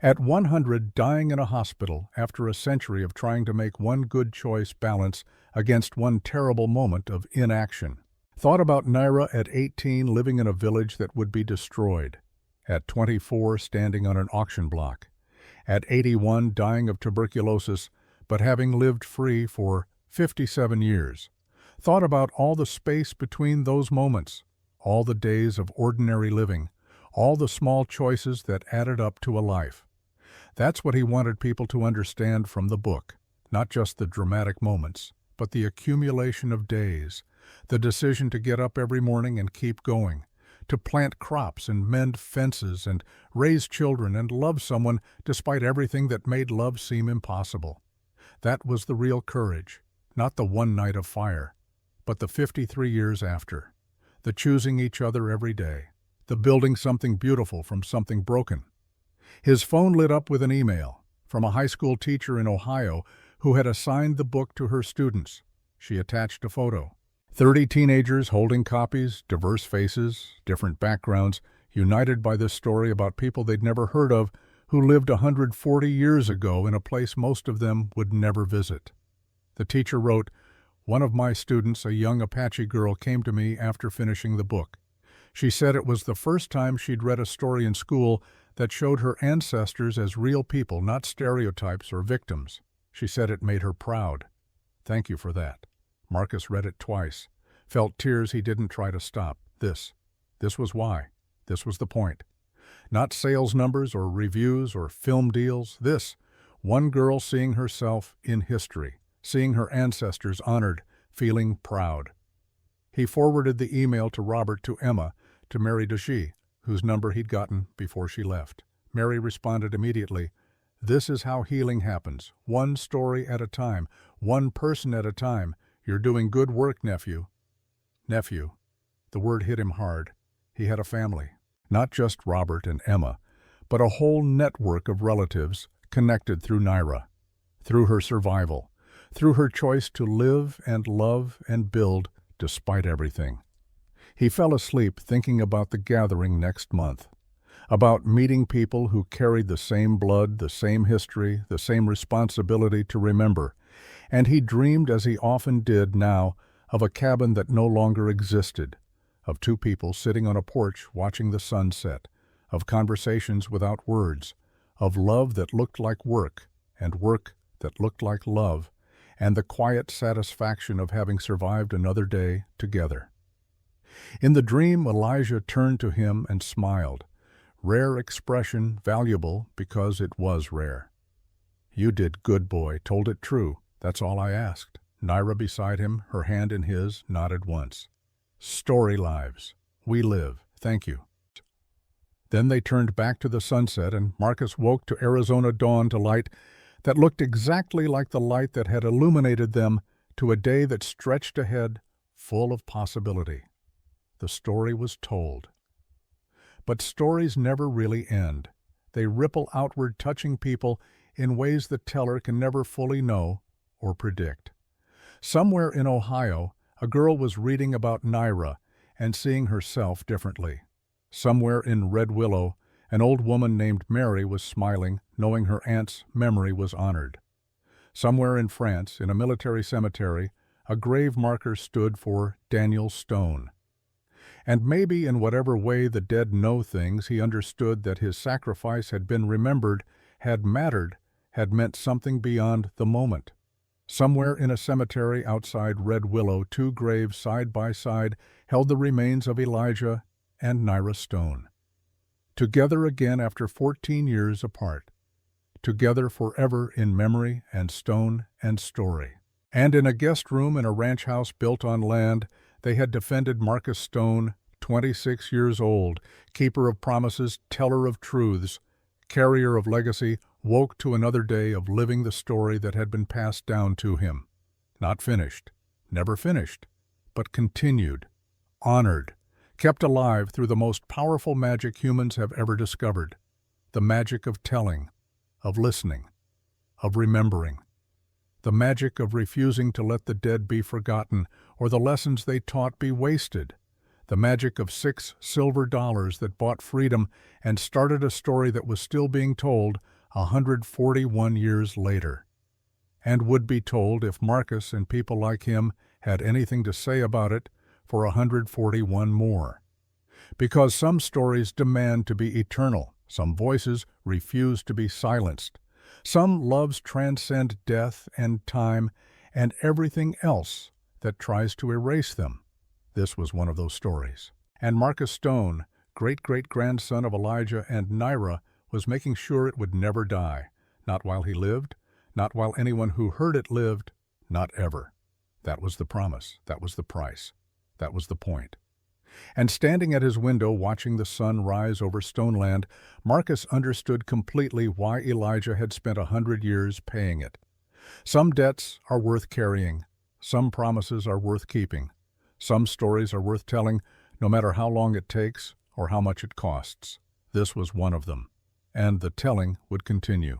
At 100, dying in a hospital after a century of trying to make one good choice balance against one terrible moment of inaction. Thought about Naira at 18, living in a village that would be destroyed. At 24, standing on an auction block. At 81, dying of tuberculosis, but having lived free for 57 years. Thought about all the space between those moments, all the days of ordinary living, all the small choices that added up to a life. That's what he wanted people to understand from the book, not just the dramatic moments, but the accumulation of days, the decision to get up every morning and keep going, to plant crops and mend fences and raise children and love someone despite everything that made love seem impossible. That was the real courage, not the one night of fire, but the 53 years after, the choosing each other every day, the building something beautiful from something broken. His phone lit up with an email from a high school teacher in Ohio who had assigned the book to her students. She attached a photo. 30 teenagers holding copies, diverse faces, different backgrounds, united by this story about people they'd never heard of who lived 140 years ago in a place most of them would never visit. The teacher wrote, "One of my students, a young Apache girl, came to me after finishing the book. She said it was the first time she'd read a story in school that showed her ancestors as real people, not stereotypes or victims. She said it made her proud. Thank you for that." Marcus read it twice, felt tears he didn't try to stop. This was why. This was the point. Not sales numbers or reviews or film deals. This, one girl seeing herself in history, seeing her ancestors honored, feeling proud. He forwarded the email to Robert, to Emma, to Mary Duchy, whose number he'd gotten before she left. Mary responded immediately, "This is how healing happens, one story at a time, one person at a time. You're doing good work, nephew." Nephew. The word hit him hard. He had a family. Not just Robert and Emma, but a whole network of relatives connected through Naira, through her survival, through her choice to live and love and build despite everything. He fell asleep thinking about the gathering next month, about meeting people who carried the same blood, the same history, the same responsibility to remember, and he dreamed, as he often did now, of a cabin that no longer existed, of two people sitting on a porch watching the sun set, of conversations without words, of love that looked like work, and work that looked like love, and the quiet satisfaction of having survived another day together. In the dream, Elijah turned to him and smiled. Rare expression, valuable because it was rare. "You did good, boy, told it true. That's all I asked." Naira beside him, her hand in his, nodded once. "Story lives. We live. Thank you." Then they turned back to the sunset, and Marcus woke to Arizona dawn, to light that looked exactly like the light that had illuminated them, to a day that stretched ahead, full of possibility. The story was told. But stories never really end. They ripple outward, touching people in ways the teller can never fully know or predict. Somewhere in Ohio, a girl was reading about Naira and seeing herself differently. Somewhere in Red Willow, an old woman named Mary was smiling, knowing her aunt's memory was honored. Somewhere in France, in a military cemetery, a grave marker stood for Daniel Stone. And maybe in whatever way the dead know things, he understood that his sacrifice had been remembered, had mattered, had meant something beyond the moment. Somewhere in a cemetery outside Red Willow, two graves side by side held the remains of Elijah and Nyra Stone. Together again after 14 years apart. Together forever in memory and stone and story. And in a guest room in a ranch house built on land, they had defended Marcus Stone, 26 years old, keeper of promises, teller of truths, carrier of legacy, woke to another day of living the story that had been passed down to him. Not finished, never finished, but continued, honored, kept alive through the most powerful magic humans have ever discovered, the magic of telling, of listening, of remembering, the magic of refusing to let the dead be forgotten or the lessons they taught be wasted, the magic of $6 silver that bought freedom and started a story that was still being told 141 years later, and would be told if Marcus and people like him had anything to say about it for 141 more. Because some stories demand to be eternal, some voices refuse to be silenced, some loves transcend death and time and everything else that tries to erase them. This was one of those stories. And Marcus Stone, great-great-grandson of Elijah and Nyra, was making sure it would never die, not while he lived, not while anyone who heard it lived, not ever. That was the promise, that was the price, that was the point. And standing at his window watching the sun rise over Stoneland, Marcus understood completely why Elijah had spent 100 years paying it. Some debts are worth carrying, some promises are worth keeping, some stories are worth telling, no matter how long it takes or how much it costs. This was one of them. And the telling would continue.